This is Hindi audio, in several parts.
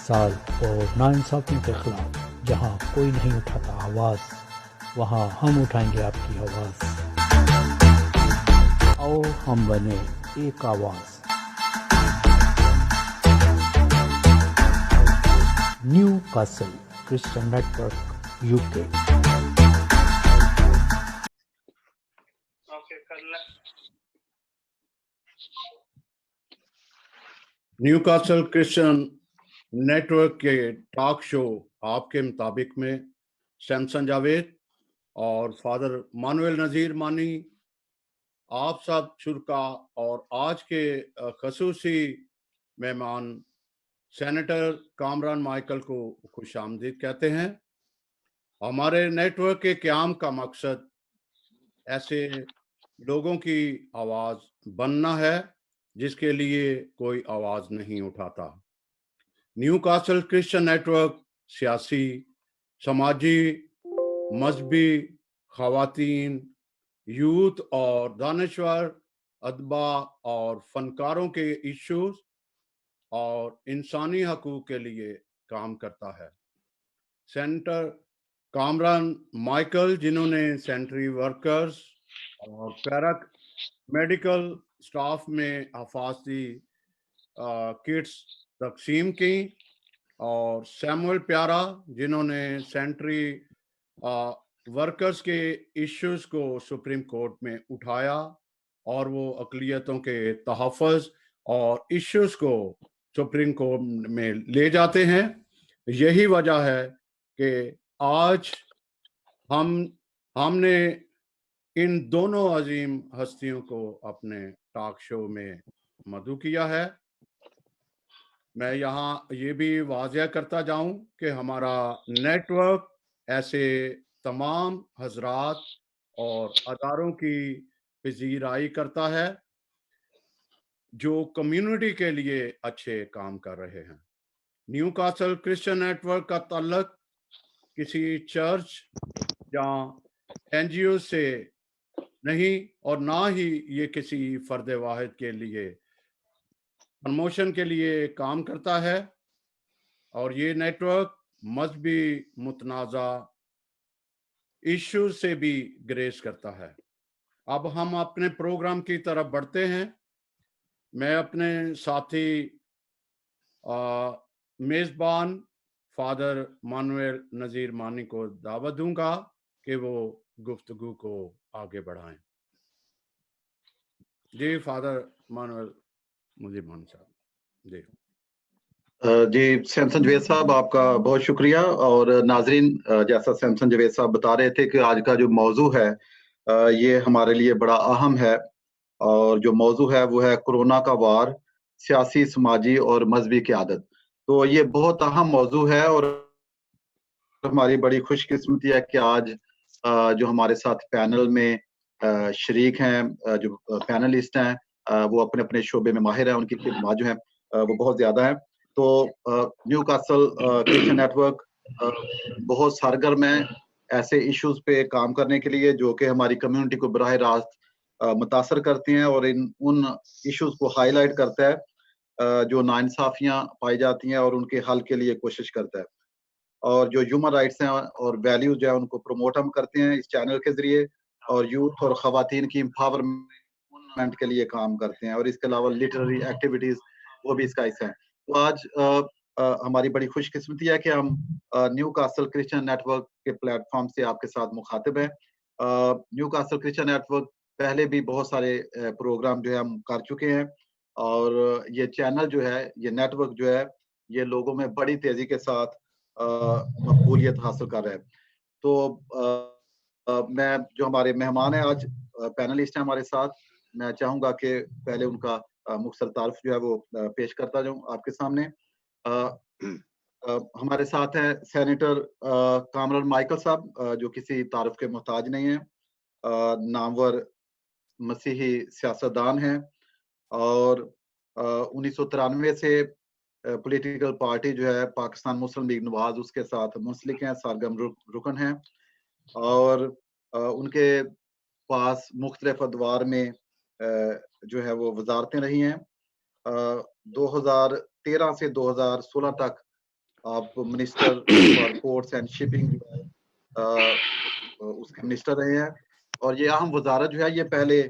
साल और नाइंसाफियों के खिलाफ जहां कोई नहीं उठाता आवाज़, वहां हम उठाएंगे आपकी आवाज़। आओ हम बने एक आवाज़। New castle Christian network UK. New castle Christian network के टॉक शो आपके मुताबिक में सैमसन जावेद और फादर मानुएल नज़ीर मानी आप सब शुरका और आज के खसूसी मेहमान सेनेटर कामरान माइकल को खुशामदीद कहते हैं। हमारे नेटवर्क के क़याम का मकसद ऐसे लोगों की आवाज़ बनना है जिसके लिए कोई आवाज़ नहीं उठाता। न्यू कासल क्रिश्चियन नेटवर्क सियासी, समाजी, मजहबी, खवातीन, यूथ और दानश्वर, अदबा और फनकारों के इश्यूज और इंसानी हकूक़ के लिए काम करता है। सेनेटर कामरान माइकल, जिन्होंने सेंट्री वर्कर्स और पैरा मेडिकल स्टाफ में हफाजती किट्स तकसीम की, और सैमुअल प्यारा, जिन्होंने सेंट्री वर्कर्स के इश्यूज को सुप्रीम कोर्ट में उठाया और वो अक़लियतों के तहफ़्फ़ुज़ और इश्यूज को सुप्रीम कोर्ट में ले जाते हैं। यही वजह है कि आज हमने इन दोनों अजीम हस्तियों को अपने टॉक शो में मदऊ किया है। मैं यहाँ ये भी वाज़िया करता जाऊँ कि हमारा नेटवर्क ऐसे तमाम हज़रात और अदारों की पज़ीराई करता है जो कम्युनिटी के लिए अच्छे काम कर रहे हैं। न्यू कासल क्रिश्चियन नेटवर्क का ताल्लुक किसी चर्च या NGO से नहीं और ना ही ये किसी फ़र्द वाहिद के लिए प्रमोशन के लिए काम करता है, और ये नेटवर्क मजहबी मुतनाज़ा इश्यूज से भी ग्रेस करता है। अब हम अपने प्रोग्राम की तरफ बढ़ते हैं। मैं अपने साथी मेज़बान फादर मानुएल नज़ीर मानी को दावत दूंगा कि वो गुफ्तगू को आगे बढ़ाएं। जी फादर मानुएल नज़ीर मानी साहब। जी जी सैमसन जवेद साहब, आपका बहुत शुक्रिया। और नाजरीन, जैसा सैमसन जवेद साहब बता रहे थे कि आज का जो मौजू है ये हमारे लिए बड़ा अहम है, और जो मौजू है वो है कोरोना का वार, सियासी, समाजी और मजहबी क़यादत। तो ये बहुत अहम मौजू है और हमारी बड़ी खुशकिस्मती है कि आज जो हमारे साथ पैनल में शरीक हैं, जो पैनलिस्ट हैं, वो अपने अपने शोबे में माहिर हैं, उनकी खिदमत जो है वो बहुत ज़्यादा है। तो न्यू कासल क्रिश्चियन नेटवर्क बहुत सरगर्म है ऐसे इश्यूज पे काम करने के लिए जो कि हमारी कम्युनिटी को बराह रास्त मुतासर करती हैं, और उन इश्यूज को हाईलाइट करता है जो नाइंसाफियां पाई जाती हैं और उनके हल के लिए कोशिश करता है। और जो ह्यूमन राइट्स हैं और वैल्यूज जो है उनको प्रमोट हम करते हैं इस चैनल के जरिए, और यूथ और खवातीन की एम्पावरमेंट के लिए काम करते हैं, और इसके अलावा लिटरेरी एक्टिविटीज वो भी इसका हिस्सा है। तो आज हमारी बड़ी खुशकिस्मती है कि हम न्यू कासल क्रिश्चियन नेटवर्क के प्लेटफॉर्म से आपके साथ मुखातिब हैं। न्यू कासल क्रिश्चियन नेटवर्क पहले भी बहुत सारे प्रोग्राम जो है हम कर चुके हैं, और ये चैनल जो है, ये नेटवर्क जो है, ये लोगों में बड़ी तेजी के साथ मकबूलियत हासिल कर रहा है। तो मैं जो हमारे मेहमान हैं आज, पैनलिस्ट हैं हमारे साथ, मैं चाहूंगा कि पहले उनका मुख्तसर तारुफ जो है वो पेश करता जाऊं आपके सामने। हमारे साथ हैं सेनेटर कामरान माइकल साहब, जो किसी तारुफ के मोहताज नहीं है, नामवर मसीही सियासतदान हैं, और 1993 से पॉलिटिकल पार्टी जो है पाकिस्तान मुस्लिम लीग नवाज उसके साथ मुंसलिक हैं, सरगर्म रुकन हैं, और उनके पास मुख्तलिफ अदवार में जो है वो वजारतें रही हैं। 2013 से 2016 तक आप minister for ports and shipping जो है उसके मिनिस्टर रहे हैं। और ये अहम वजारत जो है ये पहले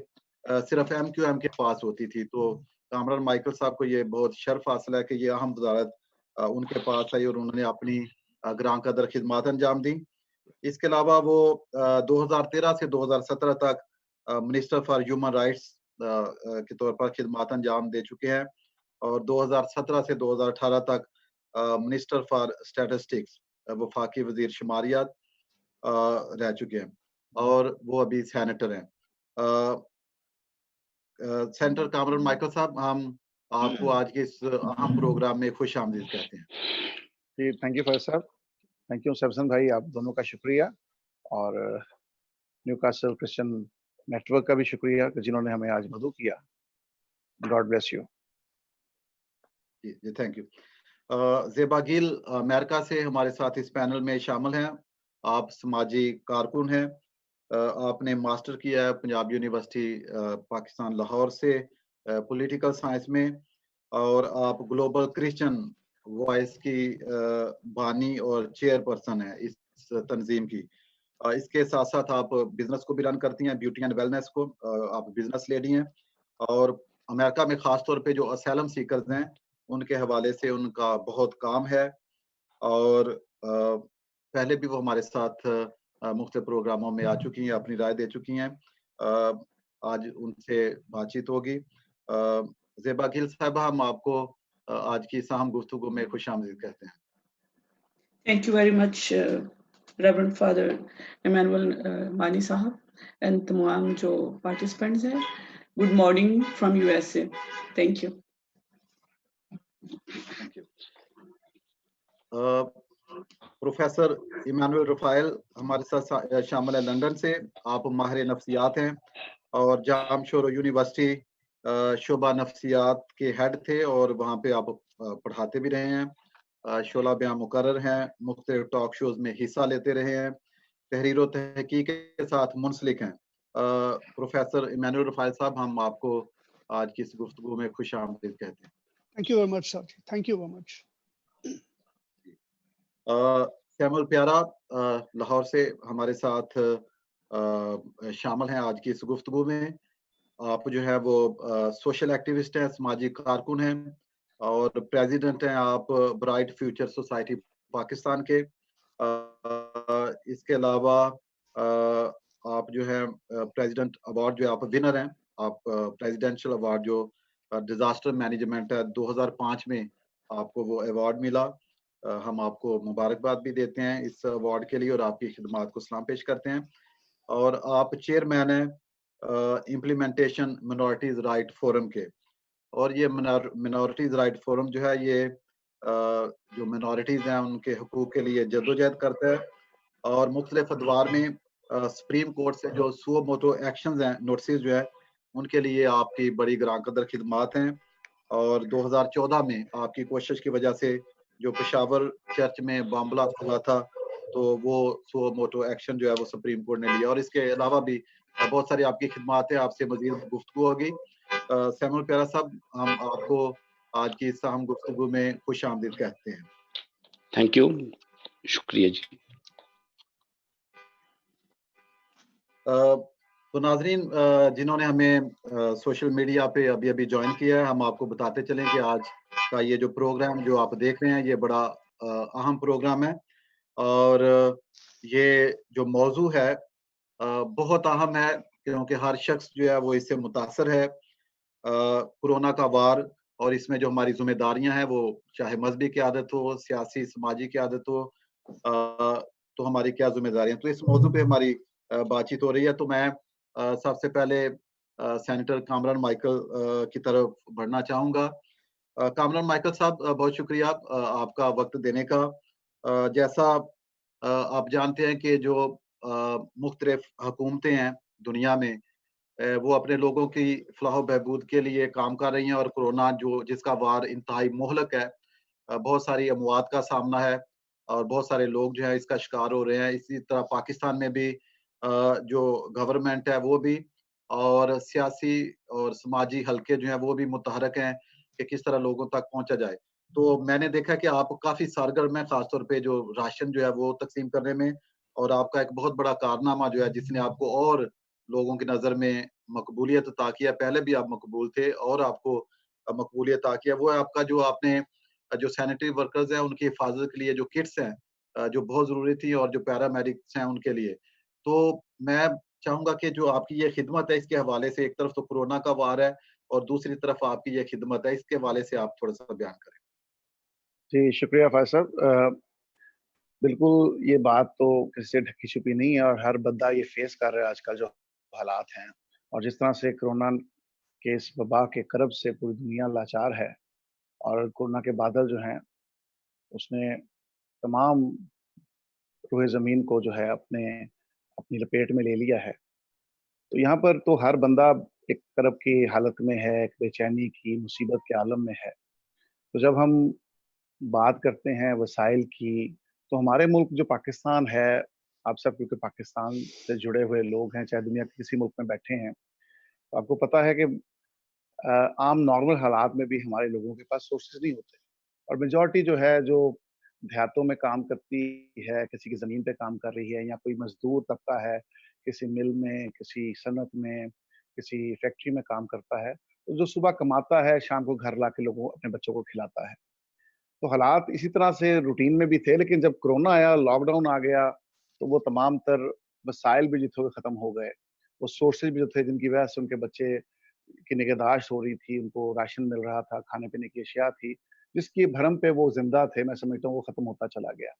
सिर्फ MQM के पास होती थी, तो कामरान माइकल साहब को ये बहुत शर्फ हासिल है कि ये अहम वजारत उनके पास आई और उन्होंने अपनी ग्रां कदर खिदमत अंजाम दी। इसके अलावा वो 2013 से 2017 तक मिनिस्टर फॉर ह्यूमन राइट्स के तौर पर खिदमत अंजाम दे चुके हैं और 2017 से 2018 तक मिनिस्टर फॉर स्टैटिस्टिक्स वफाकी वजीर शुमारियात रह चुके हैं और वो अभी सेनेटर हैं। सेनेटर कामरान माइकल साहब, हम आपको आज के इस अहम प्रोग्राम में खुश आमदीद कहते हैं। जी, थैंक यू फैज साहब, थैंक यू सैमसन भाई, आप दोनों का शुक्रिया और न्यूकासल क्रिश्चियन नेटवर्क का भी शुक्रिया कि जिन्होंने हमें आज मदऊ किया। God bless you. जी thank you. Zeba Gill America से हमारे साथ इस पैनल में शामिल हैं। आप समाजी कारकुन हैं। आपने मास्टर किया है पंजाब यूनिवर्सिटी पाकिस्तान लाहौर से पॉलिटिकल साइंस में और आप ग्लोबल क्रिश्चियन वॉइस की बानी और चेयरपर्सन है इस तंजीम की। इसके साथ साथ आप बिजनेस को भी रन करती हैं, ब्यूटी एंड वेलनेस को। आप बिजनेस लेडी हैं और अमेरिका में खास तौर पे जो असैलम सीकर्स हैं उनके हवाले से उनका बहुत काम है और पहले भी वो हमारे साथ मुख्तलिफ प्रोग्रामों में आ चुकी हैं, अपनी राय दे चुकी हैं। आज उनसे बातचीत होगी। ज़ेबा गिल साहब, हम आपको आज की इस अहम गुफ्तगू में खुशामदीद कहते हैं। Thank you very much, Reverend Father Emmanuel Mani Sahab and तमाम जो participants हैं। Good morning from USA. Thank you. Thank you. Professor Emmanuel Raphael हमारे साथ शामिल है लंदन से। आप माहिर नफ्सियात हैं और जामशोरो यूनिवर्सिटी शोबा नफ्सियात के हेड थे और वहाँ पे आप पढ़ाते भी रहे हैं। शोला बयां मुकर्रर हैं, मुख्तलिफ टॉक शोज में हिस्सा लेते रहे हैं, तहरीर व तहकीक के साथ मुंसलिक हैं। प्रोफेसर इमानुएल रफाइल साहब, हम आपको आज की इस गुफ्तगू में खुश आमदीद कहते हैं। Thank you very much, sir. Thank you very much. Samuel प्यारा लाहौर से हमारे साथ शामिल हैं आज की इस गुफ्तगू में। आप जो है वो सोशल एक्टिविस्ट हैं, समाजी कारकुन हैं और प्रेसिडेंट हैं आप ब्राइट फ्यूचर सोसाइटी पाकिस्तान के। इसके अलावा आप जो है प्रेसिडेंट अवार्ड जो आप विनर हैं, आप प्रेसिडेंशियल अवार्ड जो डिजास्टर मैनेजमेंट है 2005 में आपको वो अवार्ड मिला। हम आपको मुबारकबाद भी देते हैं इस अवार्ड के लिए और आपकी खिदमत को सलाम पेश करते हैं। और आप चेयरमैन हैं इम्प्लीमेंटेशन मिनॉरिटीज राइट फोरम के और ये मिनॉरिटीज राइट फोरम जो है ये जो मिनॉरिटीज हैं उनके हकूक के लिए जद्दोजहद करता है और मुख्तलिफ अदवार में सुप्रीम कोर्ट से जो सुओ मोटो एक्शंस हैं, नोटिस जो है, उनके लिए आपकी बड़ी ग्रां कदर खिदमत हैं। और 2014 में आपकी कोशिश की वजह से जो पेशावर चर्च में बम ब्लास्ट हुआ था तो वो सुओ मोटो एक्शन जो है वो सुप्रीम कोर्ट ने लिया। और इसके अलावा भी बहुत सारी आपकी खिदमत है, आपसे मजीद गुफ्तगू होगी। सैमुअल प्यारा साहब, हम आपको आज की इस अहम गुफ्तगू में खुश आमदीद कहते हैं। थैंक यू, शुक्रिया जी। तो नाजरीन, जिन्होंने हमें सोशल मीडिया पे अभी अभी ज्वाइन किया है, हम आपको बताते चलें कि आज का ये जो प्रोग्राम जो आप देख रहे हैं ये बड़ा अहम प्रोग्राम है और ये जो मौजू है बहुत अहम है क्योंकि हर शख्स जो है वो इससे मुतासर है। कोरोना का वार और इसमें जो हमारी जिम्मेदारियां हैं वो चाहे मजहबी क़यादत हो, सियासी समाजी क़यादत हो, तो हमारी क्या जिम्मेदारियां। तो इस मौजू पे हमारी बातचीत हो रही है। तो मैं सबसे पहले सेनेटर कामरान माइकल की तरफ बढ़ना चाहूँगा। कामरान माइकल साहब, बहुत शुक्रिया आपका वक्त देने का। जैसा आप जानते हैं कि जो मुख्तलिफ हुकूमतें हैं दुनिया में वो अपने लोगों की फलाह बहबूद के लिए काम कर रही हैं और कोरोना जो जिसका वार इंतहाई मोहलक है, बहुत सारी अमवात का सामना है और बहुत सारे लोग जो है इसका शिकार हो रहे हैं। इसी तरह पाकिस्तान में भी जो गवर्नमेंट है वो भी और सियासी और समाजी हलके जो हैं वो भी मुतहरक हैं कि किस तरह लोगों तक पहुंचा जाए। तो मैंने देखा कि आप काफ़ी सरगर्म हैं, ख़ासतौर पे जो राशन जो है वो तक़सीम करने में, और आपका एक बहुत बड़ा कारनामा जो है जिसने आपको और लोगों की नज़र में मकबूलियत अता किया। पहले भी आप मकबूल थे और आपको मकबूलियत अता किया, वो है आपका जो आपने जो सैनिटरी वर्कर्स हैं उनकी हिफाज़त के लिए जो किट्स हैं जो बहुत ज़रूरी थी, और जो पैरामेडिक्स हैं उनके लिए। तो मैं चाहूँगा कि जो आपकी ये खिदमत है इसके हवाले से, एक तरफ तो कोरोना का वार है और दूसरी तरफ आपकी ये खिदमत है, इसके हवाले से आप थोड़ा-सा बयान करें। जी, शुक्रिया फ़ाज़ साहब। बिल्कुल ये बात तो किसी से ढकी-छुपी नहीं है और हर बंदा ये फ़ेस कर रहा है आजकल जो हालात हैं। और जिस तरह से कोरोना के इस वबा के करब से पूरी दुनिया लाचार है, और कोरोना के बादल जो हैं, उसने तमाम रूए ज़मीन को जो है अपनी लपेट में ले लिया है। तो यहाँ पर तो हर बंदा एक तरफ की हालत में है, एक बेचैनी की, मुसीबत के आलम में है। तो जब हम बात करते हैं वसाइल की, तो हमारे मुल्क जो पाकिस्तान है, आप सब क्योंकि पाकिस्तान से जुड़े हुए लोग हैं, चाहे दुनिया के किसी मुल्क में बैठे हैं, तो आपको पता है कि आम नॉर्मल हालात में भी हमारे लोगों के पास सोर्सेज़ नहीं होते। और मेजॉरिटी जो है, जो देहातों में काम करती है, किसी की ज़मीन पे काम कर रही है, या कोई मज़दूर तबका है, किसी मिल में, किसी सनत में, किसी फैक्ट्री में काम करता है, तो जो सुबह कमाता है, शाम को घर लाके लोगों अपने बच्चों को खिलाता है। तो हालात इसी तरह से रूटीन में भी थे, लेकिन जब कोरोना आया, लॉकडाउन आ गया, तो वो तमाम तर वसाइल भी जो थे वो खत्म हो गए। वो सोर्सेज़ भी जो थे जिनकी वजह से उनके बच्चे की निगहदाश्त हो रही थी, उनको राशन मिल रहा था, खाने-पीने की अशिया थी, जिसकी भरम पे वो ज़िंदा थे, मैं समझता हूँ वो खत्म होता चला गया।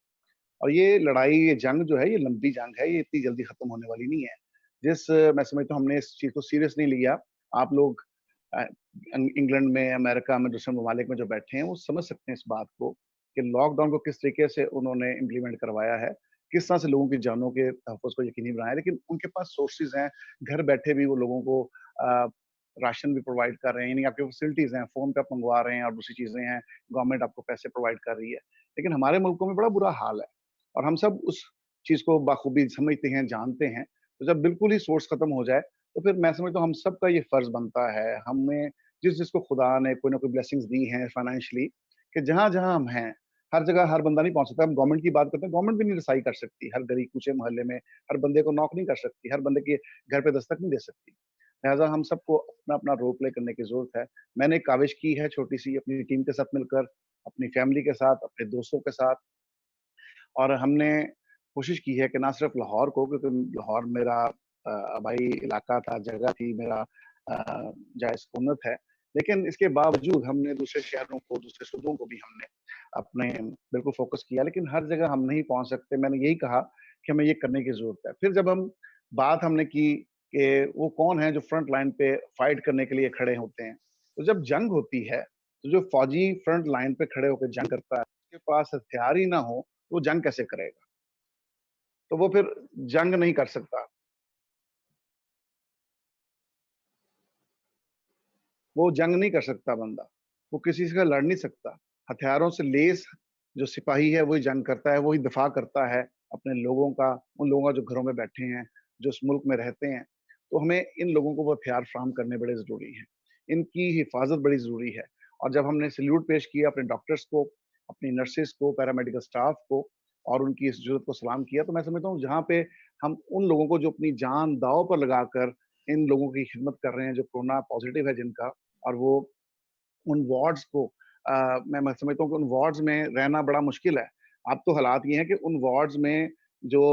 और ये लड़ाई, ये जंग जो है, ये लंबी जंग है, ये इतनी जल्दी खत्म होने वाली नहीं है। मैं समझता हूँ हमने इस चीज़ को सीरियस नहीं लिया। आप लोग अ, इंग्लैंड में, अमेरिका में, दूसरे ममालिक में जो बैठे हैं, वो समझ सकते हैं इस बात को कि लॉकडाउन को किस तरीके से उन्होंने इम्प्लीमेंट करवाया है, किस तरह से लोगों की जानों के तहफ़्फ़ुज़ को यकीनी बनाया है। लेकिन उनके पास सोर्सेज़ हैं, घर बैठे भी वो लोगों को राशन भी प्रोवाइड कर रहे हैं, यानी आपकी फैसिलिटीज़ हैं, फ़ोन पे आप मँगवा रहे हैं और दूसरी चीज़ें हैं, गवर्नमेंट आपको पैसे प्रोवाइड कर रही है। लेकिन हमारे मुल्कों में बड़ा बुरा हाल है, और हम सब उस चीज़ को बाखूबी समझते हैं, जानते हैं। तो जब बिल्कुल ही सोर्स खत्म हो जाए, तो फिर मैं समझता हूँ हम सबका ये फ़र्ज़ बनता है, हमें जिसको खुदा ने कोई ना कोई ब्लेसिंग्स दी हैं फाइनेंशियली, कि जहाँ-जहाँ हम हैं, हर जगह हर बंदा नहीं पहुँच सकता। हम गवर्नमेंट की बात करते हैं, गवर्नमेंट भी नहीं रसाई कर सकती, हर गली कूचे मोहल्ले में, हर बंदे को नॉक नहीं कर सकती, हर बंदे के घर पे दस्तक नहीं दे सकती। लिहाज़ा हम सबको अपना-अपना रोल प्ले करने की ज़रूरत है। मैंने एक काविश की है छोटी-सी अपनी टीम के साथ मिलकर, अपनी फैमिली के साथ, अपने दोस्तों के साथ, और हमने कोशिश की है कि ना सिर्फ लाहौर को, क्योंकि लाहौर मेरा आबाई इलाका था, जगह थी, मेरा जहाँ सुकूनत है, लेकिन इसके बावजूद हमने दूसरे शहरों को, दूसरे सूबों को भी हमने अपने बिल्कुल फ़ोकस किया, लेकिन हर जगह हम नहीं पहुँच सकते। मैंने यही कहा कि हमें ये करने की ज़रूरत है। फिर जब बात हमने की कि वो कौन है जो फ्रंट लाइन पे फाइट करने के लिए खड़े होते हैं, तो जब जंग होती है, तो जो फौजी फ्रंट लाइन पे खड़े होकर जंग करता है, उसके पास हथियार ही ना हो, तो वो जंग कैसे करेगा? तो वो फिर जंग नहीं कर सकता। वो जंग नहीं कर सकता बंदा, वो किसी से लड़ नहीं सकता। हथियारों से लैस जो सिपाही है वही जंग करता है, वही दिफ़ा करता है अपने लोगों का, उन लोगों का जो घरों में बैठे हैं, जो उस मुल्क में रहते हैं। तो हमें इन लोगों को वो हथियार फ़राहम करने बड़े ज़रूरी हैं। इनकी हिफ़ाज़त बड़ी ज़रूरी है, और जब हमने सैल्यूट पेश किया अपने डॉक्टर्स को, अपनी नर्सेज़ को, पैरामेडिकल स्टाफ़ को, और उनकी इस ज़रूरत को सलाम किया, तो मैं समझता हूँ जहाँ पे हम उन लोगों को जो अपनी जान दाँव पर लगाकर इन लोगों की खिदमत कर रहे हैं, जो कोरोना पॉज़िटिव है जिनका, और वो उन वार्ड्स को मैं समझता हूँ कि उन वार्ड्स में रहना बड़ा मुश्किल है। अब तो हालात ये हैं कि उन वार्ड्स में जो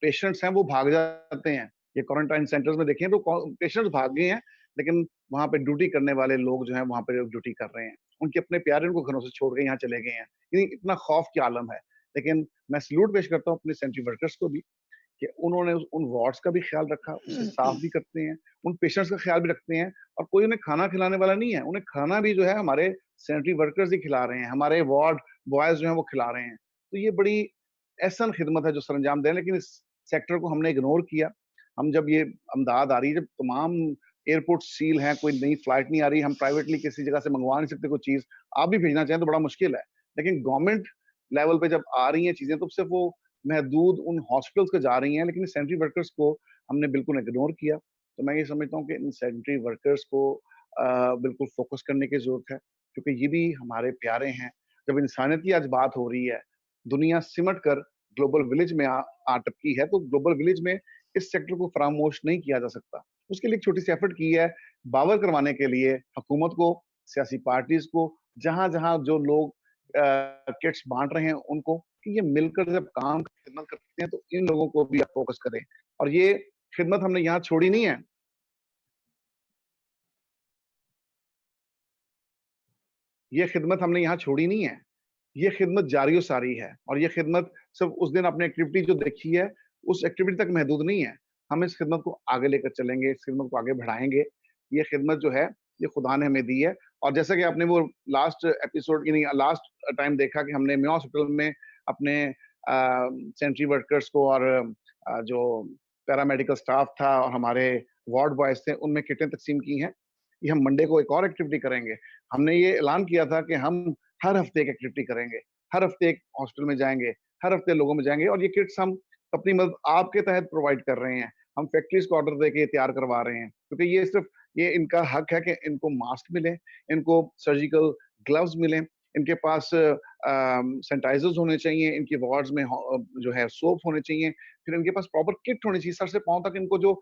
पेशेंट्स हैं वो भाग जाते हैं। ये क्वारंटाइन सेंटर्स में देखें तो पेशेंट्स भाग गए हैं, लेकिन वहाँ पे ड्यूटी करने वाले लोग जो हैं वहाँ पे ड्यूटी कर रहे हैं। उनके अपने प्यारे उनको घरों से छोड़ के यहाँ चले गए हैं। ये इतना खौफ की आलम है। लेकिन मैं सैल्यूट पेश करता हूँ अपने सेंट्री वर्कर्स को भी, कि उन्होंने उन वार्ड्स का भी ख्याल रखा, उसे साफ भी करते हैं, उन पेशेंट्स का ख्याल भी रखते हैं, और कोई उन्हें खाना खिलाने वाला नहीं है, उन्हें खाना भी जो है हमारे सैनिटरी वर्कर्स ही खिला रहे हैं, हमारे वार्ड बॉयज़ जो हैं वो खिला रहे हैं। तो ये बड़ी एहसन खिदमत है जो सरअंजाम दे रहे हैं, लेकिन इस सेक्टर को हमने इग्नोर किया। हम जब ये अमदाद आ रही है, जब तमाम एयरपोर्ट सील हैं, कोई नई फ्लाइट नहीं आ रही, हम प्राइवेटली किसी जगह से मँगवा नहीं सकते कोई चीज़, आप भी भेजना चाहें तो बड़ा मुश्किल है। लेकिन गवर्नमेंट लेवल पे जब आ रही हैं चीज़ें, तो सिर्फ़ वो महदूद उन हॉस्पिटल्स को जा रही हैं, लेकिन सैनिटरी वर्कर्स को हमने बिल्कुल इग्नोर किया। तो मैं ये समझता हूँ कि इन सैनिटरी वर्कर्स को बिल्कुल फ़ोकस करने की ज़रूरत है, क्योंकि ये भी हमारे प्यारे हैं। जब इंसानियत की आज बात हो रही है, दुनिया सिमट कर ग्लोबल विलेज में आ टपकी है, तो ग्लोबल विलेज में इस सेक्टर को फरामोश नहीं किया जा सकता। उसके लिए एक छोटी सी एफर्ट की है, बावर करवाने के लिए हुकूमत को, सियासी पार्टीज को, जहां-जहां जो लोग किट्स बांट रहे हैं उनको, कि ये मिलकर जब काम खिदमत करते हैं तो इन लोगों को भी आप फोकस करें। और ये खिदमत हमने यहाँ छोड़ी नहीं है। ये खिदमत हमने यहाँ छोड़ी नहीं है। ये खिदमत जारी और सारी है, और ये खिदमत सिर्फ उस दिन आपने एक्टिविटी जो देखी है, उस एक्टिविटी तक महदूद नहीं है। हम इस खिदमत को आगे लेकर चलेंगे, इस खिदमत को आगे बढ़ाएंगे। ये खिदमत जो है, ये खुदा ने हमें दी है। और जैसा कि आपने वो लास्ट एपिसोड यानी लास्ट टाइम देखा कि हमने मेयो हॉस्पिटल में अपने सैनिटरी वर्कर्स को और जो पैरामेडिकल स्टाफ था और हमारे वार्ड बॉयज थे, उनमें किटें तकसीम की हैं। ये हम मंडे को एक और एक्टिविटी करेंगे। हमने ये ऐलान किया था कि हम हर हफ्ते एक एक्टिविटी करेंगे, हर हफ्ते एक हॉस्पिटल में जाएंगे, हर हफ्ते लोगों में जाएंगे, और ये किट्स हम अपनी मदद आपके तहत प्रोवाइड कर रहे हैं। हम फैक्ट्रीज को ऑर्डर देके तैयार करवा रहे हैं, क्योंकि ये सिर्फ ये इनका हक है कि इनको मास्क मिले, इनको सर्जिकल ग्लव्स मिलें, इनके पास सैनिटाइजर्स होने चाहिए, इनके वार्ड्स में जो है सोप होने चाहिए, फिर इनके पास प्रॉपर किट होनी चाहिए सर से पांव तक, इनको जो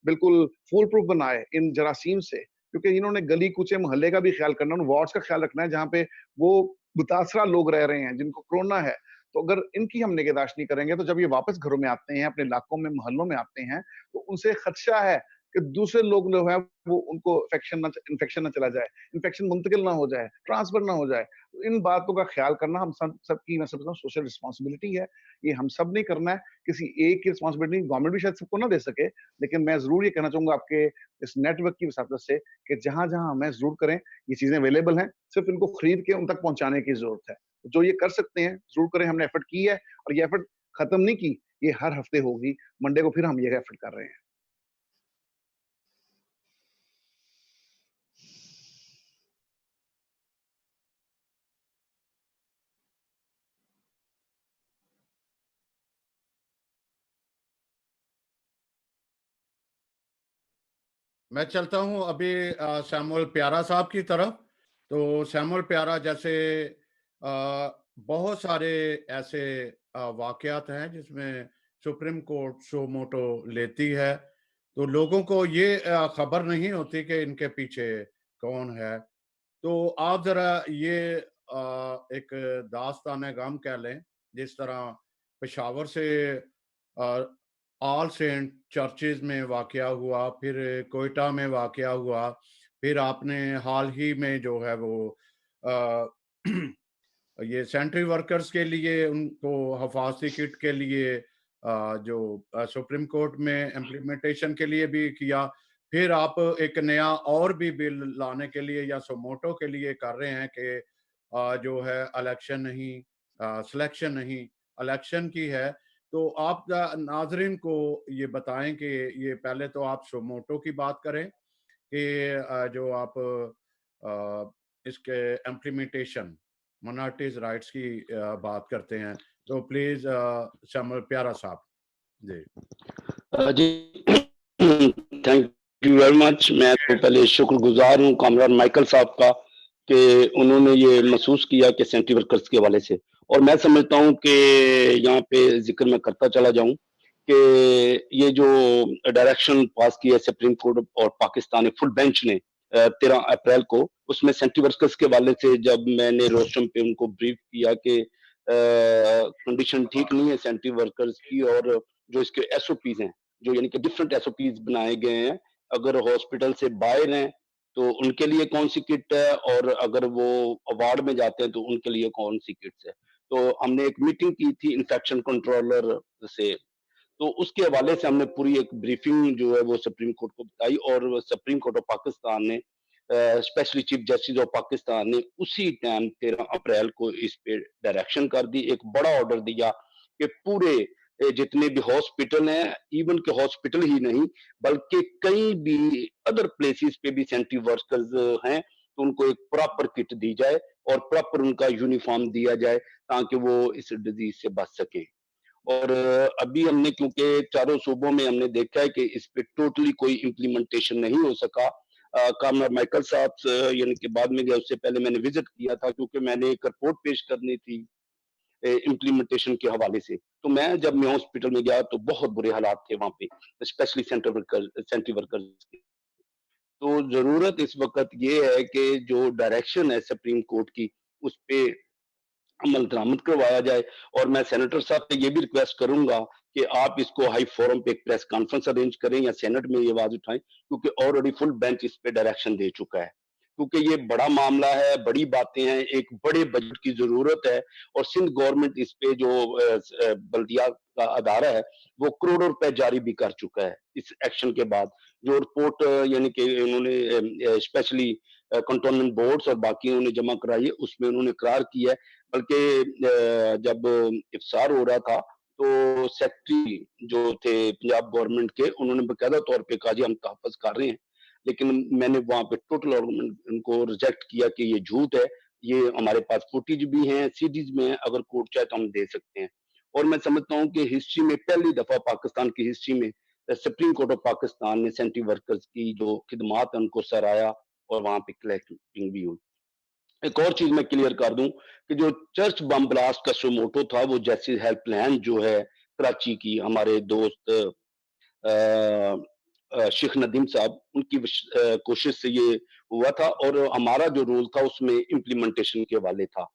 बिल्कुल फूल प्रूफ बनाए इन जरासीम से, क्योंकि इन्होंने गली कूचे मोहल्ले का भी ख्याल करना, उन वार्ड्स का ख्याल रखना है जहाँ पे वो मुतासरा लोग रह रहे हैं जिनको कोरोना है। तो अगर इनकी हम निगहदाश्त नहीं करेंगे, तो जब ये वापस घरों में आते हैं, अपने इलाकों में मोहल्लों में आते हैं, तो उनसे खदशा है कि दूसरे लोग जो है वो उनको इन्फेक्शन ना चला जाए, इन्फेक्शन मुंतकिल ना हो जाए, ट्रांसफर ना हो जाए। तो इन बातों का ख्याल करना हम सबकी मैं समझता हूँ सोशल रिस्पॉन्सिबिलिटी है। ये हम सब ने करना है, किसी एक की रिस्पॉन्सिबिलिटी गवर्नमेंट भी शायद सबको ना दे सके, लेकिन मैं जरूर ये कहना चाहूंगा आपके इस नेटवर्क की वसातत से कि जहां जहां हमें जरूर करें, ये चीजें अवेलेबल हैं, सिर्फ इनको खरीद के उन तक पहुंचाने की जरूरत है। जो ये कर सकते हैं जरूर करें। हमने एफर्ट की है, और ये एफर्ट खत्म नहीं की, ये हर हफ्ते होगी। मंडे को फिर हम ये एफर्ट कर रहे हैं। मैं चलता हूं अभी सैमुअल प्यारा साहब की तरफ। तो सैमुअल प्यारा, जैसे बहुत सारे ऐसे वाकयात हैं जिसमें सुप्रीम कोर्ट सो मोटो लेती है, तो लोगों को ये खबर नहीं होती कि इनके पीछे कौन है। तो आप जरा ये एक दास्तान गम कह लें, जिस तरह पेशावर से ऑल सेंट चर्चेज में वाकया हुआ, फिर कोयटा में वाकया हुआ, फिर आपने हाल ही में जो है वो आ, ये सैनिटरी वर्कर्स के लिए उनको हफाजती किट के लिए जो सुप्रीम कोर्ट में इम्प्लीमेंटेशन के लिए भी किया। फिर आप एक नया और भी बिल लाने के लिए या सोमोटो के लिए कर रहे हैं कि जो है इलेक्शन नहीं, सिलेक्शन नहीं, इलेक्शन की है। तो आप नाजरीन को ये बताएं कि ये पहले तो आप सोमोटो की बात करें कि जो आप इसके इम्प्लीमेंटेशन माइनॉरिटीज राइट्स की बात करते हैं। तो प्लीज सैमुअल प्यारा साहब जी। जी थैंक यू वेरी मच। मैं तो पहले शुक्रगुजार हूँ कामरान माइकल साहब का कि उन्होंने ये महसूस किया कि सैनिटरी वर्कर्स के हवाले से, और मैं समझता हूँ कि यहाँ पे जिक्र मैं करता चला जाऊं कि ये जो डायरेक्शन पास किया सुप्रीम कोर्ट और पाकिस्तानी फुल बेंच ने 13 अप्रैल को, उसमें सैनिटरी वर्कर्स के हवाले से जब मैंने रोस्टम पे उनको ब्रीफ किया कि कंडीशन ठीक नहीं है सैनिटरी वर्कर्स की, और जो इसके एसओपीज हैं, जो यानी कि डिफरेंट एसओपीज बनाए गए हैं, अगर हॉस्पिटल से बाहर हैं तो उनके लिए कौन सी किट है, और अगर वो वार्ड में जाते हैं तो उनके लिए कौन सी किट्स है। तो हमने एक मीटिंग की थी इन्फेक्शन कंट्रोलर से, तो उसके हवाले से हमने पूरी एक ब्रीफिंग जो है वो सुप्रीम कोर्ट को बताई, और सुप्रीम कोर्ट ऑफ पाकिस्तान ने specially chief justice of Pakistan ने उसी टाइम 13 अप्रैल को इस पे डायरेक्शन कर दी, एक बड़ा ऑर्डर दिया कि पूरे जितने भी हॉस्पिटल हैं, इवन के हॉस्पिटल ही नहीं बल्कि कई भी अदर प्लेसेस पे भी सैनिटरी वर्कर्स हैं, तो उनको एक प्रॉपर किट दी जाए और प्रॉपर उनका यूनिफॉर्म दिया जाए ताकि वो इस डिजीज से बच सके। और अभी हमने क्योंकि चारों सूबों में हमने देखा है कि इस पे टोटली कोई इम्प्लीमेंटेशन नहीं हो सका, कामरान माइकल साहब यानी कि बाद में गया, उससे पहले मैंने विजिट किया था क्योंकि मैंने एक रिपोर्ट पेश करनी थी इम्प्लीमेंटेशन के हवाले से। तो मैं जब मैं हॉस्पिटल में गया तो बहुत बुरे हालात थे वहां पे, स्पेशली सेंट्री वर्कर्स के। तो जरूरत इस वक्त ये है कि जो डायरेक्शन है सुप्रीम कोर्ट की, उस पे अमल दरामद करवाया जाए। और मैं सेनेटर साहब से ये भी रिक्वेस्ट करूंगा कि आप इसको हाई फोरम पे एक प्रेस कॉन्फ्रेंस अरेंज करें या सेनेट में ये आवाज उठाएं, क्योंकि ऑलरेडी फुल बेंच इस पे डायरेक्शन दे चुका है। क्योंकि ये बड़ा मामला है, बड़ी बातें हैं, एक बड़े बजट की जरूरत है। और सिंध गवर्नमेंट इस पे जो बल्दिया का अदारा है वो करोड़ों रुपए जारी भी कर चुका है इस एक्शन के बाद। जो रिपोर्ट यानी कि उन्होंने स्पेशली कंटोनमेंट बोर्ड्स और बाकी उन्होंने जमा कराई है, उसमें उन्होंने करार किया है। बल्कि जब इफ्तार हो रहा था तो सेक्रेटरी जो थे पंजाब गवर्नमेंट के, उन्होंने बकायदा तौर पे कहा जी हम तहफ़्फ़ुज़ कर रहे हैं, लेकिन मैंने वहां पे टोटल उनको रिजेक्ट किया कि ये झूठ है, ये हमारे पास फुटेज भी हैं, सीडीज में है, अगर कोर्ट चाहे तो हम दे सकते हैं। और मैं समझता हूँ कि हिस्ट्री में पहली दफा पाकिस्तान की हिस्ट्री में सुप्रीम कोर्ट ऑफ पाकिस्तान ने सेंट्री वर्कर्स की जो खिदमात है उनको सराहा और वहां पे क्लैरिफिकेशन भी हुई। एक और चीज मैं क्लियर कर दूं कि जो चर्च बम ब्लास्ट का जो मोटो था वो जस्टिस हेल्पलाइन जो है कराची की, हमारे दोस्त शेख नदीम साहब उनकी कोशिश से ये हुआ था। और हमारा जो रोल था उसमें इम्प्लीमेंटेशन के वाले था।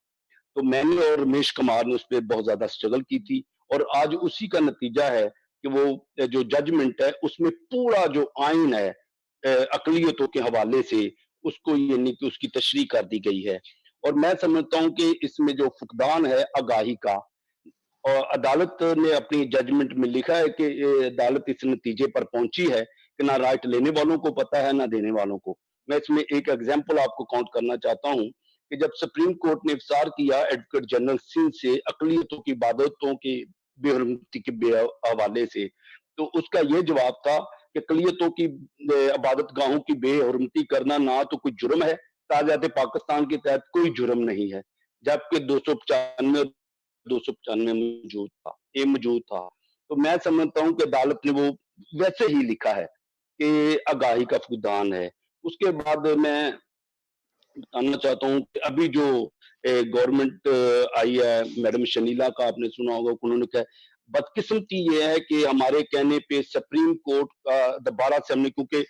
तो मैंने और रमेश कुमार ने उस पर बहुत ज्यादा स्ट्रगल की थी। और आज उसी का नतीजा है कि वो जो जजमेंट है उसमें पूरा जो आइन है अकलियतों के हवाले से उसको यानी कि उसकी तशरीह कर दी गई है। और मैं समझता हूँ कि इसमें जो फुकदान है आगाही का, और अदालत ने अपनी जजमेंट में लिखा है कि अदालत इस नतीजे पर पहुंची है कि ना राइट लेने वालों को पता है ना देने वालों को। मैं इसमें एक एग्जांपल आपको काउंट करना चाहता हूं कि जब सुप्रीम कोर्ट ने इफ्तार किया एडवोकेट जनरल सिंह से अकलियतों की इबादतों के बेहरमती के हवाले से, तो उसका ये जवाब था कि अकलियतों की इबादत गाहों की बेहरमती करना ना तो कोई जुर्म है, ताज़ात पाकिस्तान के तहत कोई जुर्म नहीं है। जबकि 295 मौजूद था, ये मौजूद था। तो मैं समझता हूँ कि अदालत ने वो वैसे ही लिखा है कि आगाही का फुकदान है। उसके बाद मैं बताना चाहता हूँ कि अभी जो गवर्नमेंट आई है, मैडम शनीला का आपने सुना होगा, उन्होंने कहा बदकिस्मती ये है कि हमारे कहने पे सुप्रीम कोर्ट का दोबारा से हमने, क्योंकि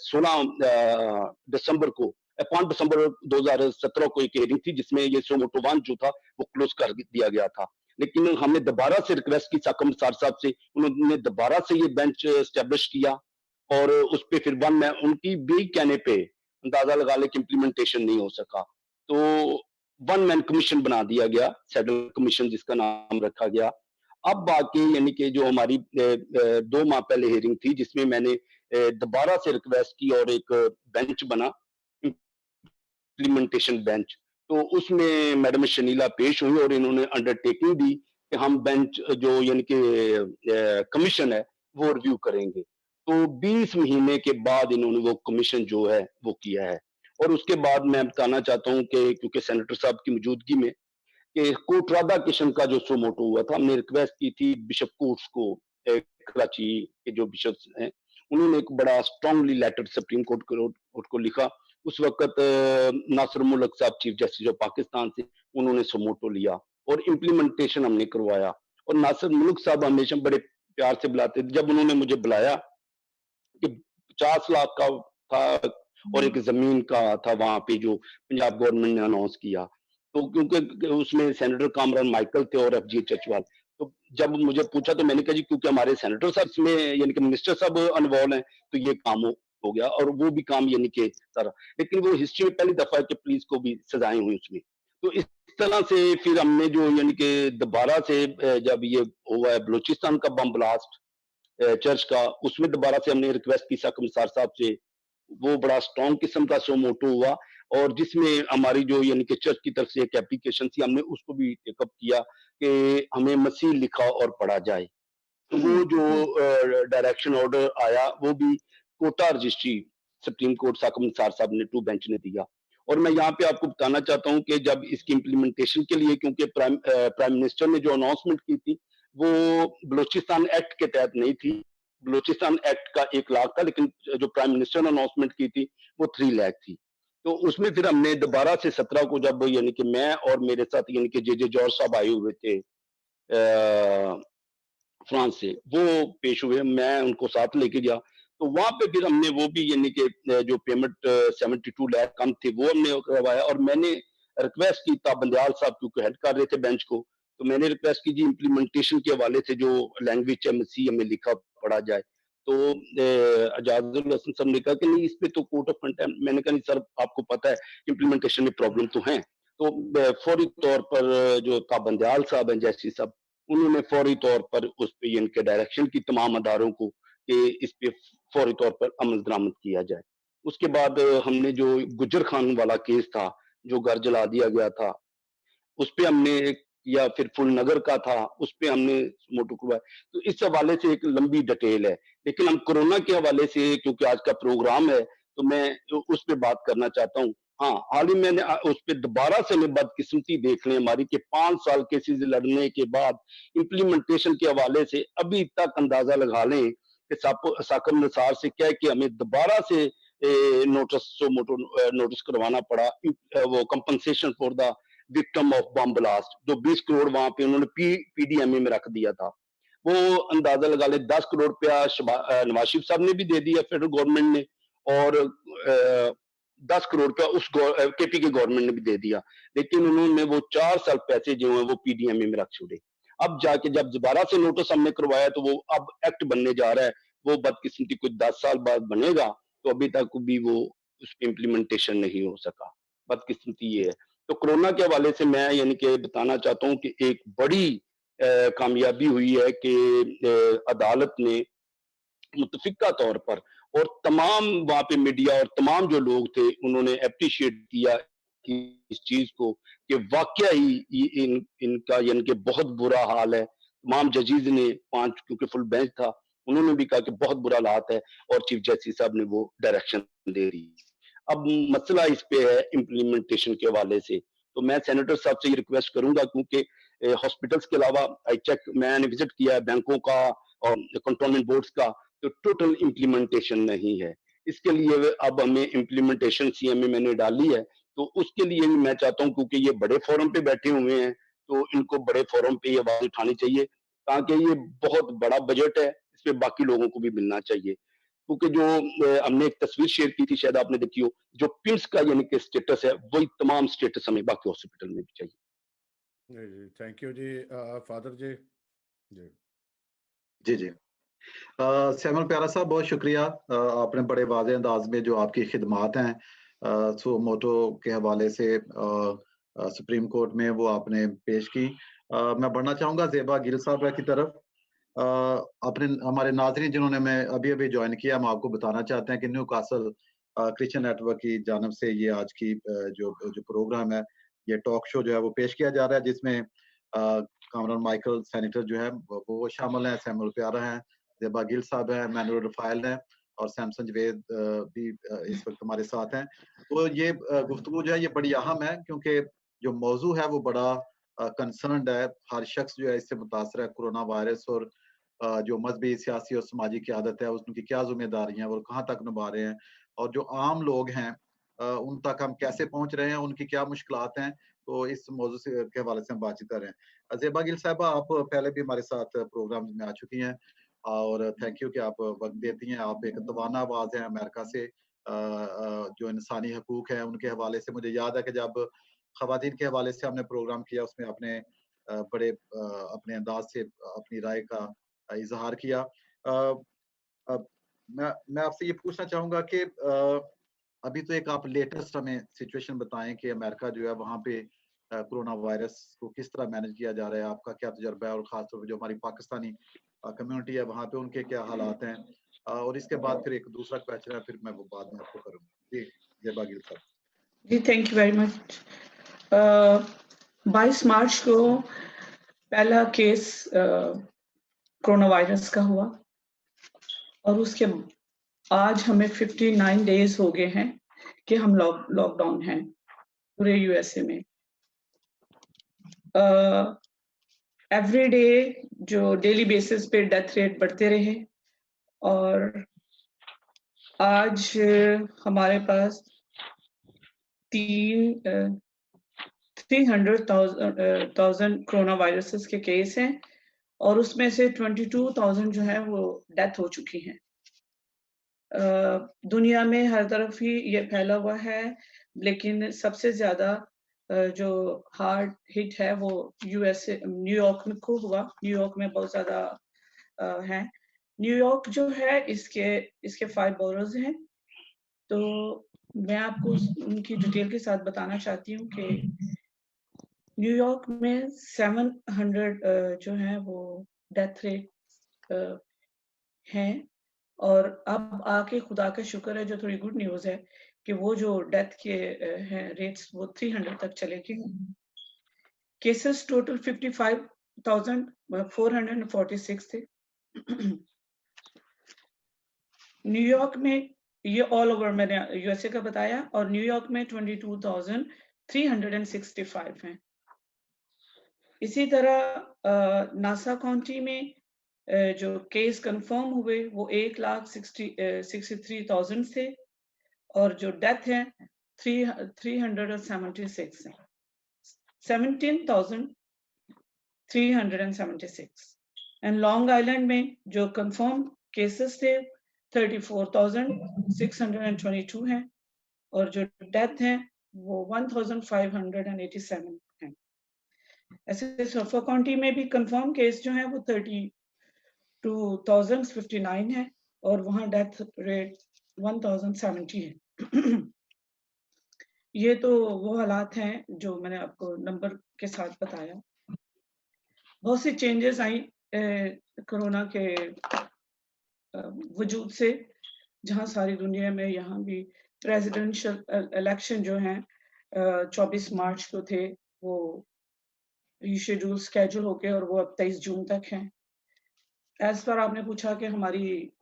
16 दिसंबर को 5 दिसंबर 2017 को एक हियरिंग थी जिसमें ये सोमोटो 1 जो था वो क्लोज कर दिया गया था। लेकिन हमने दोबारा से रिक्वेस्ट की साकम निसार साहब से, उन्होंने दोबारा से ये बेंच एस्टेब्लिश किया और उस पे फिर वन में उनकी भी कहने पे अंदाजा लगा ले कि इम्प्लीमेंटेशन नहीं हो सका। तो वन मैन कमीशन बना दिया गया, सेडल कमीशन जिसका नाम रखा गया। अब बाकी यानी कि जो हमारी 2 माह पहले हियरिंग थी जिसमें मैंने दोबारा से रिक्वेस्ट की और एक बेंच बना, इम्प्लीमेंटेशन बेंच। तो उसमें मैडम शनीला पेश हुई और इन्होंने अंडरटेकिंग दी कि हम बेंच जो यानी कि कमीशन है वो रिव्यू करेंगे। तो 20 महीने के बाद इन्होंने वो कमीशन जो है वो किया है। और उसके बाद मैं बताना चाहता हूँ कि क्योंकि सेनेटर साहब की मौजूदगी में कि कोर्ट राधा किशन का जो सोमोटो हुआ था, हमने रिक्वेस्ट की थी बिशप कोर्ट्स को, कराची के जो बिशप्स हैं उन्होंने एक बड़ा स्ट्रांगली लेटर सुप्रीम कोर्ट को लिखा। उस वक्त नासिर मुल्क साहब चीफ जस्टिस ऑफ पाकिस्तान से, उन्होंने सोमोटो लिया और इम्प्लीमेंटेशन हमने करवाया। और नासिर मुल्क साहब हमेशा बड़े प्यार से बुलाते थे। जब उन्होंने मुझे बुलाया कि 50 लाख का था और एक जमीन का था वहां पे जो पंजाब गवर्नमेंट ने अनाउंस किया, तो क्योंकि उसमें सेनेटर कामरान माइकल थे और FG चचवाल, तो जब मुझे पूछा तो मैंने कहा जी क्योंकि हमारे सेनेटर साहब इसमें यानी कि मिनिस्टर साहब इन्वॉल्व हैं तो ये काम हो गया। और वो भी काम यानी कि सारा, लेकिन वो हिस्ट्री में पहली दफा है कि पुलिस को भी सजाएं हुई उसमें। तो इस तरह से फिर हमने जो यानी कि दोबारा से जब ये हुआ है बलूचिस्तान का बम ब्लास्ट चर्च का, उसमें दोबारा से हमने रिक्वेस्ट की साकम निसार साहब से, वो बड़ा स्ट्रॉन्ग किस्म का सोमोटो हुआ और जिसमें हमारी जो यानी कि चर्च की तरफ से एक एप्लीकेशन थी, हमने उसको भी टेकअप किया कि हमें मसीह लिखा और पढ़ा जाए। तो वो जो डायरेक्शन ऑर्डर आया वो भी कोटा रजिस्ट्री सुप्रीम कोर्ट साकम निसार साहब ने 2 बेंच ने दिया। और मैं यहाँ पे आपको बताना चाहता हूँ कि जब इसकी इम्प्लीमेंटेशन के लिए, क्योंकि प्राइम मिनिस्टर ने जो अनाउंसमेंट की थी वो बलूचिस्तान एक्ट के तहत नहीं थी, बलूचिस्तान एक्ट का 1 लाख था, लेकिन जो प्राइम मिनिस्टर ने अनाउंसमेंट की थी वो 3 लाख थी। तो उसमें फिर हमने दोबारा से 17 को जब यानी कि मैं और मेरे साथ यानी कि जे जॉर्ज साहब आए हुए थे फ्रांस से, वो पेश हुए, मैं उनको साथ लेके गया। तो वहां पे फिर हमने वो भी यानी कि जो पेमेंट 72 लाख कम थे वो हमने करवाया, और मैंने रिक्वेस्ट की था बंदयाल साहब, क्योंकि हेड कर रहे थे बेंच को, तो मैंने रिक्वेस्ट की जी इम्प्लीमेंटेशन के हवाले से जो लैंग्वेज एमसी हमें लिखा पढ़ा जाए। तो एजाजुल हसन साहब ने कहा कि नहीं, इस पे तो कोर्ट ऑफ कंटेम्प्ट। मैंने कहा नहीं सर, आपको पता है इम्प्लीमेंटेशन में प्रॉब्लम तो है। तो फौरी तौर पर जो था बंदयाल साहब हैं, जैसी साहब, उन्होंने फौरी तौर पर उस पे इनके डायरेक्शन की तमाम अदारों को कि इस पे फौरी तौर पर अमल दरामद किया जाए। उसके बाद हमने जो गुज्जर खान वाला केस था, जो घर जला दिया गया था, उस पे हमने एक, या फिर फुलनगर का था, उस पे हमने मोटो करवाया। तो इस हवाले से एक लंबी डिटेल है, लेकिन हम कोरोना के हवाले से, क्योंकि आज का प्रोग्राम है, तो मैं उस पे बात करना चाहता हूँ। हाँ, हाल ही मैंने उस पे दोबारा से मैं बदकिस्मती देख लें हमारी, कि 5 साल केसेस लड़ने के बाद इम्प्लीमेंटेशन के हवाले से अभी तक अंदाजा लगा लें कि साकिब निसार से कह के हमें दोबारा से नोटिस करवाना पड़ा, वो compensation for the victim of bomb blast, जो 20 करोड़ वहां पे उन्होंने पीडीएमए में रख दिया था। वो अंदाजा लगा ले 10 करोड़ रुपया नवाज शरीफ साहब ने भी दे दिया फेडरल गवर्नमेंट ने, और 10 करोड़ रुपया उस केपी के गवर्नमेंट ने भी दे दिया, लेकिन उन्होंने वो 4 साल पैसे जो है वो पीडीएमए में रख छोड़े। अब जाके जब दोबारा से नोटिस हमने करवाया, तो वो अब एक्ट बनने जा रहा है, वो बदकिस्मती कुछ 10 साल बाद बनेगा, तो अभी तक भी वो उस पर इम्प्लीमेंटेशन नहीं हो सका। बदकिस्मती ये है। तो कोरोना के हवाले से मैं यानी कि बताना चाहता हूं कि एक बड़ी कामयाबी हुई है कि अदालत ने मुतफिका तौर पर, और तमाम वहां पे मीडिया और तमाम जो लोग थे, उन्होंने अप्रिशिएट किया कि इस चीज को, कि वाकया ही इनका यानी कि बहुत बुरा हाल है। तमाम जजीज ने 5, क्योंकि फुल बेंच था, उन्होंने भी कहा कि बहुत बुरा हालात है, और चीफ जस्टिस साहब ने वो डायरेक्शन दे दी। अब मसला इस पे है इम्प्लीमेंटेशन के हवाले से, तो मैं सेनेटर साहब से ये रिक्वेस्ट करूंगा, क्योंकि हॉस्पिटल्स के अलावा आई चेक, मैंने विजिट किया है बैंकों का और कंटोनमेंट बोर्ड्स का, तो टोटल इम्प्लीमेंटेशन नहीं है। इसके लिए अब हमें इम्प्लीमेंटेशन सीएमए मैंने डाली है, तो उसके लिए भी मैं चाहता हूं, क्योंकि ये बड़े फोरम पे बैठे हुए हैं, तो इनको बड़े फोरम पे ये आवाज उठानी चाहिए, ताकि ये बहुत बड़ा बजट है, इस पे बाकी लोगों को भी मिलना चाहिए। क्योंकि जो हमने एक तस्वीर शेयर की थी, शायद आपने देखी हो, जो पिम्स का यानी कि स्टेटस है, वही तमाम स्टेटस हमें बाकी हॉस्पिटल में भी चाहिए। जी, थैंक यू जी फादर जी। जी जी जी सैमुअल प्यारा साहब, बहुत शुक्रिया। आपने बड़े वाज़ेह अंदाज में जो आपकी खिदमात हैं सो मोटो के हवाले से सुप्रीम कोर्ट में वो आपने पेश की। मैं बढ़ना चाहूँगा ज़ेबा गिल साहब की तरफ। अपने हमारे नाज़रीन जिन्होंने मैं अभी अभी ज्वाइन किया, हम आपको बताना चाहते हैं कि न्यू कासल क्रिश्चियन नेटवर्क की जानब से ये आज की जो जो प्रोग्राम है, ये टॉक शो जो है वो पेश किया जा रहा है, जिसमें कामरान माइकल सेनेटर जो है वो शामिल हैं, सैमुअल प्यारा हैं, ज़ेबा गिल साहब हैं, मैनुअल रफ़ाइल हैं, और सैमसन जवेद भी इस वक्त हमारे साथ हैं। तो ये गुफ्तगू जो है ये बड़ी अहम है, क्योंकि जो मौजू है वो बड़ा कंसर्न्ड है। हर शख्स जो है इससे मुतासर है, कोरोना वायरस, और जो मजहबी, सियासी और समाजी क़यादत है उनकी क्या ज़िम्मेदारियाँ और कहाँ तक निभा रहे हैं, और जो आम लोग हैं उन तक हम कैसे पहुँच रहे हैं, उनकी क्या मुश्किलात हैं। तो इस मौजू से के हवाले से हम बातचीत कर रहे हैं। ज़ेबा गिल साहिबा, आप पहले भी हमारे साथ प्रोग्राम में आ चुकी हैं, और थैंक यू कि आप वक़्त देती हैं। आप एक तवाना आवाज़ हैं अमेरिका से, जो इंसानी हकूक़ हैं उनके हवाले से। मुझे याद है कि जब ख़वातीन के हवाले से हमने प्रोग्राम किया, उसमें आपने बड़े अपने अंदाज़ से अपनी राय का इज़हार किया। अब मैं आपसे ये पूछना चाहूँगा कि अभी तो एक आप लेटेस्ट हमें सिचुएशन बताएँ कि अमेरिका जो है वहाँ पे कोरोना वायरस को किस तरह मैनेज किया जा रहा है, आपका क्या तजुर्बा है, और ख़ास तौर पे जो हमारी पाकिस्तानी कम्युनिटी है वहाँ पे उनके क्या हालात हैं, और इसके बाद फिर एक दूसरा क्वेश्चन है, फिर मैं वो बाद में आपको करूँगा। जी, ज़ेबा गिल साहब। जी, थैंक यू वेरी मच। 22 मार्च को पहला केस कोरोना वायरस का हुआ, और उसके आज हमें 59 डेज हो गए हैं कि हम लॉकडाउन हैं पूरे यूएसए में। एवरी डे जो डेली बेसिस पे डेथ रेट बढ़ते रहे, और आज हमारे पास 300,000 कोरोना वायरसेस के केस हैं और उसमें से 22,000 जो है वो डेथ हो चुकी हैं। दुनिया में हर तरफ ही ये फैला हुआ है, लेकिन सबसे ज्यादा जो हार्ड हिट है वो यूएसए न्यूयॉर्क में को हुआ। न्यूयॉर्क में बहुत ज्यादा है। न्यूयॉर्क जो है इसके 5 बोरोज हैं। तो मैं आपको उनकी डिटेल के साथ बताना चाहती हूँ कि न्यूयॉर्क में 700 जो है वो डेथ रेट हैं और अब आके खुदा का शुक्र है, जो थोड़ी गुड न्यूज है कि वो जो डेथ के हैं रेट्स वो 300 तक चले गए। केसेस टोटल 55,446 थे। न्यूयॉर्क में ये ऑल ओवर मैंने यूएसए का बताया और न्यूयॉर्क में 22,365 हैं। इसी तरह नासा काउंटी में जो केस कंफर्म हुए वो 1,63,000 थे और जो डेथ है 376 हैं। 17,376। एंड लॉन्ग आइलैंड में जो कंफर्म केसेस थे 34,622 हैं और जो डेथ हैं वो 1,587 हैं। ऐसे सफोक काउंटी में भी कंफर्म केस जो है वो 32,059 है और वहाँ डेथ रेट 1,070 है। ये तो वो हालात हैं जो मैंने आपको नंबर के साथ बताया। बहुत सी चेंजेस आई कोरोना के वजूद से, जहाँ सारी दुनिया में यहाँ भी प्रेसिडेंशियल इलेक्शन जो हैं 24 मार्च को थे वो रीशेड्यूल स्केड्यूल होके और वो अब 23 जून तक हैं। एज पर आपने पूछा कि हमारी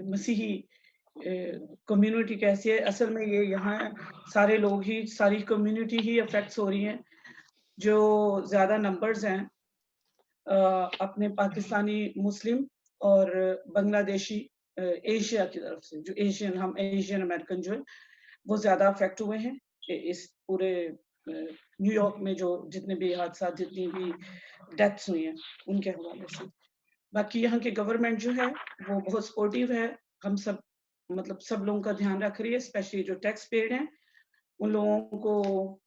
मसीही कम्युनिटी कैसी है, असल में ये यहाँ सारे लोग ही, सारी कम्युनिटी ही अफेक्ट्स हो रही हैं। जो ज्यादा नंबर्स हैं अपने पाकिस्तानी मुस्लिम और बांग्लादेशी एशिया की तरफ से, जो हम एशियन अमेरिकन जो है वो ज्यादा अफेक्ट हुए हैं इस पूरे न्यूयॉर्क में जो जितने भी हादसा, जितनी भी डेथ्स हुई हैं उनके हवाले से। बाकी यहाँ की गवर्नमेंट जो है वो बहुत सपोर्टिव है, हम सब मतलब सब लोगों का ध्यान रख रही है, स्पेशली जो टैक्स पेड हैं उन लोगों को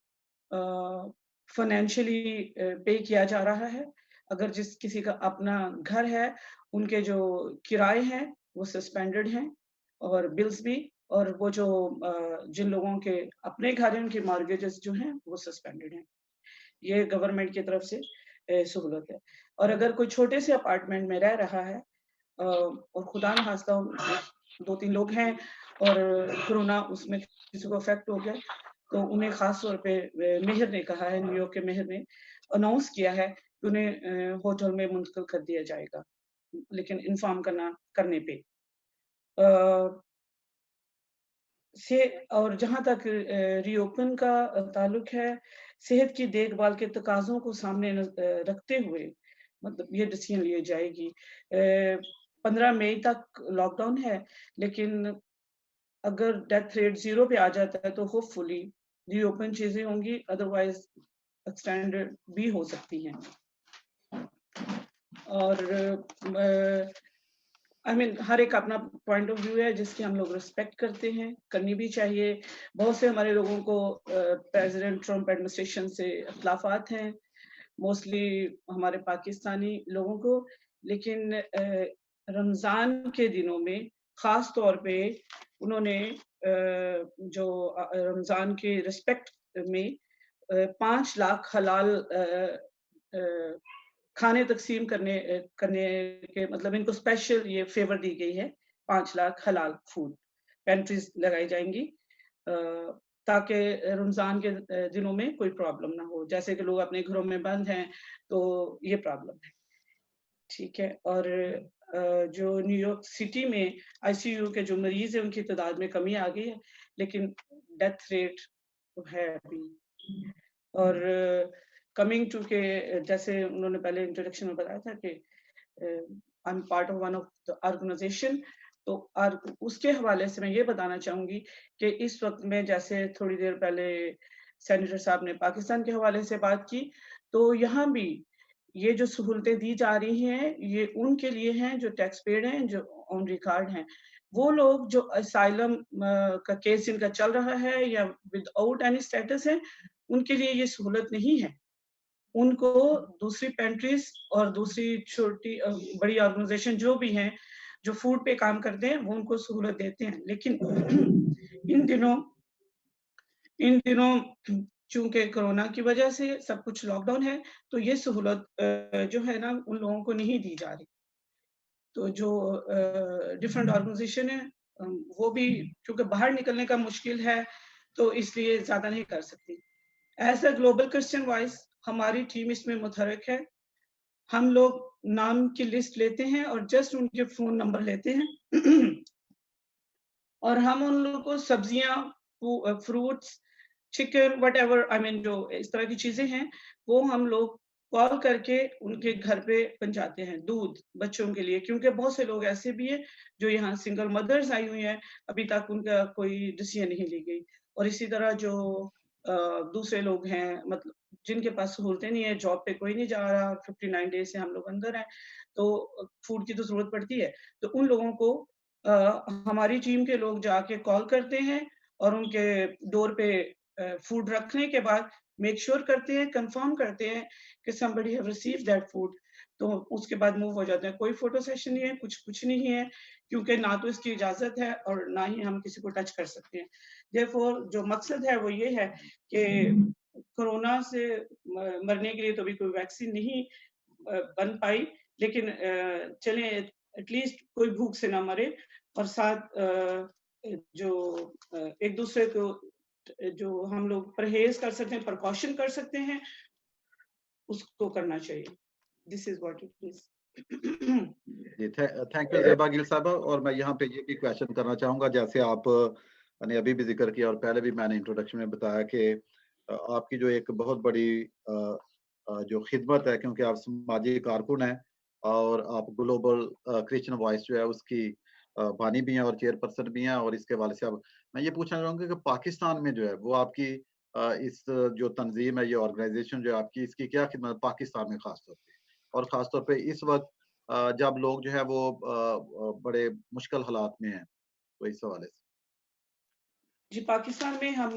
फाइनेंशियली पे किया जा रहा है। अगर जिस किसी का अपना घर है उनके जो किराए हैं वो सस्पेंडेड हैं और बिल्स भी, और वो जो जिन लोगों के अपने घर हैं उनके मॉर्गेजेस जो हैं वो सस्पेंडेड हैं। ये गवर्नमेंट की तरफ से सहूलत है। और अगर कोई छोटे से अपार्टमेंट में रह रहा है और खुदा न खास्ता 2-3 लोग हैं और कोरोना उसमें किसी को अफेक्ट हो गया तो उन्हें खास तौर पे मेयर ने कहा है, न्यूयॉर्क के मेयर ने अनाउंस किया है कि उन्हें होटल में मुंतकिल कर दिया जाएगा, लेकिन इन्फॉर्म करने पे से। और जहाँ तक रीओपन का ताल्लुक है, सेहत की देखभाल के तकाज़ों को सामने रखते हुए मतलब ये डिसीजन ली जाएगी। 15 मई तक लॉकडाउन है, लेकिन अगर डेथ रेट 0 पे आ जाता है तो होपफुली रीओपन चीजें होंगी, अदरवाइज एक्सटेंडेड भी हो सकती हैं। और हर एक अपना पॉइंट ऑफ व्यू है जिसकी हम लोग रिस्पेक्ट करते हैं, करनी भी चाहिए। बहुत से हमारे लोगों को प्रेसिडेंट ट्रम्प एडमिनिस्ट्रेशन से इख्लाफात हैं, मोस्टली हमारे पाकिस्तानी लोगों को, लेकिन रमज़ान के दिनों में ख़ास तौर पे उन्होंने जो रमज़ान के रिस्पेक्ट में 5 लाख हलाल खाने तकसीम करने के मतलब इनको स्पेशल ये फेवर दी गई है। 5 लाख हलाल फूड पेंट्रीज लगाई जाएंगी ताकि रमज़ान के दिनों में कोई प्रॉब्लम ना हो। जैसे कि लोग अपने घरों में बंद हैं तो ये प्रॉब्लम है, ठीक है। और जो न्यूयॉर्क सिटी में आईसीयू के जो मरीज हैं उनकी तादाद में कमी आ गई है, लेकिन डेथ रेट तो है अभी। और कमिंग टू के जैसे उन्होंने पहले इंट्रोडक्शन में बताया था कि I am part of one of the organisation तो और उसके हवाले से मैं ये बताना चाहूंगी कि इस वक्त में, जैसे थोड़ी देर पहले सेनेटर साहब ने पाकिस्तान के हवाले से बात की, तो यहाँ भी ये जो सहूलतें दी जा रही हैं, ये उनके लिए हैं जो टैक्स पेड हैं, जो ऑन रिकॉर्ड हैं। वो लोग जो असाइलम का केस इनका चल रहा है या विदाउट एनी स्टेटस है, उनके लिए ये सहूलत नहीं है। उनको दूसरी कंट्रीज और दूसरी छोटी बड़ी ऑर्गेनाइजेशन जो भी हैं, जो फूड पे काम करते हैं, वो उनको सहूलत देते हैं। लेकिन इन दिनों चूंकि कोरोना की वजह से सब कुछ लॉकडाउन है, तो ये सहूलत जो है ना, उन लोगों को नहीं दी जा रही। तो जो डिफरेंट ऑर्गेनाइजेशन है, वो भी क्योंकि बाहर निकलने का मुश्किल है, तो इसलिए ज्यादा नहीं कर सकती। As a global Christian voice, हमारी टीम इसमें मुतहरक है। हम लोग नाम की लिस्ट लेते हैं और जस्ट उनके फोन नंबर लेते हैं और हम उन लोगों को सब्जियां, fruits, chicken, whatever, I mean जो इस तरह की चीजें हैं, वो हम लोग कॉल करके उनके घर पे पहुंचाते हैं। दूध बच्चों के लिए, क्योंकि बहुत से लोग ऐसे भी हैं जो यहाँ सिंगल मदर्स आई हुई हैं, अभी तक उनका कोई डिसीजन नहीं ली गई। और इसी तरह जो दूसरे लोग हैं, मतलब जिनके पास सहूलतें नहीं है, जॉब पे कोई नहीं जा रहा, 59 डेज से हम लोग अंदर हैं, तो फूड की तो जरूरत पड़ती है। तो उन लोगों को हमारी टीम के लोग जाके कॉल करते हैं और उनके डोर पे फूड रखने के बाद मेक श्योर करते हैं, कंफर्म करते हैं कि somebody have received that food, तो उसके बाद मूव हो जाते हैं। कोई फोटो सेशन नहीं है, कुछ नहीं है, क्योंकि ना तो इसकी इजाजत है और ना ही हम किसी को टच कर सकते हैं। Therefore, जो मकसद है वो ये है कि कोरोना से मरने के लिए तो अभी कोई वैक्सीन नहीं बन पाई, लेकिन चलें एटलीस्ट कोई भूख से ना मरे, और साथ जो एक दूसरे को जो हम लोग परहेज कर सकते हैं, प्रिकॉशन कर सकते हैं, उसको करना चाहिए। This is what it is. जी, थैंक यू ज़ेबा गिल साहबा। और मैं यहाँ पे ये भी क्वेश्चन करना चाहूँगा, जैसे आप ने अभी भी जिक्र किया और पहले भी मैंने इंट्रोडक्शन में बताया कि आपकी जो एक बहुत बड़ी जो खिदमत है, क्योंकि आप समाजी कारकुन हैं और आप ग्लोबल क्रिश्चियन वॉइस जो है उसकी बानी भी हैं और चेयरपर्सन भी हैं, और इसके हवाले से अब मैं ये पूछना चाहूँगा कि पाकिस्तान में जो है वो आपकी इस जो तंजीम है, ये ऑर्गेनाइजेशन जो है आपकी, इसकी क्या खिदमत पाकिस्तान में खास तौर पे, और खास तौर पे इस वक्त जब लोग जो है वो बड़े मुश्किल हालात में हैं, तो इस हवाले से। जी, पाकिस्तान में हम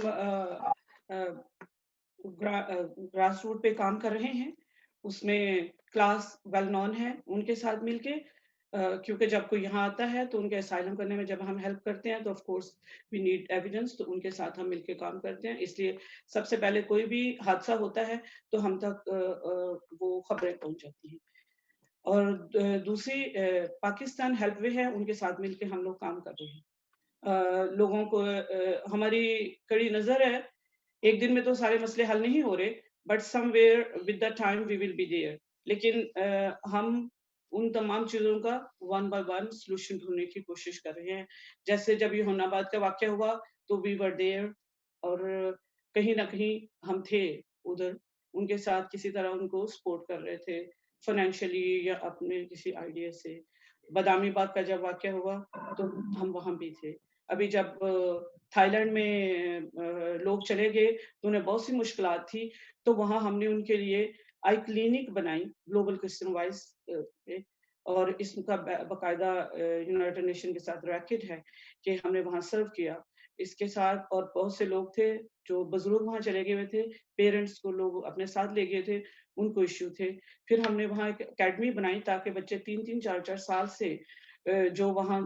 ग्रास रूट पे काम कर रहे हैं। उसमें क्लास वेल नॉन है, उनके साथ मिलके, क्योंकि जब कोई यहाँ आता है तो उनके असाइलम करने में जब हम हेल्प करते हैं तो of course we need evidence, तो उनके साथ हम मिलके काम करते हैं। इसलिए सबसे पहले कोई भी हादसा होता है तो हम तक वो खबरें पहुंच जाती हैं। और दूसरी पाकिस्तान हेल्प वे है, उनके साथ मिलके हम लोग काम कर रहे हैं। लोगों को हमारी कड़ी नजर है, एक दिन में तो सारे मसले हल नहीं हो रहे, but somewhere with the time we will be there. लेकिन हम उन तमाम चीजों का वन बाय वन सॉल्यूशन ढूंढने की कोशिश कर रहे हैं। जैसे जब ये होनाबाद का वाकया हुआ तो वी वर देयर, और कहीं ना कहीं हम थे उधर, उनके साथ किसी तरह उनको सपोर्ट कर रहे थे, फाइनेंशियली या अपने किसी आइडिया से। बदामी बाग का जब वाकया हुआ तो हम वहां भी थे। अभी जब थाईलैंड में लोग चले गए तो उन्हें बहुत सी मुश्किलात थी, तो वहां हमने उनके लिए आई क्लिनिक बनाई ग्लोबल क्रिश्चियन वॉइस पे, और इसका बाकायदा यूनाइटेड नेशन के साथ रैकेट है कि हमने वहां सर्व किया। इसके साथ और बहुत से लोग थे जो बुजुर्ग वहां चले गए हुए थे, पेरेंट्स को लोग अपने साथ ले गए थे, उनको इश्यू थे। फिर हमने वहां एक अकेडमी बनाई ताकि बच्चे 3-3, 4-4 साल से जो वहाँ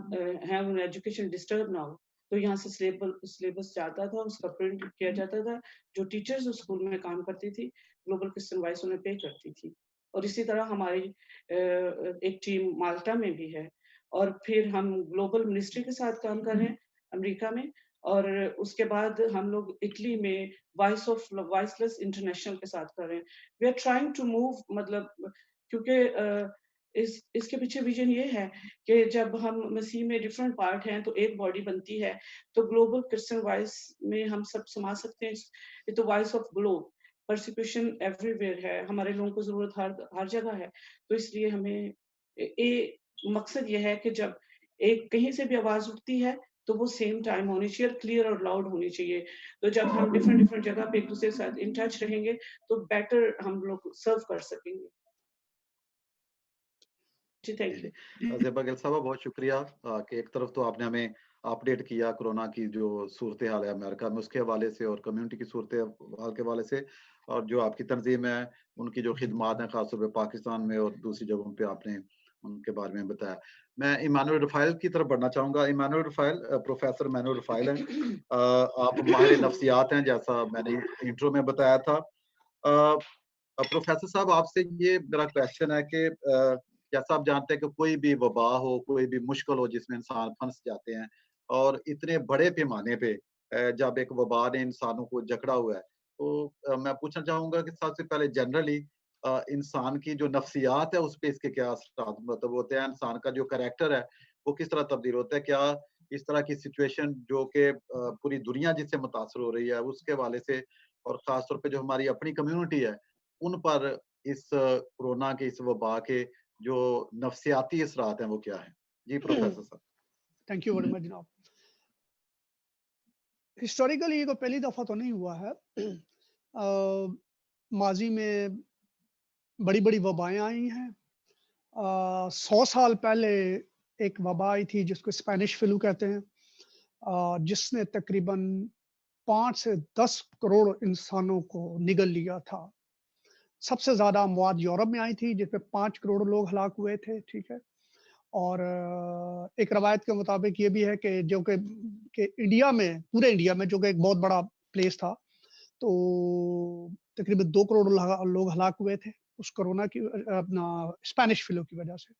हैं उन्हें एजुकेशन डिस्टर्ब ना हो। तो यहाँ से सिलेबस जाता था, उसका प्रिंट किया जाता था। जो टीचर्स उस स्कूल में काम करती थी, ग्लोबल क्रिश्चियन वॉइस उन्हें पे करती थी। और इसी तरह हमारी एक टीम माल्टा में भी है, और फिर हम ग्लोबल मिनिस्ट्री के साथ काम कर रहे हैं अमेरिका में, और उसके बाद हम लोग इटली में वॉइस ऑफ वॉइसलेस इंटरनेशनल के साथ कर रहे हैं। We are trying to move, मतलब क्योंकि इसके पीछे विजन ये है कि जब हम मसीह में डिफरेंट पार्ट हैं तो एक बॉडी बनती है, तो ग्लोबल क्रिश्चियन वॉइस में हम सब समा सकते हैं। ये तो voice of globe, persecution everywhere है, हमारे लोगों को जरूरत हर जगह है। तो इसलिए हमें मकसद ये है कि जब एक कहीं से भी आवाज उठती है तो वो सेम टाइम होनी चाहिए, क्लियर और लाउड होनी चाहिए। तो जब हम डिफरेंट जगह पे एक दूसरे के साथ इन टच रहेंगे तो बेटर हम लोग सर्व कर सकेंगे। जी, थैंक यू। ज़ेबा गिल साहब बहुत शुक्रिया कि एक तरफ तो आपने हमें अपडेट किया कोरोना की जो सूरत हाल है अमेरिका में उसके हवाले से और कम्युनिटी की सूरत हाल के हवाले से, और जो आपकी तंजीम है उनकी जो खिदमात हैं खासतौर पे पाकिस्तान में और दूसरी जगहों पे आपने उनके बारे में बताया। मैं इमानुएल रफ़ाइल की तरफ बढ़ना चाहूँगा। इमानुएल रफ़ाइल प्रोफ़ेसर इमानुएल रफ़ाइल हैं। आप माहिर नफ्सियात हैं जैसा मैंने इंट्रो में बताया था। प्रोफ़ेसर साहब आपसे ये मेरा क्वेश्चन है कि जैसा आप जानते हैं कि कोई भी वबा हो, कोई भी मुश्किल हो जिसमें इंसान फंस जाते हैं और इतने बड़े पैमाने पे जब एक वबा ने इंसानों को जकड़ा हुआ है, तो मैं पूछना चाहूँगा कि सबसे पहले जनरली इंसान की जो नफ्सियात है उस पे इसके क्या असरात मतलब होते हैं? इंसान का जो कैरेक्टर है, वो किस तरह तब्दील होता है? क्या इस तरह की सिचुएशन जो कि पूरी दुनिया जिससे मुतासिर हो रही है, उसके हवाले से और ख़ास तौर पे जो हमारी अपनी कम्युनिटी है, उन पर इस कोरोना के इस वबा के जो नफ्सियाती असरात हैं वो क्या हैं? जी प्रोफ़ेसर साहब। थैंक यू वेरी मच जनाब। हिस्टोरिकली ये तो पहली दफा तो नहीं हुआ है। माजी में बड़ी-बड़ी वबाएं आई हैं। 100 साल पहले एक वबा आई थी जिसको स्पेनिश फ्लू कहते हैं, जिसने तकरीबन 5 से 10 करोड़ इंसानों को निगल लिया था। सबसे ज्यादा अमवात यूरोप में आई थी जिसमें 5 करोड़ लोग हलाक हुए थे, ठीक है। और एक रवायत के मुताबिक ये भी है कि जो कि इंडिया में, पूरे इंडिया में जो कि एक बहुत बड़ा प्लेस था, तो तकरीबन 2 करोड़ लोग हलाक हुए थे उस कोरोना की अपना स्पेनिश फ्लू की वजह से।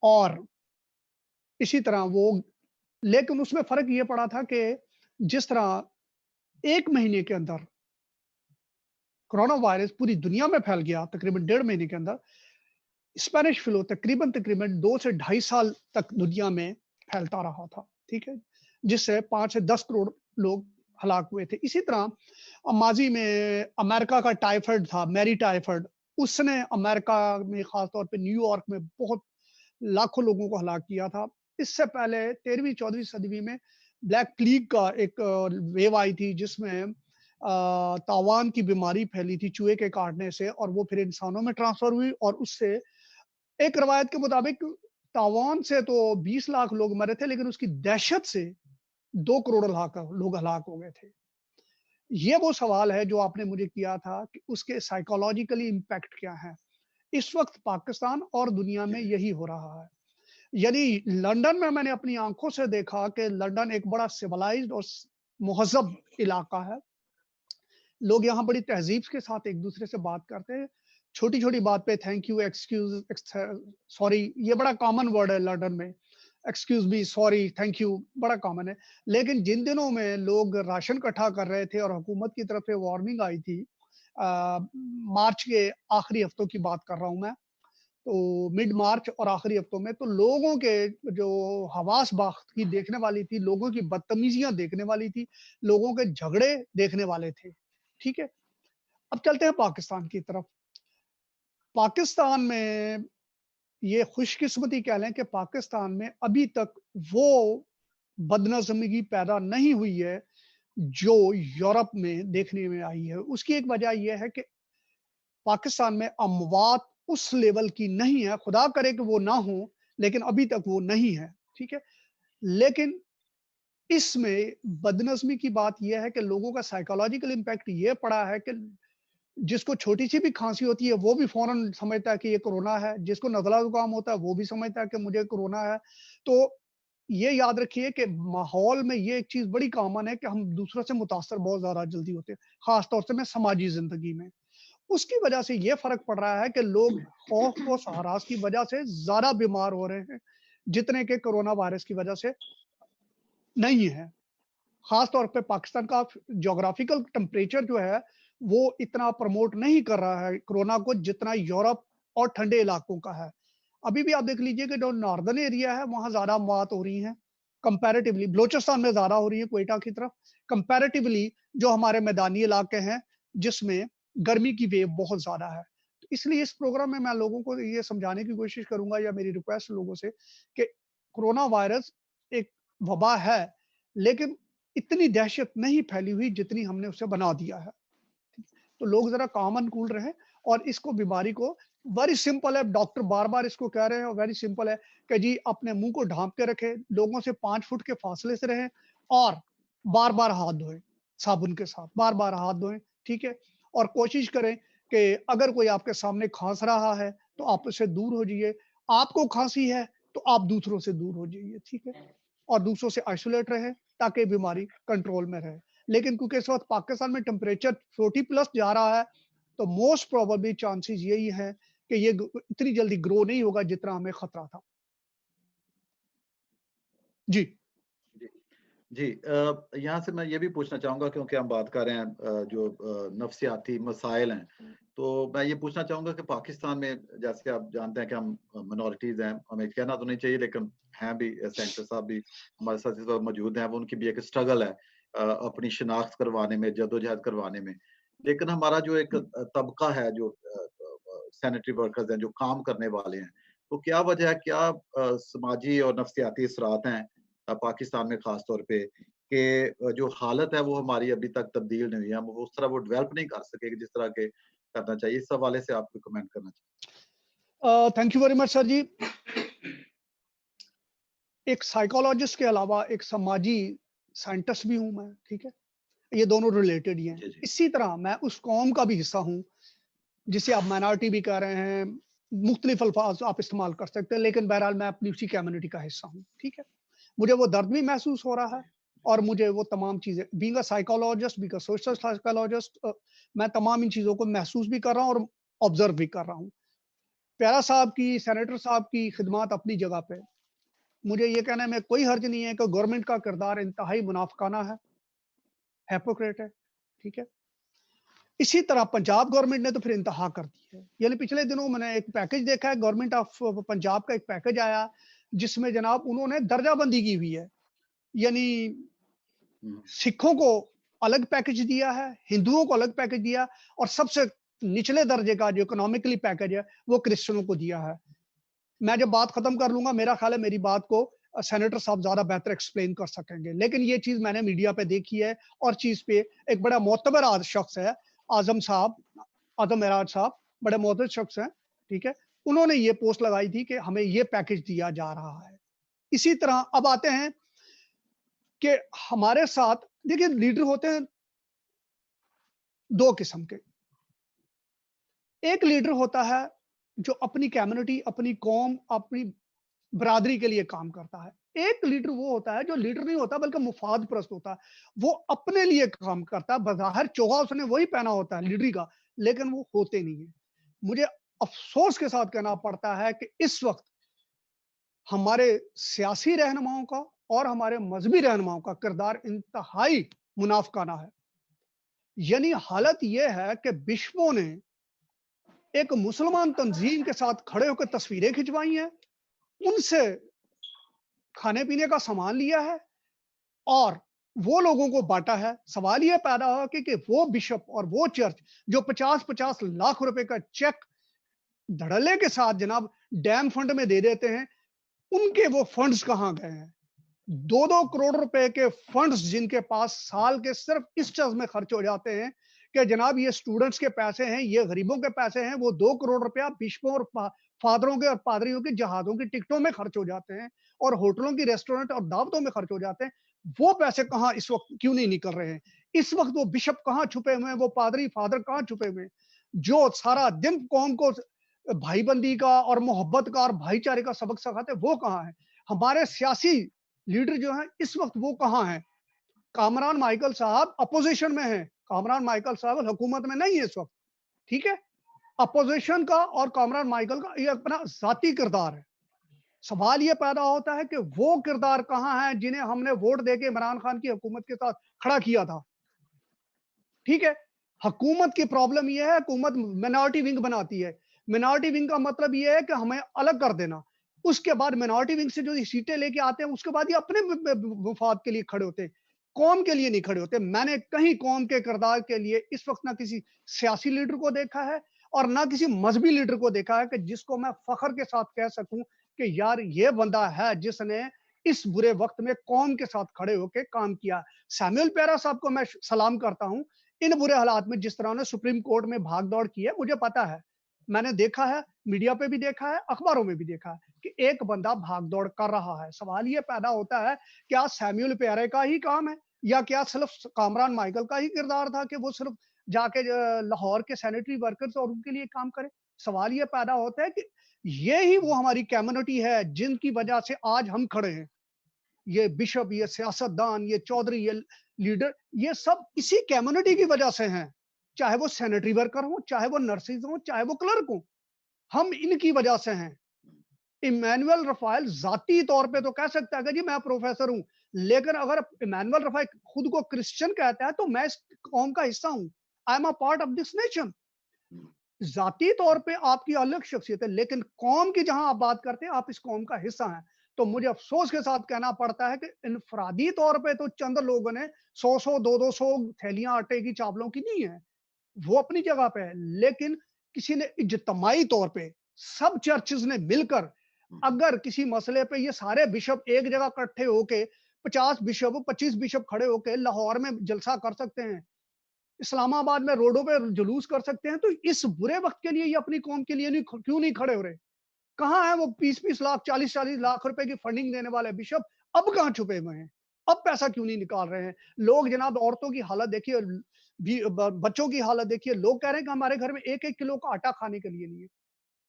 और इसी तरह वो, लेकिन उसमें फर्क ये पड़ा था कि जिस तरह 1 महीने के अंदर कोरोना वायरस पूरी दुनिया में फैल गया, तकरीबन 1.5 महीने के अंदर स्पेनिश फ्लू तकरीबन 2 से 2.5 साल तक दुनिया में फैलता रहा था, ठीक है, जिससे 5 से 10 करोड़ लोग हलाक हुए थे। इसी तरह माजी में अमेरिका का टाइफाइड था, मैरी टाइफाइड, उसने अमेरिका में खासतौर पे न्यूयॉर्क में बहुत लाखों लोगों को हलाक किया था। इससे पहले 13वीं-14वीं सदी में ब्लैक प्लीग का एक वेव आई थी जिसमें तावान की बीमारी फैली थी चूहे के काटने से, और वो फिर इंसानों में ट्रांसफर हुई, और उससे एक रवायत के मुताबिक तावान से तो 20 लाख लोग मरे थे, लेकिन उसकी दहशत से 2 करोड़ लोग हलाक हो गए थे। ये वो सवाल है जो आपने मुझे किया था कि उसके साइकोलॉजिकली इम्पैक्ट क्या है। इस वक्त पाकिस्तान और दुनिया में यही हो रहा है। यानी लंदन में मैंने अपनी आंखों से देखा कि लंदन एक बड़ा सिविलाइज्ड और मुहज़्ज़ब इलाका है। लोग यहाँ बड़ी तहजीब के साथ एक दूसरे से बात करते हैं। छोटी-छोटी बात पे थैंक यू, एक्सक्यूज़, सॉरी, ये बड़ा कॉमन वर्ड है लंदन में। Excuse me, sorry, thank you बड़ा कॉमन है। लेकिन जिन दिनों में लोग राशन इकट्ठा कर रहे थे और हुकूमत की तरफ से वार्निंग आई थी, मार्च के आखिरी हफ्तों की बात कर रहा हूँ मैं, तो मिड मार्च और आखिरी हफ्तों में, तो लोगों के जो हवास बाख्त की देखने वाली थी, लोगों की बदतमीजियां देखने वाली थी, लोगों के झगड़े देखने वाले थे, ठीक है। अब चलते हैं पाकिस्तान की तरफ। पाकिस्तान में ये खुशकिस्मती कह लें कि पाकिस्तान में अभी तक वो बदनज़मी पैदा नहीं हुई है जो यूरोप में देखने में आई है। उसकी एक वजह यह है कि पाकिस्तान में अमवात उस लेवल की नहीं है, खुदा करे कि वो ना हो, लेकिन अभी तक वो नहीं है, ठीक है। लेकिन इसमें बदनज़मी की बात यह है कि लोगों का साइकोलॉजिकल इम्पैक्ट ये पड़ा है कि जिसको छोटी-सी भी खाँसी होती है, वो भी फ़ौरन समझता है कि ये कोरोना है, जिसको नज़ला ज़ुकाम होता है, वो भी समझता है कि मुझे कोरोना है। तो ये याद रखिए कि माहौल में ये एक चीज़ बड़ी कॉमन है कि हम दूसरों से मुतासर बहुत ज़्यादा जल्दी होते हैं, ख़ास तौर से मैं समाजी ज़िंदगी में। उसकी वजह से ये फ़र्क पड़ रहा है कि लोग खौफ और हरास की वजह से ज़्यादा बीमार हो रहे हैं, जितने के कोरोना वायरस की वजह से नहीं है। ख़ास तौर पे पाकिस्तान का ज्योग्राफिकल टेम्परेचर जो है, वो इतना प्रमोट नहीं कर रहा है कोरोना को जितना यूरोप और ठंडे इलाकों का है। अभी भी आप देख लीजिए कि जो नॉर्दर्न एरिया है, वहाँ ज़्यादा मौत हो रही हैं, कंपैरेटिवली बलूचिस्तान में ज़्यादा हो रही है, क्वेटा की तरफ, कंपैरेटिवली जो हमारे मैदानी इलाके हैं, जिसमें गर्मी की वेव बहुत ज़्यादा है। तो इसलिए इस प्रोग्राम में मैं लोगों को ये समझाने की कोशिश करूँगा, या मेरी रिक्वेस्ट लोगों से, कि कोरोना वायरस एक वबा है, लेकिन इतनी दहशत नहीं फैली हुई जितनी हमने उसे बना दिया है। तो लोग जरा काम एंड कूल रहे और इसको बीमारी को वेरी सिंपल है, डॉक्टर बार बार इसको कह रहे हैं, वेरी सिंपल है कि जी अपने मुंह को ढांप के रखें, लोगों से 5 फुट के फासले से रहें और बार बार हाथ धोएं साबुन के साथ, बार बार हाथ धोएं, ठीक है। और कोशिश करें कि अगर कोई आपके सामने खांस रहा है तो आप उससे दूर हो जाइए, आपको खांसी है तो आप दूसरों से दूर हो जाइए, ठीक है, और दूसरों से आइसोलेट रहे ताकि बीमारी कंट्रोल में रहे। लेकिन क्योंकि इस वक्त पाकिस्तान में टेम्परेचर 40+ जा रहा है, तो मोस्ट प्रोबेबली चांसेस यही है कि ये इतनी जल्दी ग्रो नहीं होगा जितना हमें खतरा था। जी जी, यहाँ से मैं ये भी पूछना चाहूंगा, क्योंकि हम बात कर रहे हैं जो नफ्सियाती मसाइल हैं, तो मैं ये पूछना चाहूंगा कि पाकिस्तान में, जैसे आप जानते हैं कि हम मिनॉरिटीज हैं, हमें कहना तो नहीं चाहिए लेकिन हैं भी, सेंटर साहब भी हमारे साथ इस वक्त मौजूद हैं, वो उनकी भी एक स्ट्रगल है अपनी शिनाख्त करवाने में, जदोजहद करवाने में। लेकिन हमारा जो एक तबका है, जो सैनिटरी वर्कर्स हैं, जो काम करने वाले हैं, तो क्या वजह है, क्या समाजी और नफ्सियाती असरात हैं पाकिस्तान में खास तौर पे, कि जो हालत है वो हमारी अभी तक तब्दील नहीं हुई है, हम उस तरह वो डेवलप नहीं कर सके जिस तरह के करना चाहिए। इस हवाले से आपको कमेंट करना चाहिए। Thank you very much sir जी। एक साइकोलॉजिस्ट के अलावा एक समाजी साइंटिस्ट भी हूं मैं, ठीक है, ये दोनों रिलेटेड ही हैं। जी, जी। इसी तरह मैं उस कौम का भी हिस्सा हूं जिसे आप माइनॉरिटी भी कह रहे हैं, मुख्तलिफ अल्फाज आप इस्तेमाल कर सकते हैं, लेकिन बहरहाल मैं अपनी उसी कम्युनिटी का हिस्सा हूं, ठीक है। मुझे वो दर्द भी महसूस हो रहा है और मुझे वो तमाम चीजें, being a psychologist, being a social psychologist, मैं तमाम इन चीजों को महसूस भी कर रहा हूं और ऑब्जर्व भी कर रहा हूं। प्यारा साहब की, सेनेटर साहब की खिदमत अपनी जगह पे, मुझे ये कहने में कोई हर्ज नहीं है कि गवर्नमेंट का किरदार इंतहाई मुनाफिकाना है, हिपोक्रेट है, ठीक है। इसी तरह पंजाब गवर्नमेंट ने तो फिर इंतहा कर दी है। यानी पिछले दिनों मैंने एक पैकेज देखा है, गवर्नमेंट ऑफ पंजाब का एक पैकेज आया जिसमें जनाब उन्होंने दर्जाबंदी की हुई है, यानी सिखों को अलग पैकेज दिया है, हिंदुओं को अलग पैकेज दिया, और सबसे निचले दर्जे का जो इकोनॉमिकली पैकेज है वो क्रिश्चियनों को दिया है। मैं जब बात खत्म कर लूंगा, मेरा ख्याल है मेरी बात को सेनेटर साहब ज्यादा बेहतर एक्सप्लेन कर सकेंगे, लेकिन ये चीज मैंने मीडिया पे देखी है और चीज पे एक बड़ा मोतबर शख्स है, आजम साहब, आजम एराज साहब, बड़े मोतबर शख्स हैं, ठीक है, उन्होंने ये पोस्ट लगाई थी कि हमें ये पैकेज दिया जा रहा है। इसी तरह अब आते हैं कि हमारे साथ, देखिए लीडर होते हैं दो किस्म के। एक लीडर होता है जो अपनी कम्युनिटी, अपनी कौम, अपनी बरादरी के लिए काम करता है। एक लीडर वो होता है जो लीडर नहीं होता बल्कि मुफाद परस्त होता है, वो अपने लिए काम करता है, बज़ाहिर चोगा उसने वही पहना होता है लीडरी का, लेकिन वो होते नहीं है। मुझे अफसोस के साथ कहना पड़ता है कि इस वक्त हमारे सियासी रहनुमाओं का और हमारे मजहबी रहनुमाओं का किरदार इंतहाई मुनाफिकाना है। यानी हालत यह है कि बिशपों ने एक मुसलमान तंजीम के साथ खड़े होकर तस्वीरें खिंचवाई हैं, उनसे खाने पीने का सामान लिया है और वो लोगों को बांटा है। सवाल यह पैदा हुआ कि वो बिशप और वो चर्च जो 50-50 लाख रुपए का चेक धड़ल्ले के साथ जनाब डैम फंड में दे देते हैं, उनके वो फंड्स कहां गए हैं? 2-2 करोड़ रुपए के फंड्स जिनके पास साल के सिर्फ इस चीज में खर्च हो जाते हैं कि जनाब ये स्टूडेंट्स के पैसे हैं, ये गरीबों के पैसे हैं, वो 2 करोड़ रुपया बिशपों और फादरों के और पादरियों के जहाजों की टिकटों में खर्च हो जाते हैं और होटलों की, रेस्टोरेंट और दावतों में खर्च हो जाते हैं। वो पैसे कहां इस वक्त क्यों नहीं निकल रहे हैं? इस वक्त वो बिशप कहां छुपे हुए हैं, वो पादरी फादर कहां छुपे हुए हैं जो सारा दिन कौम को भाईबंदी का और मोहब्बत का और भाईचारे का सबक सिखाते? वो कहां है? हमारे सियासी लीडर जो हैं इस वक्त वो कहां हैं? कामरान माइकल साहब अपोजिशन में हैं, कामरान माइकल साहब हुकूमत में नहीं है इस वक्त, ठीक है। अपोजिशन का और कामरान माइकल का ये अपना जाती किरदार है। सवाल ये पैदा होता है कि वो किरदार कहां है जिन्हें हमने वोट देके इमरान खान की हुकूमत के साथ खड़ा किया था, ठीक है। हुकूमत की प्रॉब्लम यह है, हुकूमत मिनॉरिटी विंग बनाती है। मिनॉरिटी विंग का मतलब यह है कि हमें अलग कर देना, उसके बाद मिनॉरिटी विंग से जो सीटें लेके आते हैं उसके बाद ये अपने मुफाद के लिए खड़े होते हैं, कौम के लिए नहीं खड़े होते। मैंने कहीं कौम के किरदार के लिए इस वक्त ना किसी सियासी लीडर को देखा है और ना किसी मजहबी लीडर को देखा है कि जिसको मैं फख्र के साथ कह सकूं कि यार ये बंदा है जिसने इस बुरे वक्त में कौम के साथ खड़े होकर काम किया। सैमुअल पेरा साहब को मैं सलाम करता हूं। इन बुरे हालात में जिस तरह उन्होंने सुप्रीम कोर्ट में भाग दौड़ की है, मुझे पता है, मैंने देखा है, मीडिया पे भी देखा है, अखबारों में भी देखा है कि एक बंदा भाग दौड़ कर रहा है। सवाल ये पैदा होता है, क्या सैमुअल पेरे का ही काम है या क्या सिर्फ कामरान माइकल का ही किरदार था कि वो सिर्फ जाके लाहौर के सैनिटरी वर्कर्स और उनके लिए काम करे? सवाल ये पैदा होता है कि ये ही वो हमारी कम्युनिटी है जिनकी वजह से आज हम खड़े हैं। ये बिशप, ये सियासतदान, ये चौधरी, ये लीडर, ये सब इसी कम्युनिटी की वजह से हैं। चाहे वो सैनिटरी वर्कर हो, चाहे वो नर्सेज हो, चाहे वो क्लर्क हो, हम इनकी वजह से हैं। इमैनुअल रफाइल जाती तौर पे तो कह सकता है कि जी मैं प्रोफेसर हूं, लेकिन अगर इमैनुअल रफाइल खुद को क्रिश्चियन कहता है तो मैं इस कौम का हिस्सा हूं। I am a part of this nation. जाती तौर पे आपकी अलग शख्सियत है, लेकिन कौम की जहां आप बात करते हैं, आप इस कौम का हिस्सा हैं। तो मुझे अफसोस के साथ कहना पड़ता है कि इनफरादी तौर पे तो चंद लोगों ने 100 200 थैलियां आटे की चावलों की नहीं है, वो अपनी जगह पे है, लेकिन किसी ने इज्तमाही तौर पे सब चर्चेस ने मिलकर अगर किसी मसले पे ये सारे बिशप एक जगह इकट्ठे होके 50 बिशप 25 बिशप खड़े होके लाहौर में जलसा कर सकते हैं, इस्लामाबाद में रोडों पे जुलूस कर सकते हैं, तो इस बुरे वक्त के लिए ये अपनी कौम के लिए क्यों नहीं खड़े हो रहे? कहाँ है वो 20-20 लाख 40-40 लाख रुपए की फंडिंग देने वाले बिशप? अब कहाँ छुपे हुए हैं? अब पैसा क्यों नहीं निकाल रहे हैं? लोग जनाब औरतों की हालत देखिए, बच्चों की हालत देखिए। लोग कह रहे हैं कि हमारे घर में 1-1 किलो का आटा खाने के लिए नहीं है।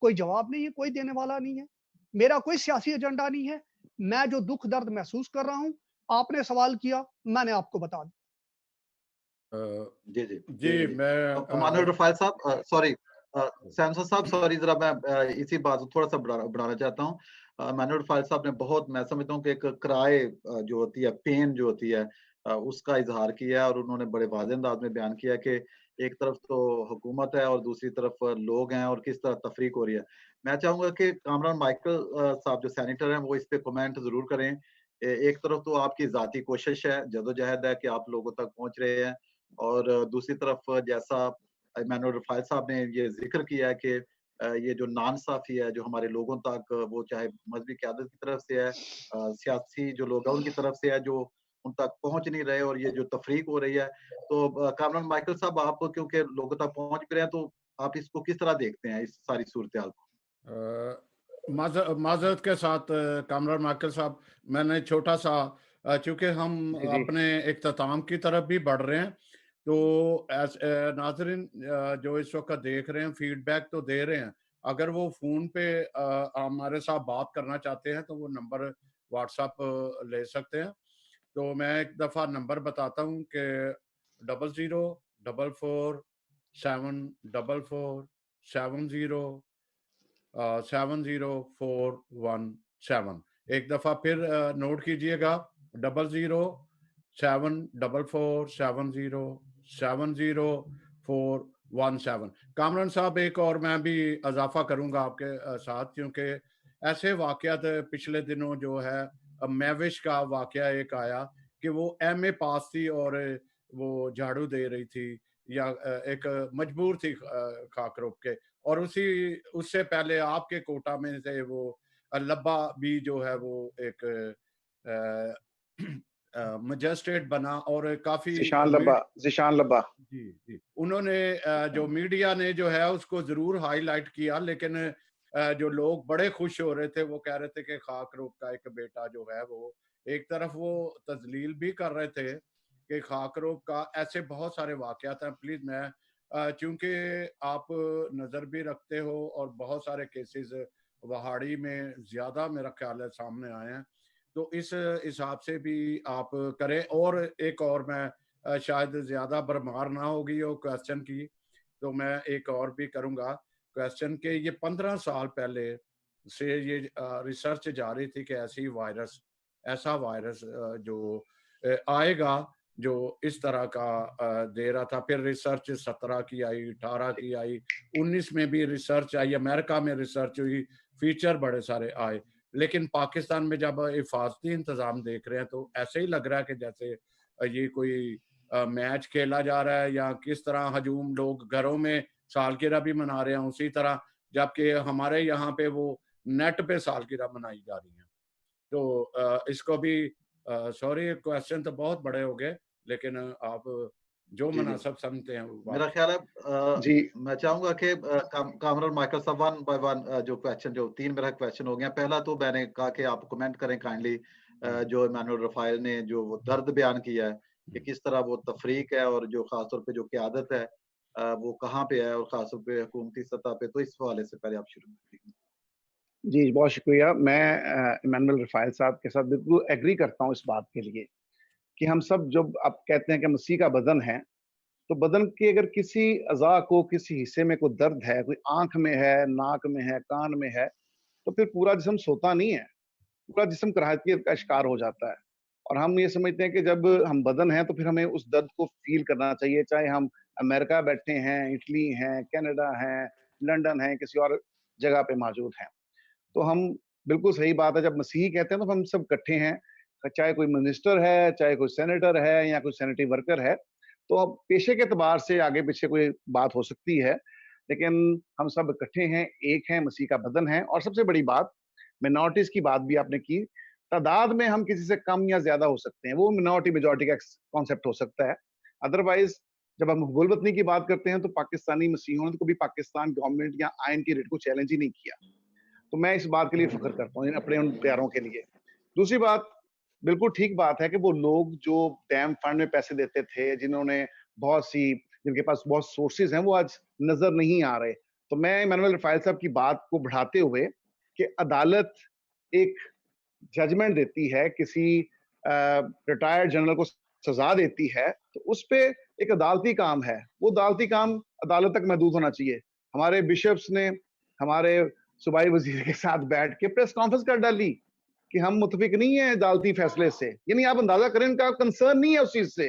कोई जवाब नहीं है, कोई देने वाला नहीं है। मेरा कोई सियासी एजेंडा नहीं है। मैं जो दुख दर्द महसूस कर रहा हूं, आपने सवाल किया, मैंने आपको बता दिया। जी जी जी मैं इमानुअल रफाइल साहब, सॉरी सैमसन साहब, सॉरी, जरा मैं इसी बात को थोड़ा सा बढ़ाना चाहता हूँ। इमानुअल रफाइल साहब ने बहुत, मैं समझता हूँ कि एक क्राई जो होती है, पेन जो होती है, उसका इजहार किया है और उन्होंने बड़े वाज़ेह अंदाज में बयान किया कि एक तरफ तो हुकूमत है और दूसरी तरफ लोग हैं और किस तरह तफरीक हो रही है। मैं चाहूंगा कि कामरान माइकल साहब जो सेनेटर हैं वो इस पे कमेंट जरूर करें। एक तरफ तो आपकी जाती कोशिश है, जदोजहद है कि आप लोगों तक पहुंच रहे हैं, और दूसरी तरफ जैसा इमानुअल रफाइल साहब ने ये जिक्र किया है कि ये जो नाइंसाफी है जो हमारे लोगों तक, वो चाहे मजहबी क़यादत की तरफ से है, सियासी जो लोग हैं उनकी तरफ से है, जो उन तक पहुंच नहीं रहे, और ये जो तफरीक हो रही है, तो कामरान माइकल साहब, आप क्योंकि लोगों तक पहुंच भी रहे हैं, तो आप इसको किस तरह देखते हैं, इस सारी सूरत-ए-हाल को? माजरत के साथ कामरान माइकल साहब, मैंने छोटा सा, चूंकि हम जी जी अपने इख्तिताम की तरफ भी बढ़ रहे हैं, तो नाजरीन जो इस वक्त देख रहे हैं, फीडबैक तो दे रहे हैं। अगर वो फोन पे हमारे साथ बात करना चाहते हैं तो वो नंबर व्हाट्सएप ले सकते हैं। तो मैं एक दफ़ा नंबर बताता हूँ कि 004474707047। एक दफ़ा फिर नोट कीजिएगा, 007447070417। कामरान साहब, एक और मैं भी इजाफा करूंगा आपके साथ, क्योंकि ऐसे वाकयात पिछले दिनों जो है, मैविश का वाकया एक आया कि वो एमए पास थी और वो झाड़ू दे रही थी, या एक मजबूर थी खाकरोब के, और उससे पहले आपके कोटा में से वो लब्बा भी जो है वो एक मजिस्ट्रेट बना, और काफी जिशान लब्बा जी जी, उन्होंने जो मीडिया ने जो है उसको जरूर हाईलाइट किया, लेकिन जो लोग बड़े खुश हो रहे थे, वो कह रहे थे कि खाकरोब का एक बेटा जो है वो, एक तरफ वो तजलील भी कर रहे थे कि खाकरोब का ऐसे बहुत सारे वाकयात हैं। प्लीज, मैं चूंकि आप नजर भी रखते हो और बहुत सारे केसेस वहाड़ी में ज्यादा मेरा ख्याल है सामने आए हैं, तो इस हिसाब से भी आप करें। और एक और मैं शायद ज्यादा भरमार ना होगी वो क्वेश्चन की, तो मैं एक और भी करूंगा क्वेश्चन के, ये 15 साल पहले से ये रिसर्च जारी थी कि ऐसा वायरस जो आएगा, जो इस तरह का दे रहा था। फिर रिसर्च 17 की आई, 18 की आई, 19 में भी रिसर्च आई, अमेरिका में रिसर्च हुई, फीचर बड़े सारे आए। लेकिन पाकिस्तान में जब हिफाजती इंतजाम देख रहे हैं तो ऐसे ही लग रहा है कि जैसे ये कोई मैच खेला जा रहा है, या किस तरह हजूम, लोग घरों में सालगिरह भी मना रहे हैं उसी तरह, जबकि हमारे यहाँ पे वो नेट पे सालगिरह मनाई जा रही है। तो इसको भी सॉरी, क्वेश्चन तो बहुत बड़े हो गए, लेकिन आप जो जी, जी। मुनासिब समझते हैं वो मेरा बात। ख्याल है जी मैं चाहूंगा कि कामरान माइकल साहब वन बाय वन जो क्वेश्चन, जो 3 मेरा क्वेश्चन हो गया। पहला तो मैंने कहा कि आप कमेंट करें काइंडली, जो इमानुअल रफाइल ने जो वो दर्द बयान किया है कि किस तरह वो तफरीक है और जो खास तौर पे जो क़यादत है वो कहाँ पे है और खास तौर पे हुकूमती सतह पे। तो इस हवाले से पहले आप शुरू कीजिए। जी, बहुत शुक्रिया। मैं इमानुअल रफ़ाइल साहब के साथ बिल्कुल एग्री करता हूँ इस बात के लिए कि हम सब जब आप कहते हैं कि मसीह का बदन है, तो बदन के अगर किसी अज़ा को, किसी हिस्से में कोई दर्द है, कोई आँख में है, नाक में है, कान में है, तो फिर पूरा जिस्म सोता नहीं है, पूरा जिस्म कराहतियत का शिकार हो जाता है। और हम ये समझते हैं कि जब हम बदन हैं, तो फिर हमें उस दर्द को फ़ील करना चाहिए, चाहे हम अमेरिका बैठे हैं, इटली हैं, कनाडा हैं, लंदन हैं, किसी और जगह पे मौजूद हैं। तो हम बिल्कुल सही बात है, जब मसीही कहते हैं तो हम सब इकट्ठे हैं, चाहे कोई मिनिस्टर है, चाहे कोई सेनेटर है या कोई सैनिटरी वर्कर है। तो अब पेशे के एतबार से आगे-पीछे कोई बात हो सकती है, लेकिन हम सब इकट्ठे हैं, एक हैं, मसीह का बदन है। और सबसे बड़ी बात, माइनॉरिटीज़ की बात भी आपने की, तादाद में हम किसी से कम या ज़्यादा हो सकते हैं, वो मिनॉरिटी मेजॉरिटी का कॉन्सेप्ट हो सकता है। अदरवाइज़ जब हम हुकूक वतनी की बात करते हैं, तो पाकिस्तानी मसीहों ने कभी पाकिस्तान गवर्नमेंट या आइन की रेट को चैलेंज ही नहीं किया। तो मैं इस बात के लिए फ़ख्र करता हूँ, अपने उन प्यारों के लिए। दूसरी बात, बिल्कुल ठीक बात है कि वो लोग जो डैम फंड में पैसे देते थे, जिन्होंने जिनके पास बहुत सोर्सेज़ हैं, वो आज नज़र नहीं आ रहे। तो मैं इमानुअल रफ़ाइल साहब की बात को बढ़ाते हुए कि अदालत एक जजमेंट देती है, किसी रिटायर्ड जनरल को सज़ा देती है, तो उस पे एक अदालती काम है। वो अदालती काम अदालत तक महदूद होना चाहिए। हमारे बिशप्स ने हमारे सूबाई वज़ीर के साथ बैठ के प्रेस कॉन्फ्रेंस कर डाली कि हम मुत्तफ़िक नहीं हैं अदालती फैसले से। यानी आप अंदाज़ा करें, इनका कंसर्न नहीं है उस चीज़ से।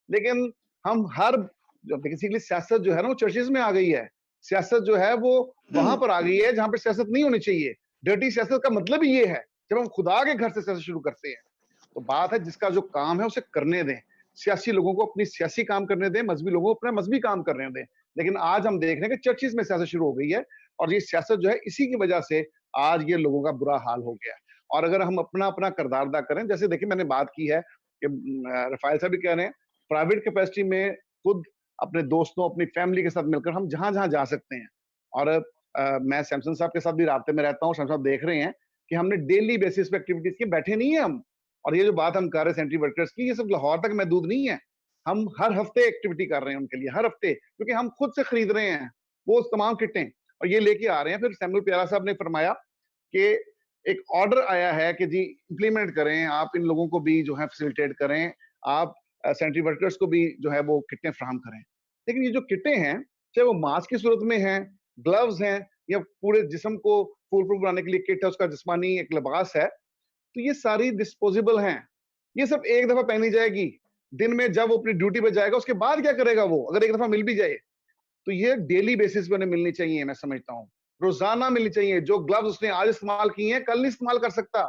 लेकिन हम हर बेसिकली सियासत जो है ना, वो चर्चेज़ में आ गई है। सियासत जो है वो वहाँ पर आ गई है जहाँ पे सियासत नहीं होनी चाहिए। डर्टी सियासत का मतलब ही ये है, जब हम खुदा के घर से सियासत शुरू करते हैं। तो बात है, जिसका जो काम है उसे करने दें। सियासी लोगों को अपनी सियासी काम करने दें, मज़हबी लोगों को अपना मज़हबी काम करने दें। लेकिन आज हम देख रहे हैं कि चर्चेज़ में सियासत शुरू हो गई है, और ये सियासत जो है, इसी की वजह से आज ये लोगों का बुरा हाल हो गया है। और अगर हम अपना किरदार अदा करें, जैसे देखिए मैंने बात की है कि रफ़ाइल साहब भी कह रहे हैं, प्राइवेट कैपेसिटी में खुद अपने दोस्तों, अपनी फैमिली के साथ मिलकर हम जहाँ-जहाँ जा सकते हैं। और मैं सैमसन साहब के साथ भी राब्ते में रहता हूँ, सैमसन साहब देख रहे हैं कि हमने डेली बेसिस पे एक्टिविटीज़ की, बैठे नहीं हैं हम। और ये जो बात हम कर रहे हैं सैनिटरी वर्कर्स की, ये सिर्फ लाहौर तक महदूद नहीं है। हम हर हफ्ते एक्टिविटी कर रहे हैं उनके लिए, हर हफ्ते, क्योंकि हम खुद से खरीद रहे हैं वो तमाम किटें और ये लेके आ रहे हैं। फिर सैमुअल प्यारा साहब ने फरमाया कि एक ऑर्डर आया है कि जी इम्प्लीमेंट करें, आप इन लोगों को भी जो है फैसिलिटेट करें, आप सैनिटरी वर्कर्स को भी जो है वो किटें फ्राहम करें। लेकिन ये जो किटें हैं, चाहे वो मास्क की सूरत में हैं, ग्लव्स हैं, या पूरे जिस्म को फूल प्रूफ बनाने के लिए किट है, उसका जिस्मानी एक लिबास है, तो ये सारी डिस्पोजेबल हैं। ये सब एक दफा पहनी जाएगी, दिन में जब वो अपनी ड्यूटी पे जाएगा, उसके बाद क्या करेगा वो, अगर एक दफा मिल भी जाए। तो ये डेली बेसिस पे उन्हें मिलनी चाहिए, मैं समझता हूँ। रोजाना मिलनी चाहिए। जो ग्लव्स उसने आज इस्तेमाल किए हैं, कल नहीं इस्तेमाल कर सकता।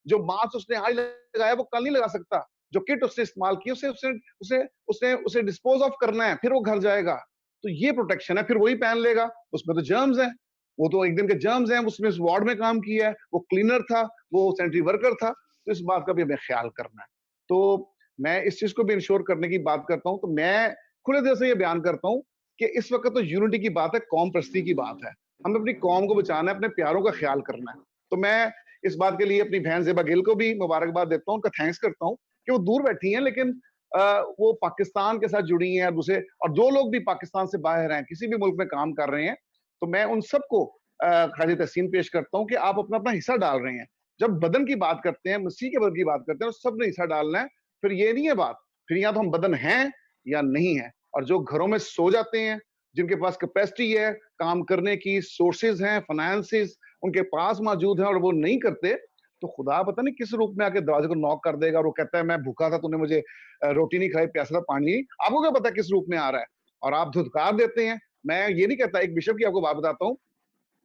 जो मास्क उसने आज लगाया, वो कल नहीं लगा सकता। जो किट उसने इस्तेमाल की, उसे डिस्पोज ऑफ करना है, फिर वो घर जाएगा। तो ये प्रोटेक्शन है, फिर वही पहन लेगा। उसमें तो जर्म्स हैं, वो तो एक दिन के जर्म्स हैं। उसने उस वार्ड में काम किया है, वो क्लीनर था, वो सैनिटरी वर्कर था। तो इस बात का भी हमें ख्याल करना है। तो मैं इस चीज को भी इंश्योर करने की बात करता हूँ। तो मैं खुले दिल से ये बयान करता हूँ कि इस वक्त तो यूनिटी की बात है, कौम परस्ती की बात है। हमें अपनी कौम को बचाना है, अपने प्यारों का ख्याल करना है। तो मैं इस बात के लिए अपनी बहन ज़ेबा गिल को भी मुबारकबाद देता हूँ, उनका थैंक्स करता हूँ कि वो दूर बैठी हैं, लेकिन वो पाकिस्तान के साथ जुड़ी हैं, और जो लोग भी पाकिस्तान से बाहर हैं, किसी भी मुल्क में काम कर रहे हैं, तो मैं उन सबको ख़ालिद तहसीन पेश करता हूँ कि आप अपना हिस्सा डाल रहे हैं। जब बदन की बात करते हैं, मसीह के बदन की बात करते हैं, तो सबने हिस्सा डालना है। फिर ये नहीं है बात, फिर या तो हम बदन हैं या नहीं है। और जो घरों में सो जाते हैं, जिनके पास कैपेसिटी है काम करने की, सोर्सेज हैं, फाइनेंसेस उनके पास मौजूद हैं, और वो नहीं करते, तो खुदा पता नहीं किस रूप में आके दरवाजे को नॉक कर देगा और वो कहता है मैं भूखा था, तूने मुझे रोटी नहीं खाई, प्यासा था, पानी नहीं। आपको क्या पता किस रूप में आ रहा है, और आप धुतकार देते हैं। मैं ये नहीं कहता, एक बिशप की आपको बात बताता हूँ।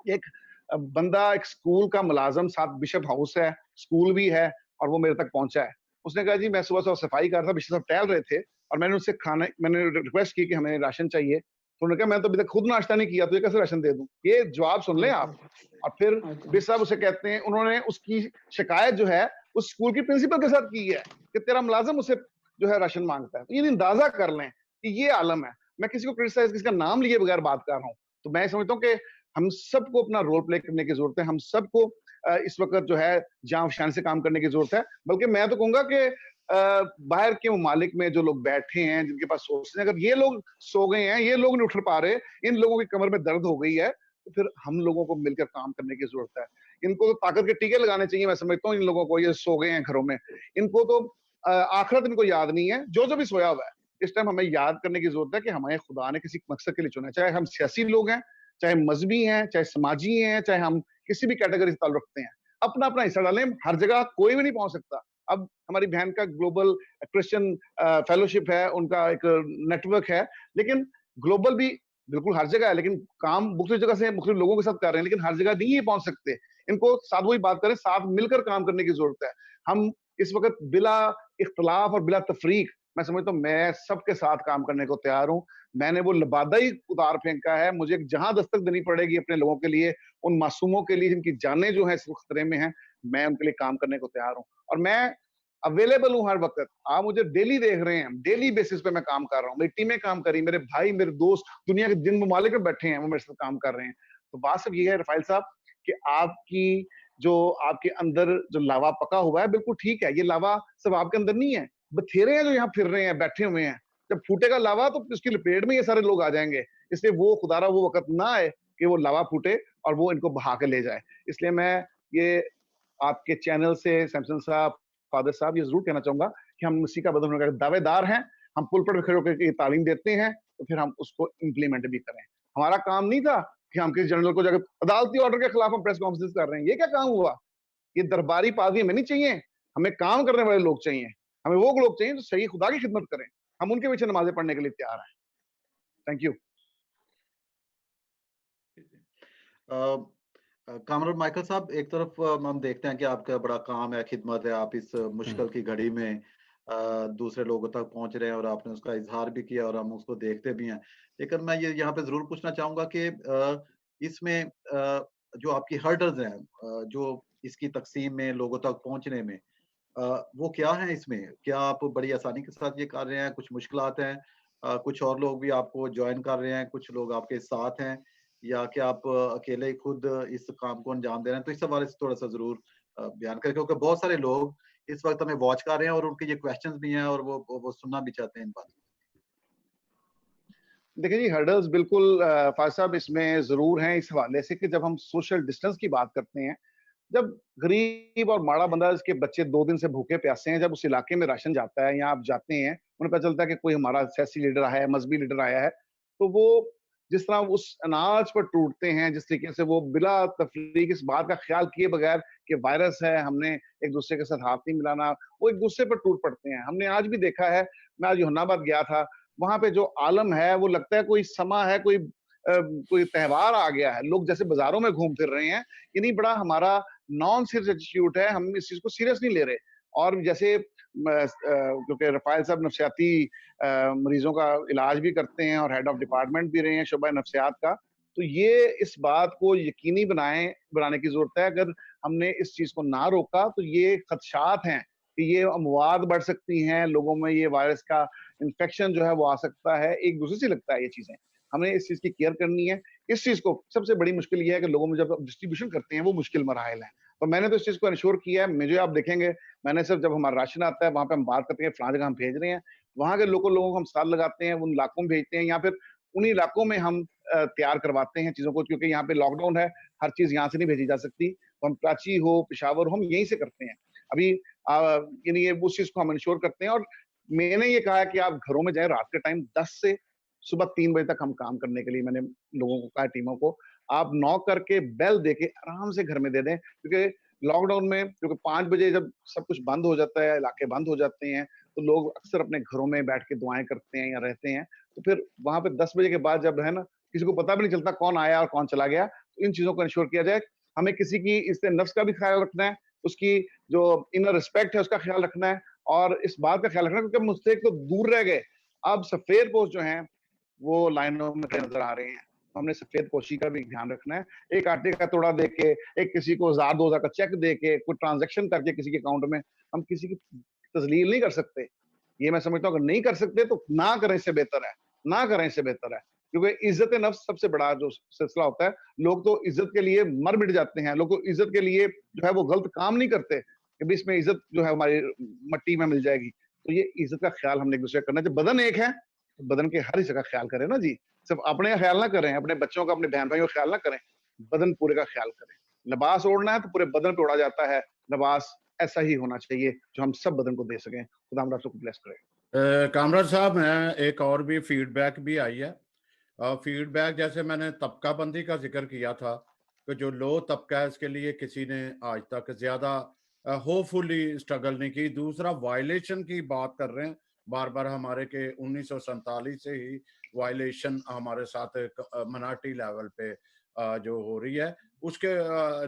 एक बंदा, एक स्कूल का मुलाजम, साथ बिशप हाउस है, स्कूल भी है, और वो मेरे तक पहुंचा है। उसने कहा जी मैं सुबह सफाई कर रहा था, बिशप साहब टहल रहे थे, और मैंने रिक्वेस्ट की कि हमें राशन चाहिए। तो उन्होंने कहा मैं तो अभी तक खुद नाश्ता नहीं किया, तो ये कैसे राशन दे दूं? ये जवाब सुन लें आप। और फिर बे साहब उसे कहते हैं, उन्होंने उसकी शिकायत जो है उस स्कूल की प्रिंसिपल के साथ की है कि तेरा मुलाजिम उसे जो है राशन मांगता है। तो ये अंदाजा कर लें कि ये आलम है। मैं किसी को क्रिटिसाइज, किसी का नाम लिए बगैर बात कर रहा हूँ। तो मैं समझता हूँ कि हम सबको अपना रोल प्ले करने की जरूरत है। हम सबको इस वक्त जो है जान फशान से काम करने की जरूरत है। बल्कि मैं तो कहूंगा कि बाहर के ममालिक में जो लोग बैठे हैं, जिनके पास सोर्सेज हैं, अगर ये लोग सो गए हैं, ये लोग नहीं उठ पा रहे, इन लोगों की कमर में दर्द हो गई है, तो फिर हम लोगों को मिलकर काम करने की जरूरत है। इनको तो ताकत के टीके लगाने चाहिए। मैं समझता हूँ इन लोगों को, ये सो गए हैं घरों में, इनको तो आखिरत इनको याद नहीं है। जो भी सोया हुआ है, इस टाइम हमें याद करने की जरूरत है कि हमें खुदा ने किसी मकसद के लिए चुना है। चाहे हम सियासी लोग हैं, चाहे मजहबी हैं, चाहे समाजी हैं, चाहे हम किसी भी कैटेगरी से ताल्लुक रखते हैं, अपना अपना हिस्सा डालें। हर जगह कोई भी नहीं पहुंच सकता। अब हमारी बहन का ग्लोबल क्रिश्चियन फेलोशिप है, उनका एक नेटवर्क है, लेकिन ग्लोबल भी बिल्कुल हर जगह है, लेकिन काम मुख्तलिफ जगह से मुख्तलिफ लोगों के साथ कर रहे हैं, लेकिन हर जगह नहीं ये पहुंच सकते। इनको साथ वही बात करें, साथ मिलकर काम करने की जरूरत है। हम इस वक्त बिला इख्तलाफ और बिला तफरीक, मैं समझता हूँ मैं सबके साथ काम करने को तैयार हूँ। मैंने वो लबादा ही उतार फेंका है। मुझे जहां दस्तक देनी पड़ेगी अपने लोगों के लिए, उन मासूमों के लिए जिनकी जानें जो है इस खतरे में हैं, मैं उनके लिए काम करने को तैयार हूँ। और मैं अवेलेबल हूँ हर वक्त। आप मुझे डेली देख रहे हैं, डेली बेसिस पे मैं काम कर रहा हूँ। मेरी टीमें काम कर रही, मेरे भाई, मेरे दोस्त दुनिया के जिन ममालिक में बैठे हैं वो मेरे साथ काम कर रहे हैं। तो बात सिर्फ ये है रफाइल साहब कि आपकी जो आपके अंदर जो लावा पका हुआ है, बिल्कुल ठीक है। ये लावा सब आपके अंदर नहीं है, बथेरे हैं जो यहाँ फिर रहे हैं, बैठे हुए हैं। जब फूटेगा लावा तो उसकी लपेट में ये सारे लोग आ जाएंगे। इसलिए वो खुदारा वो वक्त ना आए कि वो लावा फूटे और वो इनको बहा के ले जाए। इसलिए मैं ये आपके चैनल से सैमसन साहब, फादर साहब, ये जरूर कहना चाहूंगा कि हम मसीह का बदन होने का दावेदार हैं। हम पुलपट में खड़े होकर ये तालीम देते हैं, तो फिर हम उसको इम्प्लीमेंट भी करें। हमारा काम नहीं था कि हम किसी जनरल को जाकर अदालती ऑर्डर के खिलाफ हम प्रेस कॉन्फ्रेंस कर रहे हैं। ये क्या काम हुआ? ये दरबारी पादरी हमें नहीं चाहिए, हमें काम करने वाले लोग चाहिए। हमें वो लोग चाहिए जो सही खुदा की खिदमत करें। हम उनके पीछे नमाजें पढ़ने के लिए तैयार हैं। Thank you. कामरान माइकल साहब, एक तरफ हम देखते हैं कि आपका बड़ा काम है, खिदमत है, आप इस मुश्किल की घड़ी में दूसरे लोगों तक पहुंच रहे हैं और आपने उसका इजहार भी किया और हम उसको देखते भी हैं। लेकिन मैं ये यहाँ पे जरूर पूछना चाहूंगा कि इसमें जो आपकी हर्डल्स हैं, जो इसकी तकसीम में लोगों तक पहुंचने में, वो क्या है? इसमें क्या आप बड़ी आसानी के साथ ये कर रहे हैं? कुछ मुश्किलात हैं? कुछ और लोग भी आपको ज्वाइन कर रहे हैं, कुछ लोग आपके साथ हैं, या कि आप अकेले ही खुद इस काम को अंजाम दे रहे हैं? तो इस हवाले से थोड़ा सा जरूर बयान करें, क्योंकि बहुत सारे लोग इस वक्त हमें वॉच कर रहे हैं और उनके ये क्वेश्चंस भी हैं और वो सुनना भी चाहते हैं इन बातों। देखिए जी, हर्डल्स बिल्कुल फाज साहब इसमें जरूर हैं, इस हवाले से कि जब हम सोशल डिस्टेंस की बात करते हैं, जब गरीब और माड़ा बंदा, जिसके बच्चे 2 दिन से भूखे प्यासे हैं, जब उस इलाके में राशन जाता है या आप जाते हैं, उन्हें पता चलता है कि कोई हमारा सियासी लीडर आया है, मजहबी लीडर आया है, तो वो जिस तरह उस अनाज पर टूटते हैं, जिस तरीके से वो बिला तफरीक इस बात का ख्याल किए बगैर कि वायरस है, हमने एक दूसरे के साथ हाथ नहीं मिलाना, वो एक दूसरे पर टूट पड़ते हैं। हमने आज भी देखा है, मैं आज यूहन्नाबाद गया था, वहां पे जो आलम है वो लगता है कोई समा है, कोई त्योहार आ गया है। लोग जैसे बाजारों में घूम फिर रहे हैं। ये नहीं, बड़ा हमारा नॉन सीरियस एटीट्यूड है, हम इस चीज को सीरियस नहीं ले रहे। और जैसे क्योंकि रफाइल साहब नफ्सियाती मरीजों का इलाज भी करते हैं और हेड ऑफ डिपार्टमेंट भी रहे हैं शोबा नफ्सियात का, तो ये इस बात को यकीनी बनाने की जरूरत है। अगर हमने इस चीज को ना रोका तो ये खदशात हैं कि ये अमवात बढ़ सकती हैं, लोगों में ये वायरस का इन्फेक्शन जो है वो आ सकता है, एक दूसरे से लगता है ये चीजें। हमें इस चीज की केयर करनी है। इस चीज को सबसे बड़ी मुश्किल ये है कि लोगों में जब डिस्ट्रीब्यूशन करते हैं वो मुश्किल मराहल है। तो मैंने तो इस चीज को इंश्योर किया है। मुझे आप देखेंगे, मैंने सिर्फ जब हमारा राशन आता है वहां पे हम बात करते हैं फलां जगह हम भेज रहे हैं, वहां के लोगों को हम साथ लगाते हैं, उन इलाकों में भेजते हैं, या फिर उन्हीं इलाकों में हम तैयार करवाते हैं चीजों को, क्योंकि यहाँ पे लॉकडाउन है, हर चीज यहाँ से नहीं भेजी जा सकती। तो हम कराची हो, पेशावर हो, हम यहीं से करते हैं। अभी यानी उस चीज को हम इंश्योर करते हैं। और मैंने ये कहा है कि आप घरों में जाए, रात के टाइम 10 से सुबह 3 बजे तक हम काम करने के लिए मैंने लोगों को कहा, टीमों को, आप नॉक करके बेल देके आराम से घर में दे दें। क्योंकि लॉकडाउन में, क्योंकि 5 बजे जब सब कुछ बंद हो जाता है, इलाके बंद हो जाते हैं, तो लोग अक्सर अपने घरों में बैठ के दुआएं करते हैं या रहते हैं। तो फिर वहां पे 10 बजे के बाद जब है ना, किसी को पता भी नहीं चलता कौन आया और कौन चला गया। तो इन चीजों को इंश्योर किया जाए। हमें किसी की इससे नफ्स का भी ख्याल रखना है, उसकी जो इनर रिस्पेक्ट है उसका ख्याल रखना है, और इस बात का ख्याल रखना है क्योंकि मुझसे एक तो दूर रह गए। अब सफेद पोस्ट जो हैं वो लाइनों में खड़े नजर आ रहे हैं। हमने सफेद पोशी का भी ध्यान रखना है। एक आटे का तोड़ा दे के, एक किसी को 1000-2000 का चेक दे के, कोई ट्रांजैक्शन करके किसी के अकाउंट में हम किसी की तजलील नहीं कर सकते। ये मैं समझता हूँ अगर नहीं कर सकते तो ना करें, इससे बेहतर है, ना करें, इससे बेहतर है। क्योंकि इज्जत नफ्स सबसे बड़ा जो सिलसिला होता है, लोग तो इज्जत के लिए मर मिट जाते हैं, लोग तो इज्जत के लिए जो है वो गलत काम नहीं करते कि भी इसमें इज्जत जो है हमारी मट्टी में मिल जाएगी। तो ये इज्जत का ख्याल हमने एक दूसरे का करना है। जब बदन एक है तो बदन के हर हिस्से का ख्याल करें ना जी, सिर्फ अपने का ख्याल ना करें, अपने बच्चों का, अपने बहन भाइयों का ख्याल ना करें, बदन पूरे का ख्याल करें। लिबास ओढ़ना है तो पूरे बदन पे ओढ़ा जाता है, लिबास ऐसा ही होना चाहिए जो हम सब बदन को दे सकें। खुदा हम सबको ब्लेस करे। कामराज साहब, मैं एक और भी फीडबैक भी आई है। फीडबैक जैसे मैंने तबकाबंदी का जिक्र किया था कि जो लो तबका है इसके लिए किसी ने आज तक ज्यादा होपफुली स्ट्रगल नहीं की। दूसरा, वायलेशन की बात कर रहे हैं बार बार हमारे के 1947 से ही वायलेशन हमारे साथ मनाटी लेवल पे जो हो रही है, उसके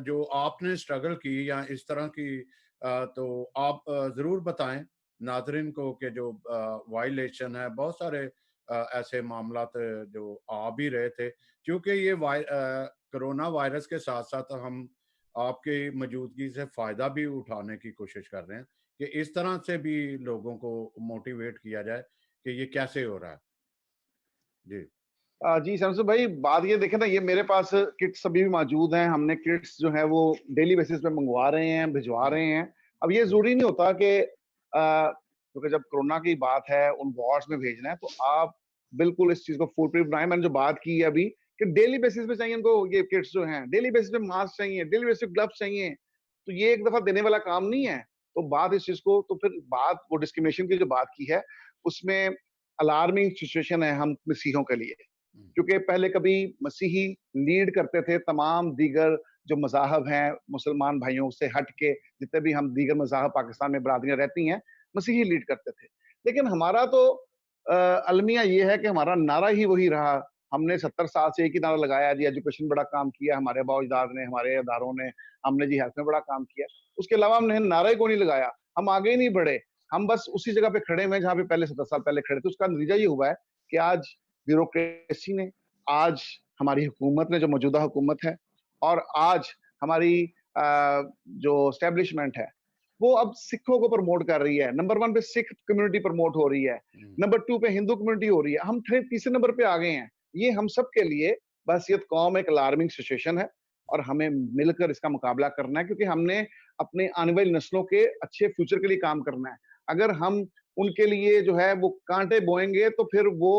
जो आपने स्ट्रगल की या इस तरह की तो आप जरूर बताएं नाजरीन को कि जो वायलेशन है, बहुत सारे ऐसे मामलात जो आ भी रहे थे, क्योंकि ये कोरोना वायरस के साथ साथ हम आपकी मौजूदगी से फायदा भी उठाने की कोशिश कर रहे हैं कि इस तरह से भी लोगों को मोटिवेट किया जाए कि ये कैसे हो रहा है। जी जी शमसू भाई, बात ये देखें ना, ये मेरे पास किट्स अभी भी मौजूद हैं। हमने किट्स जो है वो डेली बेसिस पे मंगवा रहे हैं, भिजवा रहे हैं। अब ये जरूरी नहीं होता कि क्योंकि जब कोरोना की बात है उन वार्ड्स में भेजना है तो आप बिल्कुल इस चीज को फुल प्रूफ बनाएं। मैंने जो बात की है अभी कि डेली बेसिस पे चाहिए उनको ये किट्स जो हैं, डेली बेसिस पे मास्क चाहिए, डेली बेसिस पे ग्लव्स चाहिए। तो ये एक दफा देने वाला काम नहीं है। तो बात इस चीज को, तो फिर बात वो डिस्क्रिमिनेशन की जो बात की है उसमें अलार्मिंग सिचुएशन है हम मसीहों के लिए, क्योंकि पहले कभी मसीही लीड करते थे तमाम दीगर जो मज़ाहब हैं मुसलमान भाइयों से हट के, जितने भी हम दीगर मज़ाहब पाकिस्तान में बरादरियां रहती हैं, मसीही लीड करते थे। लेकिन हमारा तो अलमिया ये है कि हमारा नारा ही वही रहा। हमने 70 साल से एक ही नारा लगाया जी, एजुकेशन बड़ा काम किया हमारे बाउजदाद ने, हमारे इदारों ने, हमने जी हेल्थ में बड़ा काम किया। उसके अलावा हमने नारा ही को नहीं लगाया, हम आगे ही नहीं बढ़े, हम बस उसी जगह पे खड़े हुए जहाँ पे पहले 70 साल पहले खड़े थे। उसका नतीजा ये हुआ है कि आज ब्यूरोक्रेसी ने, आज हमारी हुकूमत ने, जो मौजूदा हुकूमत है, और आज हमारी जो एस्टेब्लिशमेंट है, वो अब सिखों को प्रमोट कर रही है। नंबर 1 पे सिख कम्युनिटी प्रमोट हो रही है, नंबर 2 पे हिंदू कम्युनिटी हो रही है, हम तीसरे नंबर पे आ गए हैं। ये हम सब के लिए बहसियत कौम एक अलार्मिंग सिचुएशन है और हमें मिलकर इसका मुकाबला करना है, क्योंकि हमने अपने आने वाली नस्लों के अच्छे फ्यूचर के लिए काम करना है। अगर हम उनके लिए जो है वो कांटे बोएंगे तो फिर वो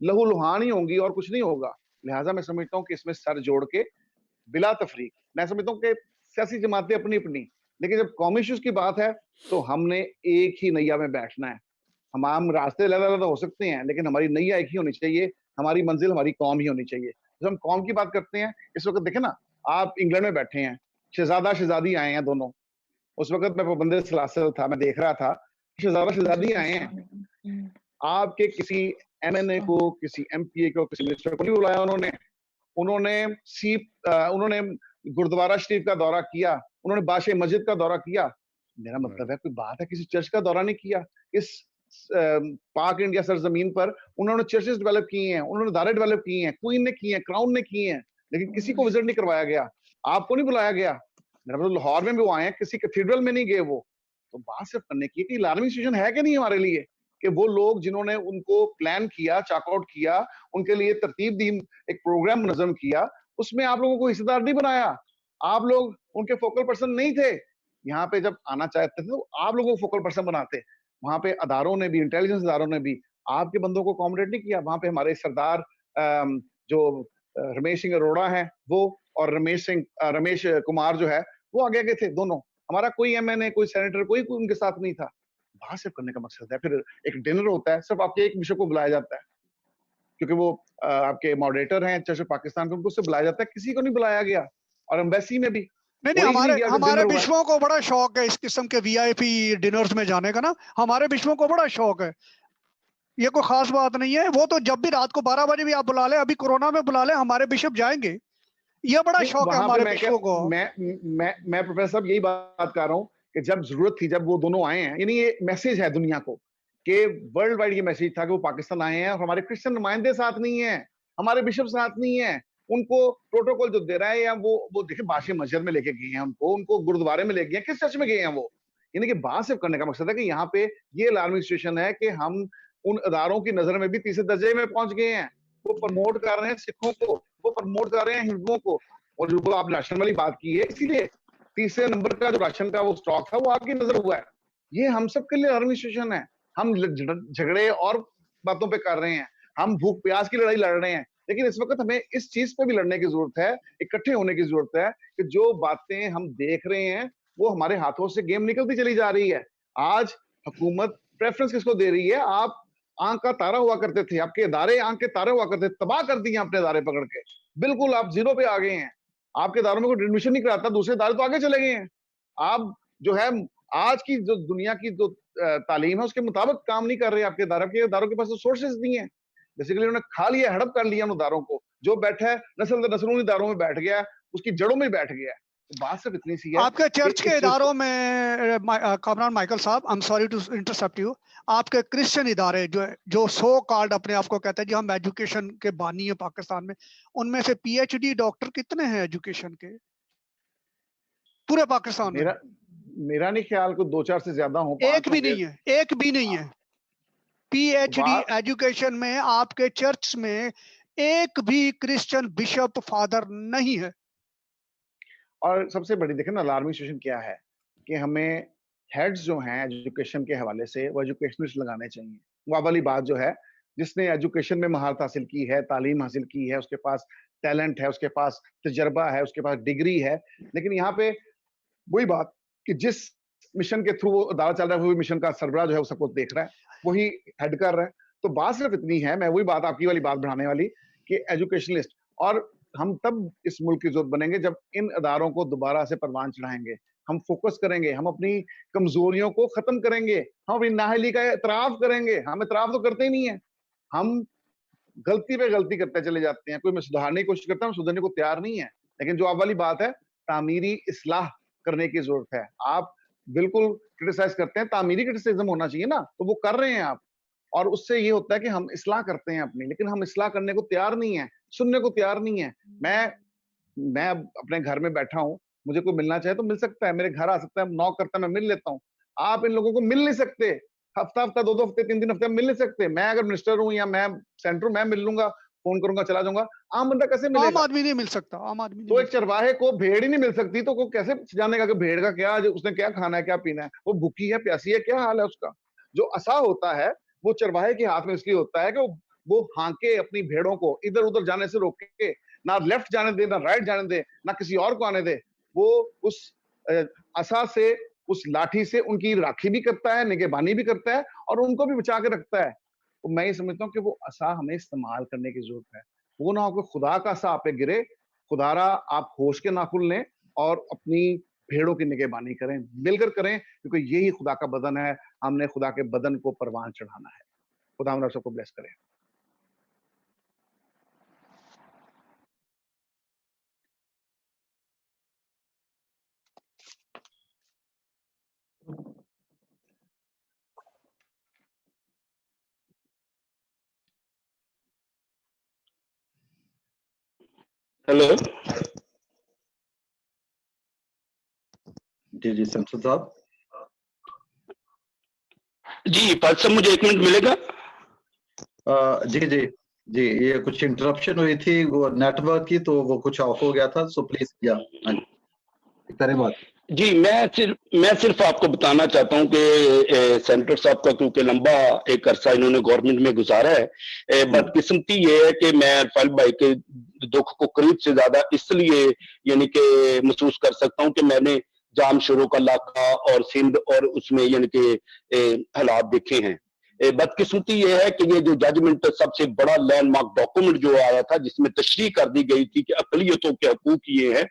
लहू लुहान ही होंगी और कुछ नहीं होगा। लिहाजा मैं समझता हूँ कि इसमें सर जोड़ के बिला तफरीक, मैं समझता हूँ कि सियासी जमातें अपनी अपनी, लेकिन जब कौमी इश्यूज की बात है तो हमने एक ही नैया में बैठना है। हम रास्ते अलग-अलग हो सकते हैं, लेकिन हमारी नैया एक ही होनी चाहिए, हमारी मंजिल हमारी कौम ही होनी चाहिए। जब हम कौम की बात करते हैं, इस वक्त देखें ना, आप इंग्लैंड में बैठे हैं, शहजादा शहजादी आए हैं दोनों। उस वक्त मैं पाबंद सलासिल था, मैं देख रहा था, शहजादा शहजादी आए हैं। आपके किसी एमएनए को, किसी एमपीए को, किसी मिनिस्टर को नहीं बुलाया उन्होंने। उन्होंने गुरुद्वारा शरीफ का दौरा किया, उन्होंने बादशाह मस्जिद का दौरा किया। मेरा मतलब है कोई बात है, किसी चर्च का दौरा नहीं किया। इस पाक इंडिया सरजमीन पर उन्होंने चर्चेस डेवलप किए हैं, उन्होंने दारे डेवलप किए हैं, क्वीन ने किए हैं, क्राउन ने किए हैं, लेकिन किसी को विजिट नहीं करवाया गया। आपको नहीं बुलाया गया। मेरा मतलब लाहौर में भी वो आए हैं, किसी कैथेड्रल में नहीं गए वो। तो बात सिर्फ करने की कि अलार्मिंग सिचुएशन है कि नहीं हमारे लिए, कि वो लोग जिन्होंने उनको प्लान किया, चॉकआउट किया, उनके लिए तरतीब दी, एक प्रोग्राम मुनज़्ज़म किया, उसमें आप लोगों को हिस्सेदार नहीं बनाया। आप लोग उनके फोकल पर्सन नहीं थे। यहाँ पे जब आना चाहते थे तो आप लोगों को फोकल पर्सन बनाते। वहां पे अदारों ने भी, इंटेलिजेंस अदारों ने भी आपके बंदों को अकोमोडेट नहीं किया। वहां पे हमारे सरदार जो रमेश सिंह अरोड़ा हैं वो, और रमेश कुमार जो है वो आगे आगे थे दोनों। हमारा कोई एमएनए, कोई सेनेटर, कोई उनके साथ नहीं था। बात सिर्फ करने का मकसद है। फिर एक डिनर होता है, सिर्फ आपके एक बिशप को बुलाया जाता है क्योंकि वो आपके मॉडरेटर हैं चर्च ऑफ पाकिस्तान के, उनको उससे बुलाया जाता है, किसी को नहीं बुलाया गया। और एम्बेसी में भी नहीं, हमारे बिशपों को बड़ा शौक है इस किस्म के वीआईपी डिनर्स में जाने का ना। हमारे बिशपों को बड़ा शौक है, ये कोई खास बात नहीं है। वो तो जब भी रात को 12 बजे भी आप बुला ले, अभी कोरोना में बुला ले, हमारे बिशप जाएंगे। ये बड़ा शौक है हमारे बिशपों को। मैं प्रोफेसर साहब यही बात कर रहा हूँ कि जब जरूरत थी, जब वो दोनों आए हैं, यानी ये मैसेज है दुनिया को कि वर्ल्ड वाइड ये मैसेज था कि वो पाकिस्तान आए हैं और हमारे क्रिश्चियन नुमाइंदे साथ नहीं है, हमारे बिशप साथ नहीं है, उनको प्रोटोकॉल जो दे रहा है, या वो देखिए बाशी मस्जिद में लेके गए हैं, उनको गुरुद्वारे में लेके गए, किस चर्च में गए हैं वो। यानी कि बात सिर्फ करने का मकसद है कि यहाँ पे ये अलार्मिंग सिचुएशन है कि हम उन अदारों की नजर में भी तीसरे दर्जे में पहुंच गए हैं। वो प्रमोट कर रहे हैं सिखों को, वो प्रमोट कर रहे हैं हिंदुओं को। और जो आप राशन वाली बात की है, इसीलिए तीसरे नंबर का जो राशन का वो स्टॉक था वो आपकी नजर हुआ है। ये हम सबके लिए अलार्मिंग सिचुएशन है। हम झगड़े और बातों पे कर रहे हैं, हम भूख प्यास की लड़ाई लड़ रहे हैं, लेकिन इस वक्त हमें इस चीज पे भी लड़ने की जरूरत है, इकट्ठे होने की जरूरत है कि जो बातें हम देख रहे हैं वो हमारे हाथों से गेम निकलती चली जा रही है। आज हुकूमत प्रेफरेंस किसको दे रही है? आप आंख का तारा हुआ करते थे, आपके इदारे आंख के तारे हुआ करते थे, तबाह कर दिए अपने इदारे पकड़ के, बिल्कुल आप जीरो पे आ गए हैं। आपके इदारों में कोई एडमिशन नहीं कराता, दूसरे इदारे तो आगे चले गए हैं। आप जो है आज की जो दुनिया की जो तालीम है उसके मुताबिक काम नहीं कर रहे। आपके इदारों के पास तो सोर्सेज नहीं है, बेसिकली उन्होंने खा लिया, हड़प कर लिया उन इदारों को। जो बैठा है नस्ल दर नस्ल उन इदारों में बैठ गया है, उसकी जड़ों में बैठ गया है। तो बात सिर्फ इतनी सी है। आपके चर्च के इदारों में कामरान माइकल साहब, I am sorry to intercept you, आपके क्रिश्चियन इदारे जो सो कॉल्ड अपने आप को कहते हैं जी हम एजुकेशन के बानी है पाकिस्तान में, उनमें से पीएचडी डॉक्टर कितने हैं एजुकेशन के पूरे पाकिस्तान में? मेरा नहीं ख्याल को 2-4 से ज्यादा हो। एक भी नहीं है, एक भी नहीं है। पीएचडी एजुकेशन में आपके चर्च में एक भी क्रिश्चियन बिशप फादर नहीं है। और सबसे बड़ी देखें ना अलार्मिंग सिचुएशन क्या है कि हमें हेड्स जो हैं एजुकेशन के हवाले से वो एजुकेशनिस्ट लगाने चाहिए। वो वाली बात जो है, जिसने एजुकेशन में महारत हासिल की है, तालीम हासिल की है, उसके पास टैलेंट है, उसके पास तजर्बा है, उसके पास डिग्री है, लेकिन यहाँ पे वही बात कि जिस मिशन के थ्रू वो अदालत चल रहा है, वही मिशन का सरबराह जो है वो सब कुछ देख रहा है, वही हेड कर रहा है। तो बात सिर्फ इतनी है, मैं वही बात आपकी वाली बात बढ़ाने वाली कि एजुकेशनिस्ट, और हम तब इस मुल्क की जरूरत बनेंगे जब इन अदारों को दोबारा से परवान चढ़ाएंगे, हम फोकस करेंगे, हम अपनी कमजोरियों को खत्म करेंगे, हम अपनी नाअहली का एतराफ करेंगे। हम एतराफ तो करते ही नहीं है, हम गलती पे गलती करते चले जाते हैं। कोई मैं सुधारने की कोशिश करता हूँ, सुधरने को तैयार नहीं है। लेकिन जो आप वाली बात है, तामीरी इस्लाह करने की जरूरत है। आप बिल्कुल क्रिटिसाइज करते हैं, तामीरी क्रिटिसिज्म होना चाहिए ना, तो वो कर रहे हैं आप, और उससे ये होता है कि हम इस्लाह करते हैं अपनी, लेकिन हम इस्लाह करने को तैयार नहीं है, सुनने को तैयार नहीं है। मैं अपने घर में बैठा हूँ, मुझे कोई मिलना चाहे तो मिल सकता है, मेरे घर आ सकता है, नॉक करता है, मैं मिल लेता हूँ। आप इन लोगों को मिल नहीं सकते, हफ्ता 2 हफ्ते 3 हफ्ते मिल नहीं सकते। मैं अगर मिनिस्टर हूँ या मैं सेंटर हूँ, मैं मिल लूंगा, फोन करूंगा, चला जाऊंगा। आम बंदा कैसे मिलेगा? आम आदमी नहीं मिल सकता, आम आदमी तो एक चरवाहे को भेड़ ही नहीं मिल सकती, तो वो कैसे जानेगा कि भेड़ का क्या, उसने क्या खाना है, क्या पीना है, वो भूखी है, प्यासी है, क्या हाल है उसका। जो असा होता है वो चरवाहे के हाथ में इसलिए होता है कि वो हांके अपनी भेड़ों को इधर उधर जाने से रोके, ना लेफ्ट जाने दे, ना राइट जाने दे, ना किसी और को आने दे। वो उस असा से, उस लाठी से उनकी राखी भी करता है, निगहबानी भी करता है, और उनको भी बचा के रखता है। तो मैं ये समझता हूँ कि वो असा हमें इस्तेमाल करने की जरूरत है। वो ना हो कि खुदा का असा आप पे गिरे, खुदारा आप होश के नाखुन लें और अपनी भेड़ों की निगहबानी करें, मिलकर करें, क्योंकि यही खुदा का बदन है। हमने खुदा के बदन को परवान चढ़ाना है। खुदा हम सबको ब्लेस करे। हेलो जी सैमसन साहब। जी फादर साहब, मुझे 1 मिनट मिलेगा? जी ये कुछ इंटरप्शन हुई थी वो नेटवर्क की, तो वो कुछ ऑफ हो गया था, सो प्लीज करें बात। जी मैं सिर्फ आपको बताना चाहता हूं कि सेनेटर साहब का क्योंकि लंबा एक अरसा इन्होंने गवर्नमेंट में गुजारा है, बदकिस्मती ये है कि मैं फाइल भाई के दुख को करीब से ज्यादा इसलिए यानी कि महसूस कर सकता हूं कि मैंने जाम शुरू का इलाका और सिंध और उसमें यानी कि हालात देखे हैं। बदकिस्मती ये है कि ये जो जजमेंट सबसे बड़ा लैंडमार्क डॉक्यूमेंट जो आया था जिसमें तशरीह कर दी गई थी कि अकलियतों के हकूक ये है,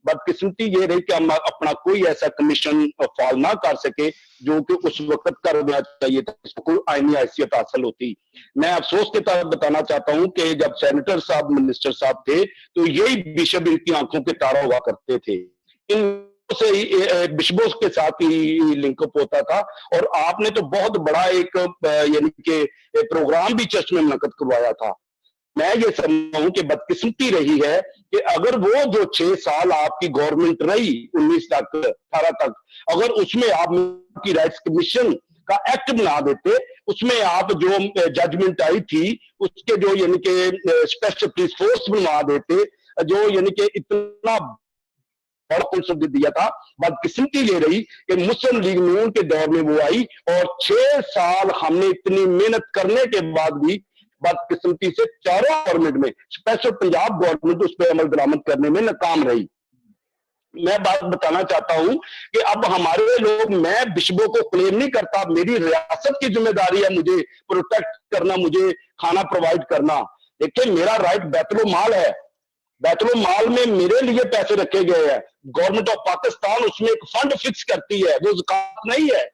बदकिस्मती ये रही कि हम अपना कोई ऐसा कमीशन फॉल ना कर सके जो कि उस वक्त कर देना चाहिए था, इसको कोई आईनी हैसियत हासिल होती। मैं अफसोस के साथ बताना चाहता हूं कि जब सेनेटर साहब मिनिस्टर साहब थे तो यही बिशप इनकी आंखों के तारा हुआ करते थे। इन से ही बिशबों के साथ ही लिंकअप होता था। और आपने तो बहुत बड़ा एक यानी कि प्रोग्राम भी चर्च में मुनक्कद करवाया था। मैं ये समझता हूं कि बदकिस्मती रही है कि अगर वो जो 6 साल आपकी गवर्नमेंट रही 19 तक 18 तक, अगर उसमें आप की राइट्स कमीशन का एक्ट बना देते, उसमें आप जो जजमेंट आई थी उसके जो यानी कि स्पेशल पुलिस फोर्स बनवा देते, जो यानी कि इतना बड़ा दिया था। बदकिस्मती ले रही कि मुस्लिम लीग नून के दौर में वो आई और 6 साल हमने इतनी मेहनत करने के बाद भी बदकिस्मती से चारों गवर्नमेंट में स्पेशल पंजाब गवर्नमेंट उस पर अमल दरामद करने में नाकाम रही। मैं बात बताना चाहता हूं कि अब हमारे लोग, मैं बिशबों को क्लेम नहीं करता, मेरी रियासत की जिम्मेदारी है मुझे प्रोटेक्ट करना, मुझे खाना प्रोवाइड करना। देखिए मेरा राइट बैतुल माल है, बैतुल माल में मेरे लिए पैसे रखे गए हैं। गवर्नमेंट ऑफ पाकिस्तान उसमें एक फंड फिक्स करती है, वो ज़कात नहीं है।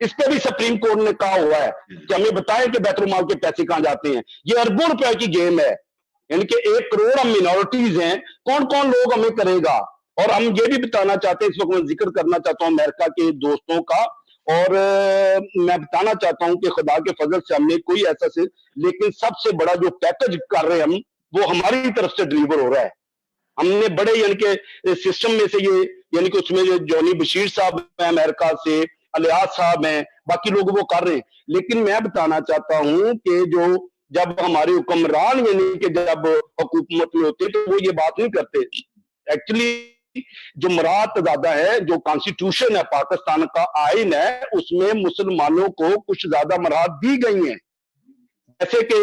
इस पे भी सुप्रीम कोर्ट ने कहा हुआ है कि हमें बताएं कि बैतुल माल के पैसे कहां जाते हैं। ये अरबों रुपए की गेम है, यानी कि 1 करोड़ हम मिनॉरिटीज हैं, कौन कौन लोग हमें करेगा। और हम ये भी बताना चाहते हैं, इस वक्त मैं जिक्र करना चाहता हूं अमेरिका के दोस्तों का, और मैं बताना चाहता हूं कि खुदा के फजल से हमने कोई ऐसा से, लेकिन सबसे बड़ा जो पैकेज कर रहे हैं हम, वो हमारी तरफ से डिलीवर हो रहा है। हमने बड़े यानी कि सिस्टम में से ये, यानी कि उसमें जो जॉनी बशीर साहब हैं अमेरिका से, अलियास साहब हैं, बाकी लोग वो कर रहे हैं। लेकिन मैं बताना चाहता हूं कि जो जब हमारे हुक्मरान यानी कि जब हुकूमत में होते तो वो ये बात नहीं करते। एक्चुअली जो मराद ज्यादा है, जो कॉन्स्टिट्यूशन है पाकिस्तान का आइन है, उसमें मुसलमानों को कुछ ज्यादा मराद दी गई हैं, जैसे कि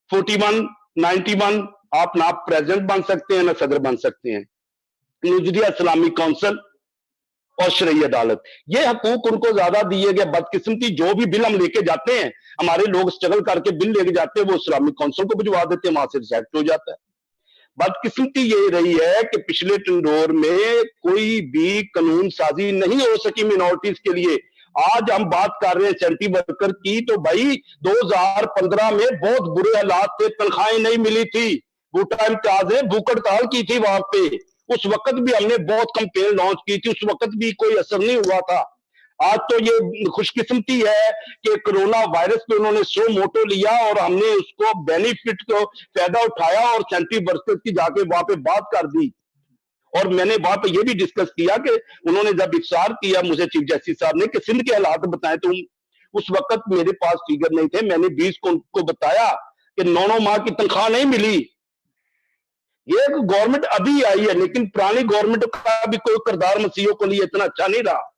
41, 91 आप ना प्रेसिडेंट बन सकते हैं ना सदर बन सकते हैं, नुजरिया इस्लामी काउंसिल और शरई अदालत, ये हकूक उनको ज्यादा दिए गए। बदकिस्मती जो भी बिल हम लेके जाते हैं, हमारे लोग स्ट्रगल करके बिल लेके जाते हैं, वो इस्लामिक काउंसिल को भिजवा देते हैं, वहां से रिजेक्ट हो जाता है। बदकिस्मती ये रही है कि पिछले टंडोर में कोई भी कानून साजी नहीं हो सकी मिनॉरिटीज के लिए। आज हम बात कर रहे हैं सेंट्री वर्कर की, तो भाई 2015 में बहुत बुरे हालात थे, तनख्वाहें नहीं मिली थी, बूटा इम्तियाज ने भूख हड़ताल की थी वहां पे। उस वक्त भी हमने बहुत कंपेन लॉन्च की थी, उस वक्त भी कोई असर नहीं हुआ था। आज तो ये खुशकिस्मती है कि कोरोना वायरस पे उन्होंने सो मोटो लिया और हमने उसको बेनिफिट को फायदा उठाया और सेंट्री वर्कर्स की जाके वहां पे बात कर दी। और मैंने वहां पे ये भी डिस्कस किया कि उन्होंने जब इफ्तार किया मुझे चीफ जस्टिस साहब ने कि सिंध के हालात बताएं, तो उस वक्त मेरे पास फिगर नहीं थे, मैंने 20 को बताया कि 9 माह की तनख्वाह नहीं मिली। ये गवर्नमेंट अभी आई है, लेकिन पुरानी गवर्नमेंट का भी कोई किरदार मसीहों को लिए इतना अच्छा नहीं रहा।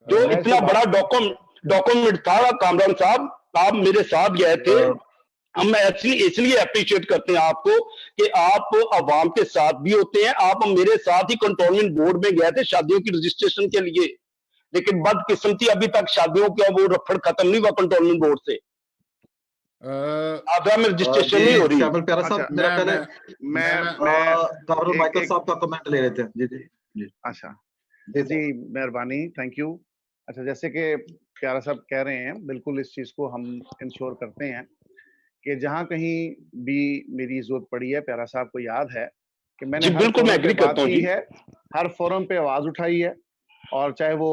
जो इतना बड़ा डॉक्यूमेंट था, कामरान साहब आप मेरे साथ गए थे, हम इसलिए अप्रिशिएट करते हैं आपको कि आप अवाम के साथ भी होते हैं। आप मेरे साथ ही कंटोनमेंट बोर्ड में गए थे शादियों की रजिस्ट्रेशन के लिए, लेकिन बदकिस्मती अभी तक शादियों का वो रफड़ खत्म नहीं हुआ कंटोनमेंट बोर्ड से। आगरा में रजिस्ट्रेशन नहीं हो रही। प्यारा साहब, मेरा पहले मैं माइकल साहब का कमेंट ले रहे थे। जी जी जी, अच्छा जी, मेहरबानी, थैंक यू। अच्छा, जैसे कि प्यारा साहब कह रहे हैं, बिल्कुल इस चीज को हम इंश्योर करते हैं कि जहां कहीं भी मेरी जरूरत पड़ी है, प्यारा साहब को याद है कि मैंने बिल्कुल मैं एग्री करता हूं, है, हर फोरम पे आवाज उठाई है, और चाहे वो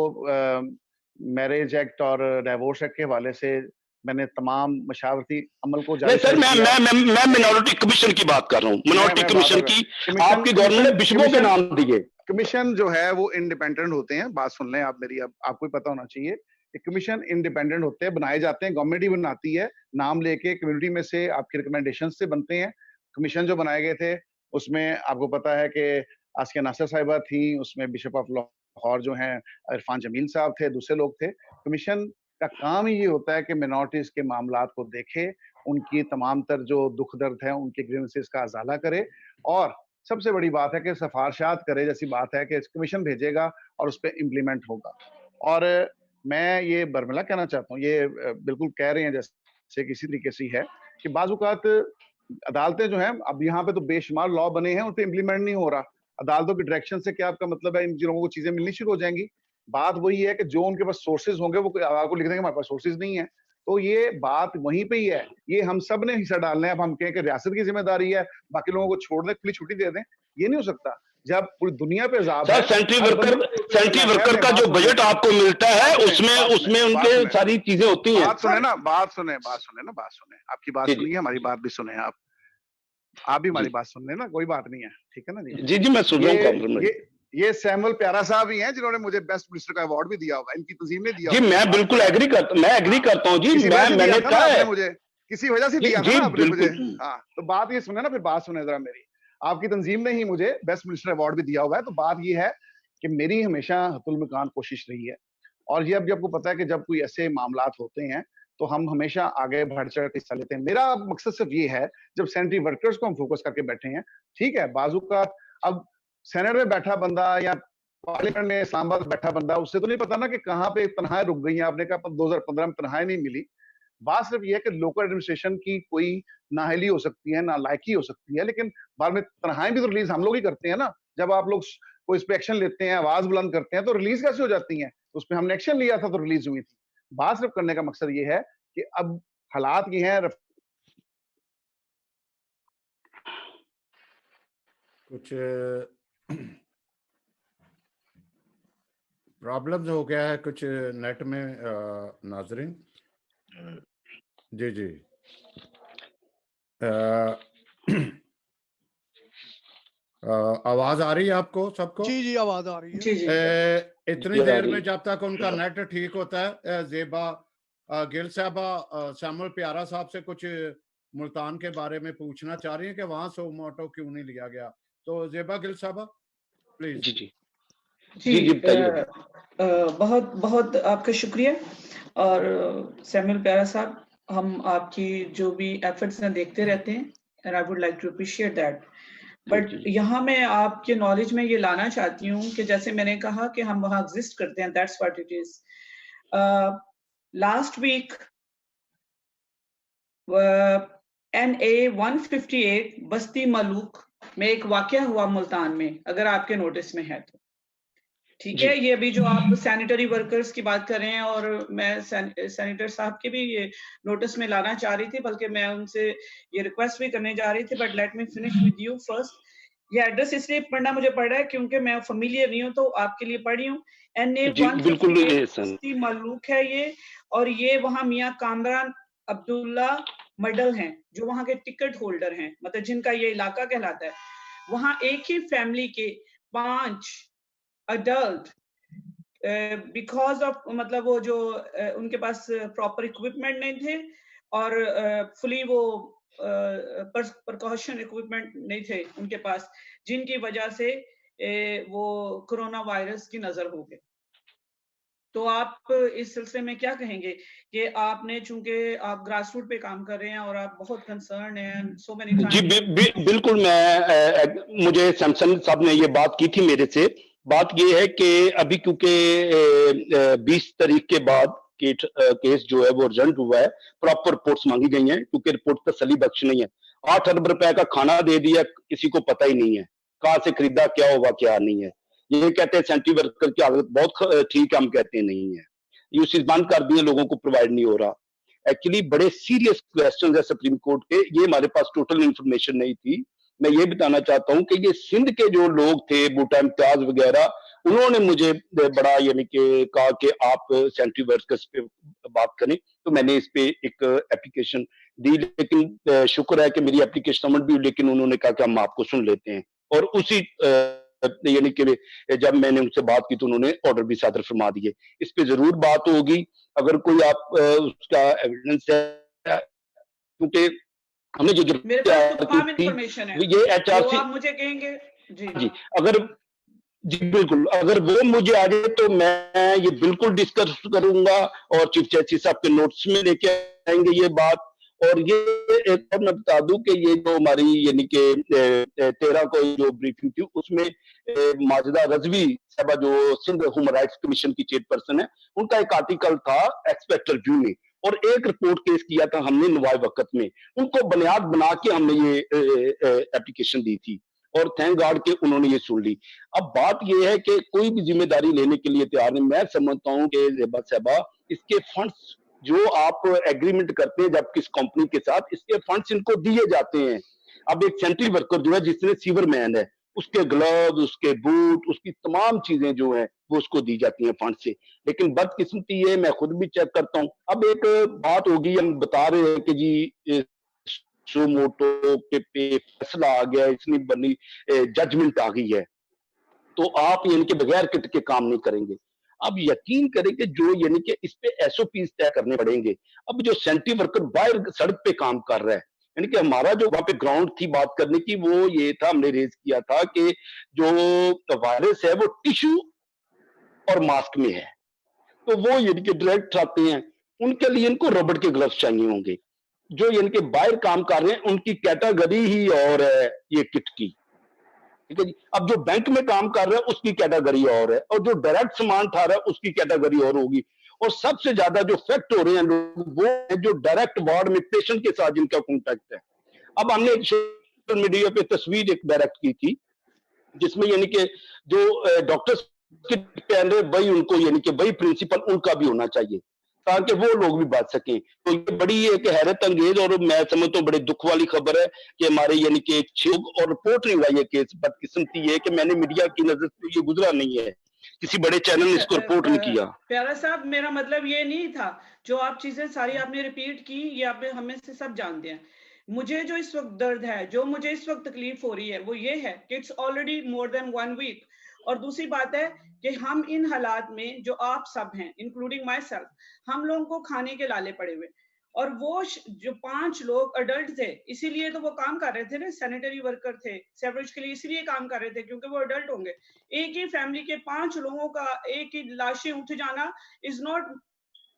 मैरिज एक्ट और डाइवोर्स एक्ट के हवाले से मैंने तमाम मशावरती अमल को नहीं सर, मैं मिनॉरिटी कमीशन की बात कर रहा हूँ, मिनॉरिटी कमीशन की आपकी गवर्नमेंट ने बिशबों के नाम दिए। कमीशन जो है वो इंडिपेंडेंट होते हैं, बात सुन लें आप मेरी, अब आपको ही पता होना चाहिए कि कमीशन इंडिपेंडेंट होते हैं, बनाए जाते हैं, गवर्नमेंट ही बनाती है, नाम लेके कम्युनिटी में से आपकी रिकमेंडेशन से बनते हैं। कमीशन जो बनाए गए थे उसमें आपको पता है कि आसिया नासिर साहिबा थी, उसमें बिशप ऑफ लाहौर जो हैं इरफान जमील साहब थे, दूसरे लोग थे। कमीशन का काम ही ये होता है कि मिनॉरिटीज के मामलात को देखे, उनकी तमाम तर जो दुख दर्द है उनके ग्रीवेंसेस का अजाला करे, और सबसे बड़ी बात है कि सिफारिशात करे, जैसी बात है कि कमीशन भेजेगा और उस पर इम्प्लीमेंट होगा। और मैं ये बर्मिला कहना चाहता हूँ, ये बिल्कुल कह रहे हैं जैसे किसी तरीके से है कि बाज़-औक़ात अदालतें जो हैं, अब यहाँ पे तो बेशुमार लॉ बने हैं, उन पे इम्प्लीमेंट नहीं हो रहा। अदालतों की डायरेक्शन से क्या आपका मतलब है इन लोगों को चीजें मिलनी शुरू हो जाएंगी? बात वही है कि जो उनके पास सोर्सेज होंगे वो आपको लिख देंगे हमारे पास सोर्सेज नहीं है। तो ये बात वहीं पे ही है, ये हम सब ने हिस्सा डालना है। अब हम कहें कि रियासत की जिम्मेदारी है, बाकी लोगों को छोड़ दें, खुली छुट्टी दे दें, ये नहीं हो सकता। जब पूरी दुनिया पे अजाब सर है, सेंट्री हर बंदे वर्कर को सेंट्री वर्कर का जो बजट आपको मिलता है उसमें उनके सारी चीजें होती हैं। बात सुने ना, बात सुने, आपकी बात जी, जी। सुनिए, हमारी बात भी सुने आप भी हमारी जी। बात सुन लेना, कोई बात नहीं है, ठीक है ना जी। जी, जी, मैं सुन रहा हूँ कॉम्प्रोमाइज। ये सैमुअल प्यारा साहब ही हैं जिन्होंने मुझे बेस्ट मिनिस्टर का अवार्ड भी दिया होगा, इनकी तंजीम ने दिया जी होगा। मैं बिल्कुल एग्री करता हूँ जी, किसी वजह से दिया मैंने था ना कहा आपने है मुझे, किसी वजह से जी, दिया था जी ना आपने मुझे। बिल्कुल। हाँ, तो बात ये सुने ना, फिर बात सुने जरा मेरी। आपकी तंजीम ने ही मुझे बेस्ट मिनिस्टर अवार्ड भी दिया हुआ है। तो बात ये है कि मेरी हमेशा हतुल मकान कोशिश रही है, और ये अब आपको पता है कि जब कोई ऐसे मामलात होते हैं तो हम हमेशा आगे बढ़ चढ़ के हिस्सा लेते हैं। मेरा मकसद सिर्फ ये है, जब सैनिटरी वर्कर्स को हम फोकस करके बैठे हैं, ठीक है, बाजू का अब सेनेट में बैठा बंदा या पार्लियामेंट में इस्लामाबाद बैठा बंदा, उससे तो नहीं पता ना कि कहाँ पे तनख्वाहें रुक गई हैं। आपने कहा 2015 में तनख्वाहें नहीं मिली। बात सिर्फ ये है कि लोकल एडमिनिस्ट्रेशन की कोई नाअहली हो सकती है, नालायकी हो सकती है, लेकिन बाद में तनख्वाहें भी तो रिलीज हम लोग ही करते हैं ना। जब आप लोग कोई इस पे एक्शन लेते हैं, आवाज बुलंद करते हैं, तो रिलीज कैसे हो जाती है? उस पर हमने एक्शन लिया था तो रिलीज हुई थी। बात सिर्फ करने का मकसद ये है कि अब हालात ये हैं, कुछ प्रॉब्लम्स हो गया है कुछ नेट में नाजरीन। जी जी आवाज आ रही है आपको सबको? जी जी आवाज आ रही है। जी जी इतनी देर में जब तक उनका नेट ठीक होता है, जेबा गिल साहबा सैमुअल प्यारा साहब से कुछ मुल्तान के बारे में पूछना चाह रही हैं कि वहां सो मोटो क्यों नहीं लिया गया। तो जेबा गिल साहबा प्लीज। जी जी जी जी बताइए। बहुत बहुत आपका शुक्रिया। और सैमुअल प्यारा साहब, हम आपकी जो भी एफर्ट्स हैं देखते रहते हैं, and I would like to appreciate that. But यहाँ मैं आपके नॉलेज में ये लाना चाहती हूँ कि जैसे मैंने कहा कि हम वहाँ एग्जिस्ट करते हैं, that's what it is. Last week NA 158 बस्ती मलूक में एक वाकया हुआ मुल्तान में, अगर आपके नोटिस में है तो। ठीक है, ये अभी जो आप सैनिटरी वर्कर्स की बात कर रहे हैं, और मैं सैनिटर साहब के भी ये नोटिस में लाना चाह रही थी, बल्कि मैं उनसे ये रिक्वेस्ट भी करने जा रही थी, but let me finish with you first. ये एड्रेस इसलिए पढ़ना मुझे पड़ रहा है क्योंकि मैं फेमिलियर नहीं हूँ, तो आपके लिए पढ़ी हूँ। NA 158 मलूक है ये, और ये वहाँ मियाँ कामरान अब्दुल्ला मडल हैं, जो वहाँ के टिकट होल्डर हैं, मतलब जिनका ये इलाका कहलाता है। वहाँ एक ही फैमिली के 5 अडल्ट बिकॉज ऑफ, मतलब वो जो उनके पास प्रॉपर इक्विपमेंट नहीं थे, और फुली वो प्रिकॉशन इक्विपमेंट नहीं थे उनके पास, जिनकी वजह से वो कोरोना वायरस की नजर हो गए। तो आप इस सिलसिले में क्या कहेंगे कि आपने, चूंकि आप ग्रास रूट पे काम कर रहे हैं और आप बहुत कंसर्न हैं, सो मेनी जी बिल्कुल। मैं मुझे सैमसन साहब ने ये बात की थी मेरे से। बात ये है कि अभी क्योंकि 20 तारीख के बाद केस जो है वो रिजल्ट हुआ है, प्रॉपर रिपोर्ट्स मांगी गई हैं, क्योंकि रिपोर्ट तसल्ली बख्श नहीं है। 8 अरब रुपए का खाना दे दिया, किसी को पता ही नहीं है कहाँ से खरीदा, क्या होगा क्या नहीं है। ये कहते हैं सैनिटरी वर्कर की हालत बहुत ठीक है, हम कहते हैं नहीं है। यूसीज बंद कर दिए, लोगों को प्रोवाइड नहीं हो रहा। एक्चुअली बड़े सीरियस क्वेश्चन है सुप्रीम कोर्ट के, ये हमारे पास टोटल इंफॉर्मेशन नहीं थी। मैं ये बताना चाहता हूं कि ये सिंध के जो लोग थे, बूटा इम्तियाज वगैरह, उन्होंने मुझे बड़ा यानी कि कहा कि आप सैनिटरी वर्कर्स पे बात करें, तो मैंने इस पे एक एप्लीकेशन दी। लेकिन शुक्र है कि मेरी एप्लीकेशन सबमिट भी हुई, लेकिन उन्होंने कहा कि हम आपको सुन लेते हैं। और उसी यानी कि जब मैंने उनसे बात की तो उन्होंने ऑर्डर भी सादर फरमा दिए। इस पे जरूर बात होगी, अगर कोई आप उसका एविडेंस है, क्योंकि हमने जो मेरे पास तो तमाम इंफॉर्मेशन है, ये HRC, आप मुझे कहेंगे जी अगर जी बिल्कुल, अगर वो मुझे आ जाए तो मैं ये बिल्कुल डिस्कस करूंगा, और चीफ जस्टिस साहब के नोट्स में लेके आएंगे ये बात। और ये एक और मैं बता दूं कि ये जो हमारी यानी कि 13 को जो ब्रीफिंग थी, उसमें माजिदा रजवी साहबा जो सिंध ह्यूमन राइट्स कमीशन की चेयरपर्सन है, उनका एक आर्टिकल था एक्सपेक्टर व्यू में, और एक रिपोर्ट केस किया था हमने नवाए वक्त में। उनको बुनियाद बना के हमने ये एप्लीकेशन दी थी, और थैंक गॉड के उन्होंने ये सुन ली। अब बात ये है कि कोई भी जिम्मेदारी लेने के लिए तैयार नहीं। मैं समझता हूँ कि जेबा साहबा, इसके फंड्स जो आप एग्रीमेंट करते हैं जब किस कंपनी के साथ, इसके फंड्स इनको दिए जाते हैं। अब एक सेंट्री वर्कर जो है, जिसने सीवर मैन है, उसके ग्लव्स, उसके बूट, उसकी तमाम चीजें जो हैं वो उसको दी जाती हैं फंड से। लेकिन बदकिस्मती ये, मैं खुद भी चेक करता हूँ। अब एक बात होगी, हम बता रहे हैं कि जी सुमोटो के पे फैसला आ गया, इतनी बड़ी जजमेंट आ गई है, तो आप इनके बगैर किट के काम नहीं करेंगे। अब यकीन करें कि जो यानी कि इस पे एसओपी तय करने पड़ेंगे। अब जो सेंट्री वर्कर बाहर सड़क पे काम कर रहा है, यानी कि हमारा जो वहां पे ग्राउंड थी बात करने की, वो ये था, हमने रेज किया था कि जो वायरस है वो टिश्यू और मास्क में है, तो वो यानी कि डायरेक्ट आते हैं, उनके लिए इनको रबड़ के ग्लव्स चाहिए होंगे। जो यानी कि बाहर काम कर रहे हैं उनकी कैटेगरी ही और है ये किट की, ठीक है जी। अब जो बैंक में काम कर रहा है उसकी कैटेगरी और है, और जो डायरेक्ट सामान उठा रहा है उसकी कैटेगरी और होगी। और सबसे ज्यादा जो इफेक्ट हो रहे हैं लोग वो है जो डायरेक्ट वार्ड में पेशेंट के साथ जिनका कॉन्टैक्ट है। अब हमने एक सोशल मीडिया पे तस्वीर एक डायरेक्ट की थी जिसमें यानी कि जो डॉक्टर्स के पहन रहे वही उनको यानी कि वही प्रिंसिपल उनका भी होना चाहिए ताकि वो लोग भी बच सकें। तो ये बड़ी एक हैरत अंगेज और मैं समझता हूँ बड़े दुख वाली खबर है कि हमारे यानी कि एक छेग और रिपोर्ट नहीं हुआ ये केस। बदकिस्मती है कि मैंने मीडिया की नजर से ये गुजरा नहीं है, किसी बड़े चैनल ने इसको रिपोर्ट नहीं किया। प्यारा साहब, मेरा मतलब ये नहीं था, जो आप चीजें सारी आपने रिपीट की ये आप हमें से सब जानते हैं। मुझे जो इस वक्त दर्द है, जो मुझे इस वक्त तकलीफ हो रही है वो ये है कि it's already more than 1 week. और दूसरी बात है कि हम इन हालात में जो आप सब हैं इंक्लूडिंग माई सेल्फ, हम लोगों को खाने के लाले पड़े हुए, और वो जो 5 लोग अडल्ट थे इसीलिए तो वो काम कर रहे थे ना, सैनिटरी वर्कर थे सेवरेज के लिए, इसीलिए काम कर रहे थे क्योंकि वो अडल्ट होंगे। एक ही फैमिली के 5 लोगों का एक ही लाशें उठ जाना इज नॉट,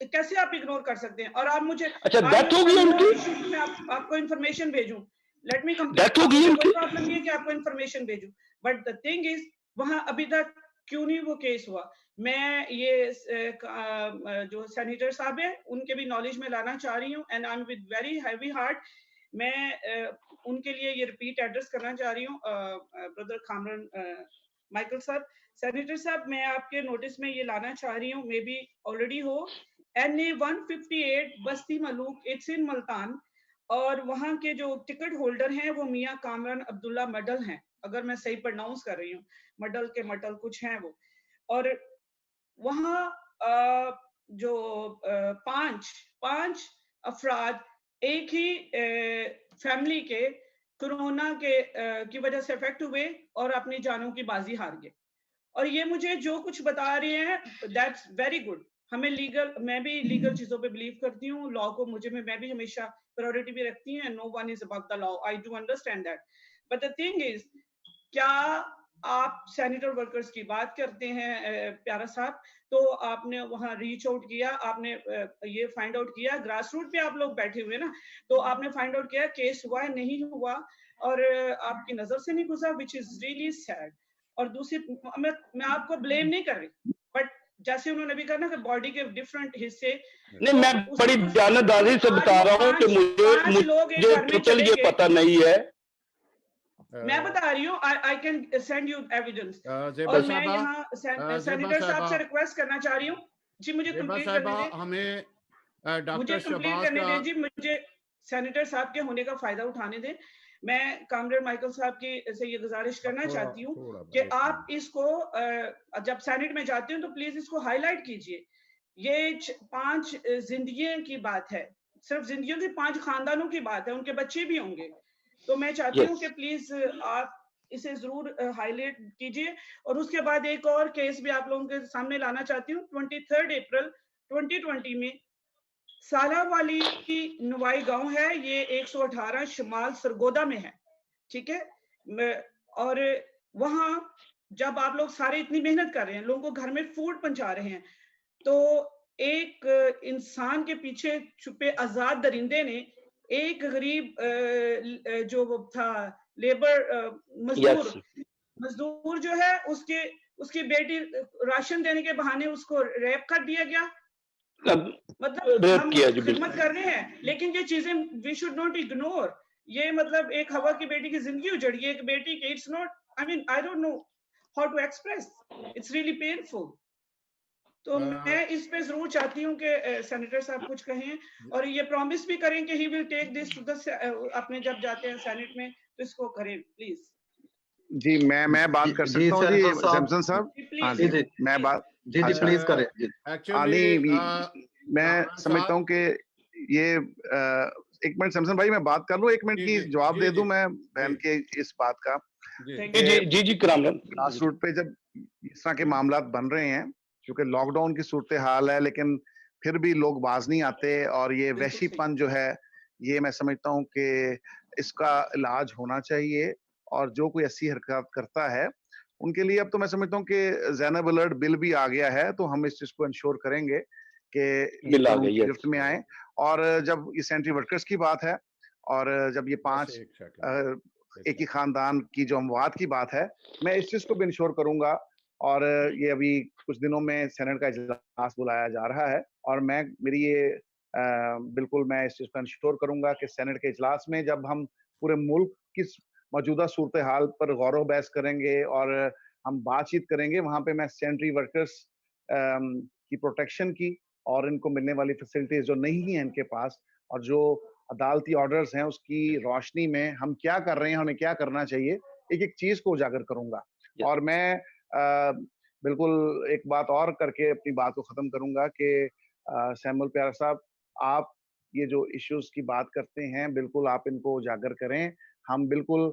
कैसे आप इग्नोर कर सकते हैं? और आप मुझे अच्छा डेथ हो गई उनकी, मैं आपको इंफॉर्मेशन भेजूं, लेट मी डेथ हो गई उनकी, कोई प्रॉब्लम नहीं है कि आपको इंफॉर्मेशन भेजूं, बट द थिंग इज वहां अभी तक क्यों नहीं वो केस हुआ? मैं ये जो सेनेटर साहब है उनके भी नॉलेज में लाना चाह रही हूँ, and I am with very heavy heart. मैं उनके लिए ये रिपीट एड्रेस करना चाह रही हूँ, ब्रदर कामरान माइकल साहब, सेनेटर साहब, मैं आपके नोटिस में ये लाना चाह रही हूँ, मे बी ऑलरेडी हो, NA 158 Basti Malook, it's in Multan, और वहाँ के जो टिकट होल्डर हैं वो मियाँ कामरान अब्दुल्ला मडल हैं, अगर मैं सही प्रोनाउंस कर रही हूँ, मडल के मटल कुछ हैं वो। और वहाँ जो 5 अफराद एक ही फैमिली के कोरोना के की वजह से इफेक्ट हुए और अपनी जानों की बाजी हार गए। और ये मुझे जो कुछ बता रहे हैं दैट्स वेरी गुड। हमें लीगल, मैं भी लीगल चीजों पे बिलीव करती हूँ, लॉ को मुझे मैं भी हमेशा प्रायोरिटी भी रखती हूँ, no one is above the law, I do understand that, but the thing is, क्या आप सैनिटरी वर्कर्स की बात करते हैं प्यारा साहब, तो आपने वहां रीच आउट किया, आपने ये फाइंड आउट किया, ग्रास रूट पे आप लोग बैठे हुए ना, तो आपने फाइंड आउट किया केस हुआ है नहीं हुआ, और आपकी नजर से नहीं गुजरा, विच इज रियली सैड। और दूसरी, मैं आपको ब्लेम नहीं कर रही, बट जैसे उन्होंने भी कहा ना कि बॉडी के डिफरेंट हिस्से, नहीं मैं बड़ी जानदारी से बता रहा हूँ कि मुझे टोटल ये पता नहीं है, मैं बता रही हूँ, I can send you evidence. और मैं यहाँ सेनेटर साहब से रिक्वेस्ट करना चाह रही हूँ जी, मुझे कंप्लीट करने दें, हमें मुझे कंप्लीट करने दें जी, मुझे सेनेटर साहब के होने का फायदा उठाने दें। मैं कामरेड माइकल साहब की से ये गुजारिश करना चाहती हूँ कि आप इसको जब सेनेट में जाते हो तो प्लीज इसको हाईलाइट कीजिए। ये 5 जिंदगियों की बात है, सिर्फ जिंदगियों की 5 खानदानों की बात है, उनके बच्चे भी होंगे। तो मैं चाहती हूँ कि प्लीज आप इसे जरूर हाईलाइट कीजिए। और उसके बाद एक और केस भी आप लोगों के सामने लाना चाहती हूँ। 23 अप्रैल 2020 में साला वाली की नुवाई गांव है, ये 118 शमाल सरगोदा में है, ठीक है। और वहां जब आप लोग सारे इतनी मेहनत कर रहे हैं, लोगों को घर में फूड पहुंचा रहे हैं, तो एक इंसान के पीछे छुपे आजाद दरिंदे ने एक गरीब जो था लेबर मजदूर जो है, उसकी बेटी राशन देने के बहाने उसको रेप कर दिया गया। मतलब हम खिदमत कर रहे हैं, लेकिन ये चीजें वी शुड नॉट इग्नोर। ये मतलब एक हवा की बेटी की जिंदगी उजड़ी है, एक बेटी की, it's not, I mean I don't know how to express, it's really painful. तो मैं इस पे जरूर चाहती हूँ कि सेनेटर साहब कुछ कहें, और ये प्रॉमिस भी करें कि he will take this to the, अपने जब जाते हैं सेनेट में तो इसको करें प्लीज। जी मैं बात कर जी, सकता हूँ जी सैमसन साहब। सैमसन साहब। हाँ जी जी, जी मैं बात जी जी अच्छा। प्लीज करें जी। एक्चुअली मैं समझता हूँ कि ये एक मिनट सैमसन भाई मैं बात कर लूँ, 1 मिनट जी, की जी, जवाब जी, दे दूं जी, मैं बहन जी। के इस बात का। जी Thank जी जी जी कामरान ग्रास रूट पे जब इस तरह के मामला बन रहे हैं, क्योंकि लॉकडाउन की सूरत हाल है, लेकिन फिर भी लोग बाज नहीं आते और ये बिल्कुल सही। वैशीपन जो है, ये मैं समझता हूँ कि इसका इलाज होना चाहिए और जो कोई ऐसी हरकत करता है उनके लिए अब तो मैं समझता हूँ कि ज़ैनब अलर्ट बिल भी आ गया है, तो हम इस चीज को इंश्योर करेंगे कि ये बिल आ कानून गई, की yes. गिरफ्त में आए। और जब ये सेंट्री वर्कर्स की बात है और जब ये 5 एक सेकंड एक ही खानदान की जो अमवात की बात है, मैं इस चीज को भी इंश्योर करूंगा। और ये अभी कुछ दिनों में सेनेट का इजलास बुलाया जा रहा है और मैं मेरी ये बिल्कुल मैं इस चीज को इंश्योर करूंगा कि सेनेट के इजलास में जब हम पूरे मुल्क की मौजूदा सूरत हाल पर गौर बहस करेंगे और हम बातचीत करेंगे, वहां पे मैं सेनेटरी वर्कर्स की प्रोटेक्शन की और इनको मिलने वाली फैसिलिटीज जो नहीं है इनके पास और जो अदालती ऑर्डर्स हैं उसकी रोशनी में हम क्या कर रहे हैं, हमें क्या करना चाहिए, एक एक चीज को उजागर करूंगा। Yes. और मैं बिल्कुल एक बात और करके अपनी बात को खत्म करूंगा कि सैमुअल प्यारा साहब, आप ये जो इश्यूज की बात करते हैं बिल्कुल आप इनको उजागर करें। हम बिल्कुल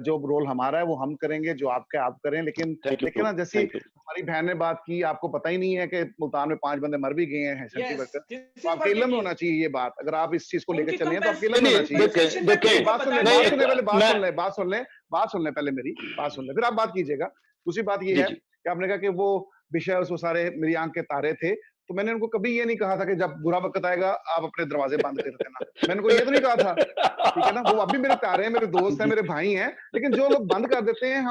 जो रोल हमारा है वो हम करेंगे, जो आपका आप करें। लेकिन थैंक यू देखिए ना, जैसी थैंक यू हमारी बहन ने बात की, आपको पता ही नहीं है कि मुल्तान में 5 बंदे मर भी गए हैं सेंट्री Yes, वर्कर। this तो is आपके what इल्म में it होना is. चाहिए ये बात। अगर आप इस चीज को लेकर उनकी चले हैं तो आपके इल्म में नहीं होना चाहिए। देखें नहीं, देखें बात सुन ले, नहीं बात सुन ले, पहले बात मैं सुन ले, बात सुन ले पहले मेरी बात सुन ले, फिर आप बात कीजिएगा। दूसरी बात ये जी है जी कि आपने कहा कि वो विषय वो सारे मेरी आंख के तारे थे, तो मैंने उनको कभी ये नहीं कहा था कि जब बुरा वक्त आएगा आप अपने दरवाजे बंद कर देना। मैंने उनको ये तो नहीं कहा था, ठीक है ना? वो अब भी मेरे तारे हैं, मेरे दोस्त हैं, मेरे भाई हैं, लेकिन जो लोग बंद कर देते हैं,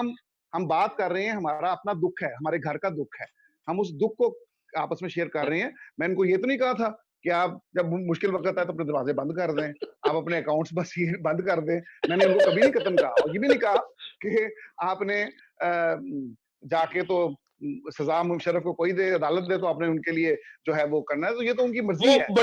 हम बात कर रहे हैं, हमारा अपना दुख है, हमारे घर का दुख है, हम उस दुख को आपस में शेयर कर रहे हैं। मैंने उनको ये तो नहीं कहा था कि आप जब मुश्किल वक्त आए तो अपने दरवाजे बंद कर दें, आप अपने अकाउंट्स बस ये बंद कर दें। मैंने उनको कभी नहीं कतन कहा और ये भी नहीं कहा कि आपने जाके तो सजा मुशर्रफ को कोई दे, अदालत दे तो आपने उनके लिए जो है वो करना है, तो ये तो उनकी मर्जी है। वो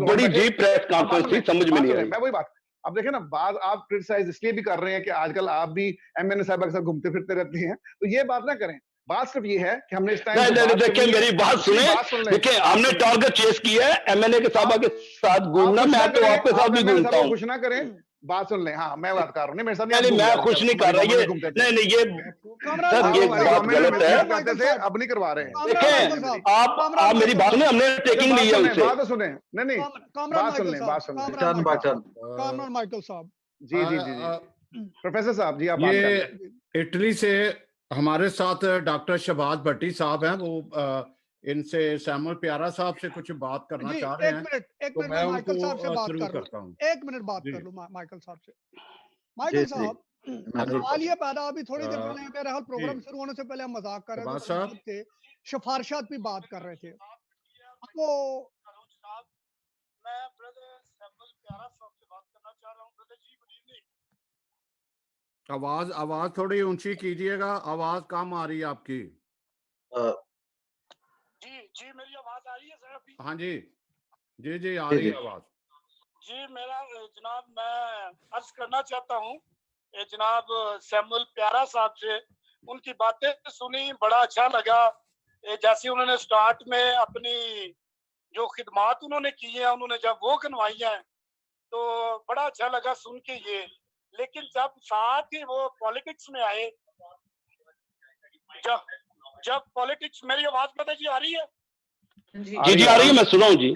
बड़ी जी प्रेस अब बात कॉन्फ्रेंस सुन ले, थी, समझ में नहीं आई। मैं वही बात, अब देखें ना, बात आप क्रिटिसाइज इसलिए भी कर रहे हैं कि आजकल आप भी एमएनए साहब के साथ घूमते फिरते रहते हैं, तो ये बात ना करें। बात सिर्फ ये है कि हमने इस टाइम नहीं नहीं देखिए मेरी बात सुने, सुन ले, देखिए हमने टारगेट चेस किया है एमएनए के साहबा के साथ घूमना, मैं तो आपके साथ भी घूमता हूँ। खुश ना करें, बात सुन ले। हाँ, मैं बात कर रहा हूँ, नहीं मेरे साथ नहीं मैं खुश नहीं कर रहा, ये नहीं नहीं ये सर ये बात गलत है। करते थे, अब नहीं करवा रहे हैं। देखें आप मेरी बात नहीं, हमने टेकिंग ली है उनसे। बात सुने, नहीं बात सुन ले। Turn by turn. Kamran Michael साहब। जी जी जी जी प्रोफेसर साहब जी, आप बात ये करें। इटली से हमारे साथ डॉक्टर शहबाज भट्टी साहब हैं, वो इनसे सैमुअल प्यारा साहब से कुछ बात करना चाह रहे हैं, एक तो मिनट मैं माइकल उनको साहब से बात शुरू कर लूं। करता हूँ। एक मिनट बात जी। कर लूं माइकल साहब से। माइकल साहब, सवाल ये पैदा, अभी थोड़ी देर पहले मेरे हाल प्रोग्राम शुरू होने से पहले हम मजाक कर रहे थे, सिफारिशात भी बात कर रहे थे। वो मैं ब्रदर सैमुअल प्यारा साहब से बात करना चाह रहा हूं। ब्रदर जी गुड इवनिंग। आवाज थोड़ी ऊंची कीजिएगा, आवाज कम आ रही है आपकी। जी मेरी आवाज आ रही है सर अभी? हाँ जी जी आ रही है आवाज। जी मेरा जनाब मैं अर्ज करना चाहता हूँ जनाब सैमुअल प्यारा साहब से, उनकी बातें सुनी, बड़ा अच्छा लगा। जैसे उन्होंने स्टार्ट में अपनी जो खिदमात उन्होंने की है, उन्होंने जब वो गिनवाई है तो बड़ा अच्छा लगा सुन के ये। लेकिन जब साथ ही वो पॉलिटिक्स में आए, जब पॉलिटिक्स, मेरी आवाज पता जी आ रही है? जी आ रही है, मैं सुना हूँ जी।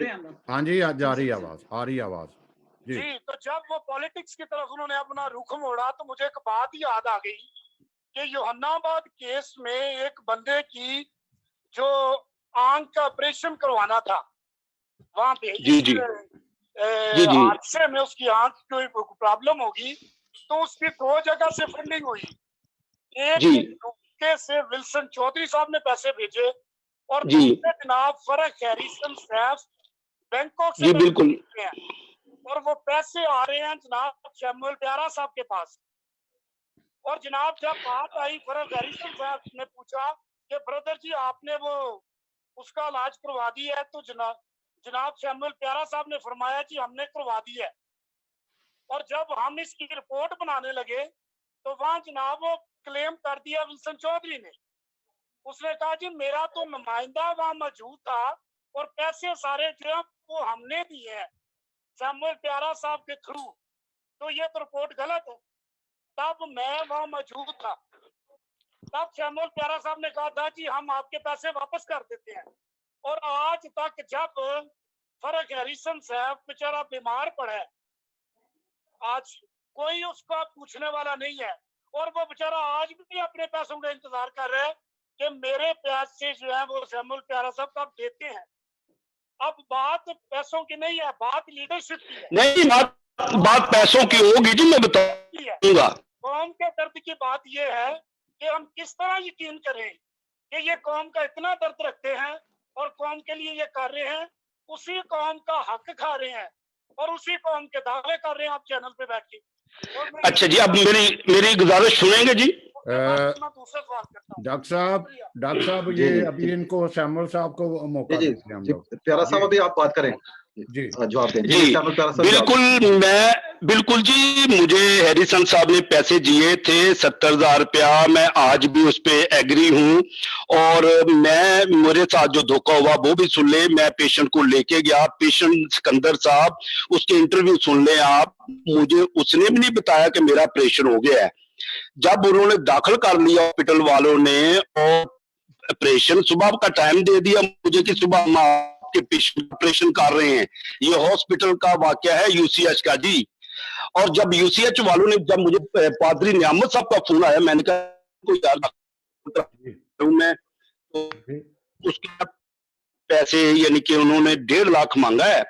हाँ जी जा रही आवाज, आ रही आवाज जी। तो जब वो पॉलिटिक्स की तरफ उन्होंने अपना रुख मोड़ा तो मुझे एक बात याद आ गई कि यूहन्नाबाद केस में एक बंदे की जो आंख का ऑपरेशन करवाना था वहां पे, जी हादसे में उसकी आंख कोई प्रॉब्लम होगी, तो उसकी 2 जगह से फंडिंग हुई। एक यूके से विल्सन चौधरी साहब ने पैसे भेजे और दूसरे जनाब फरक हैरिसन साहब बैंकॉक से बिल्कुल, और वो पैसे आ रहे हैं जनाब सैमुअल प्यारा साहब के पास। और जनाब जब बात आई, फरक हैरिसन साहब ने पूछा कि ब्रदर जी आपने वो उसका इलाज करवा दिया है, तो जनाब सैमुअल प्यारा साहब ने फरमाया जी हमने करवा दिया है। और जब हम इसकी रिपोर्ट बनाने लगे तो वहां जनाब वो क्लेम कर दिया विल्सन चौधरी ने। उसने कहा जी मेरा तो नुमाइंदा वहां मौजूद था और पैसे सारे जो है वो हमने दिए हैं सैमुअल प्यारा साहब के थ्रू, तो ये तो रिपोर्ट गलत है। तब मैं वहां मौजूद था, तब सैमुअल प्यारा साहब ने कहा था जी हम आपके पैसे वापस कर देते हैं। और आज तक जब फरक हैरिसन साहब बेचारा बीमार पड़ा है, आज कोई उसका पूछने वाला नहीं है और वो बेचारा आज भी अपने पैसों का इंतजार कर रहा है कि मेरे पैसे जो है वो सैमुअल प्यारा साहब कब देते हैं। अब बात पैसों की नहीं है, बात लीडरशिप की है। नहीं, बात पैसों की होगी जी, मैं बताऊंगा। कौम के दर्द की बात यह है कि हम किस तरह यकीन करें कि ये कौम का इतना दर्द रखते हैं और कौम के लिए ये कर रहे हैं, उसी कौम का हक खा रहे हैं और उसी कौम के दावे कर रहे हैं आप चैनल पे बैठ के। अच्छा जी, अब मेरी गुजारिश सुनेंगे जी। दूसरा सवाल करता हूँ डॉक्टर साहब ये अभी इनको सैमुअल साहब को मौका देते हैं हम लोग। प्यारा साहब अभी आप बात करें जी, जवाब दें जी। बिल्कुल जी, मुझे हैरिसन साहब ने पैसे दिए थे 70,000 रुपया, मैं आज भी उस पे एग्री हूँ। और मेरे साथ जो धोखा हुआ वो भी सुन ले। मैं पेशेंट को लेके गया, पेशेंट सिकंदर साहब, उसके इंटरव्यू सुन ले आप। मुझे उसने भी नहीं बताया कि मेरा ऑपरेशन हो गया है। जब उन्होंने दाखिल कर लिया हॉस्पिटल वालों ने और ऑपरेशन सुबह का टाइम दे दिया मुझे कि सुबह हम आपके पेशेंट ऑपरेशन कर रहे हैं। ये हॉस्पिटल का वाकया है यूसीएच का जी। और जब यूसीएच वालों ने, जब मुझे पादरी नियामत साहब का फोन आया, मैंने कहा कोई यार मैं तो उसके बाद पैसे यानी कि उन्होंने 1.5 लाख मांगा है।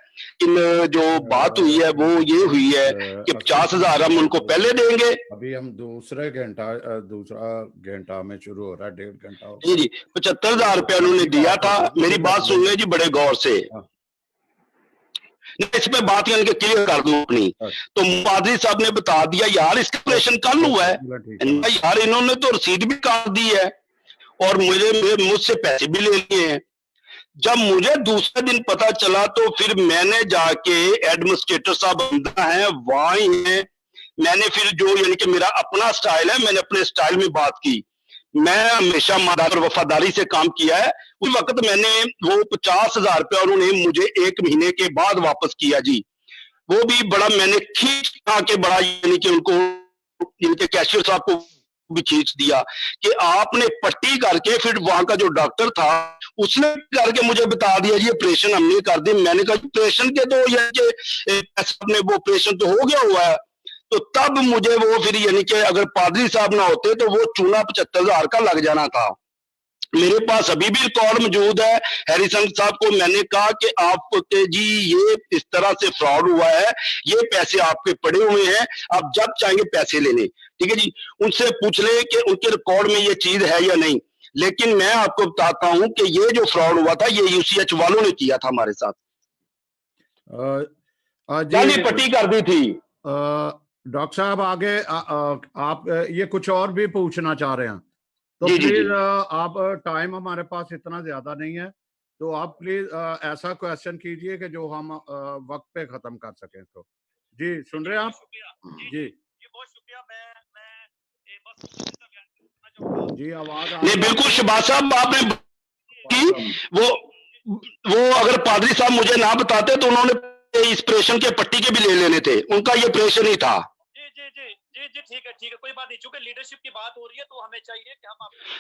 इन जो बात हुई है वो ये हुई है कि 50,000 हम उनको पहले देंगे। अभी हम दूसरा घंटा में शुरू हो रहा है, 1.5 घंटा जी 75,000 रुपया उन्होंने दिया था। मेरी बात सुन ले जी बड़े गौर से, इस पे बात यानी कि क्लियर कर दूं अपनी। तो पादरी साहब ने बता दिया यार इसका ऑपरेशन कल हुआ है यार, इन्होंने तो रसीद भी काट दी है और मुझसे पैसे भी ले लिए हैं। जब मुझे दूसरे दिन पता चला तो फिर मैंने जाके एडमिनिस्ट्रेटर साहब बंदा है वहां ही है, मैंने फिर जो यानी कि मेरा अपना स्टाइल है, मैंने अपने स्टाइल में बात की। मैं हमेशा ईमानदारी और वफादारी से काम किया है। उस वक्त मैंने वो 50,000 रुपया उन्होंने मुझे 1 महीने के बाद वापस किया जी। वो भी बड़ा मैंने खींच के बड़ा यानी कि उनको इनके कैशियर साहब को भी खींच दिया कि आपने पट्टी करके, फिर वहां का जो डॉक्टर था उसने करके मुझे बता दिया जी ऑपरेशन हमने कर दी। मैंने कहा ऑपरेशन के तो यानी वो ऑपरेशन तो हो गया हुआ है। तो तब मुझे वो फिर यानी कि अगर पादरी साहब ना होते तो वो चूना 75,000 का लग जाना था। मेरे पास अभी भी रिकॉर्ड मौजूद है। हैरिसन साहब को मैंने कहा कि आपके जी ये इस तरह से फ्रॉड हुआ है, ये पैसे आपके पड़े हुए हैं, आप जब चाहेंगे पैसे ले लें, ठीक है जी। उनसे पूछ ले कि उनके रिकॉर्ड में ये चीज है या नहीं। लेकिन मैं आपको बताता हूं कि ये जो फ्रॉड हुआ था ये यूसीएच वालों ने किया था हमारे साथ, जाली पट्टी कर दी थी। डॉक्टर साहब आगे आप ये कुछ और भी पूछना चाह रहे हैं तो जी, प्लीज जी। आप, टाइम हमारे पास इतना ज्यादा नहीं है, तो आप प्लीज ऐसा क्वेश्चन कीजिए कि जो हम वक्त पे खत्म कर सकें। तो जी सुन रहे हैं आप? जी बहुत शुक्रिया। जी आवाज नहीं बिल्कुल शहबाज साहब आपने की वो अगर पादरी साहब मुझे ना बताते तो उन्होंने इस ऑपरेशन के पट्टी के भी ले लेने थे, उनका ये ऑपरेशन ही था। जी ठीक है कोई बात नहीं। चूंकि लीडरशिप की बात हो रही है तो हमें चाहिए कि हम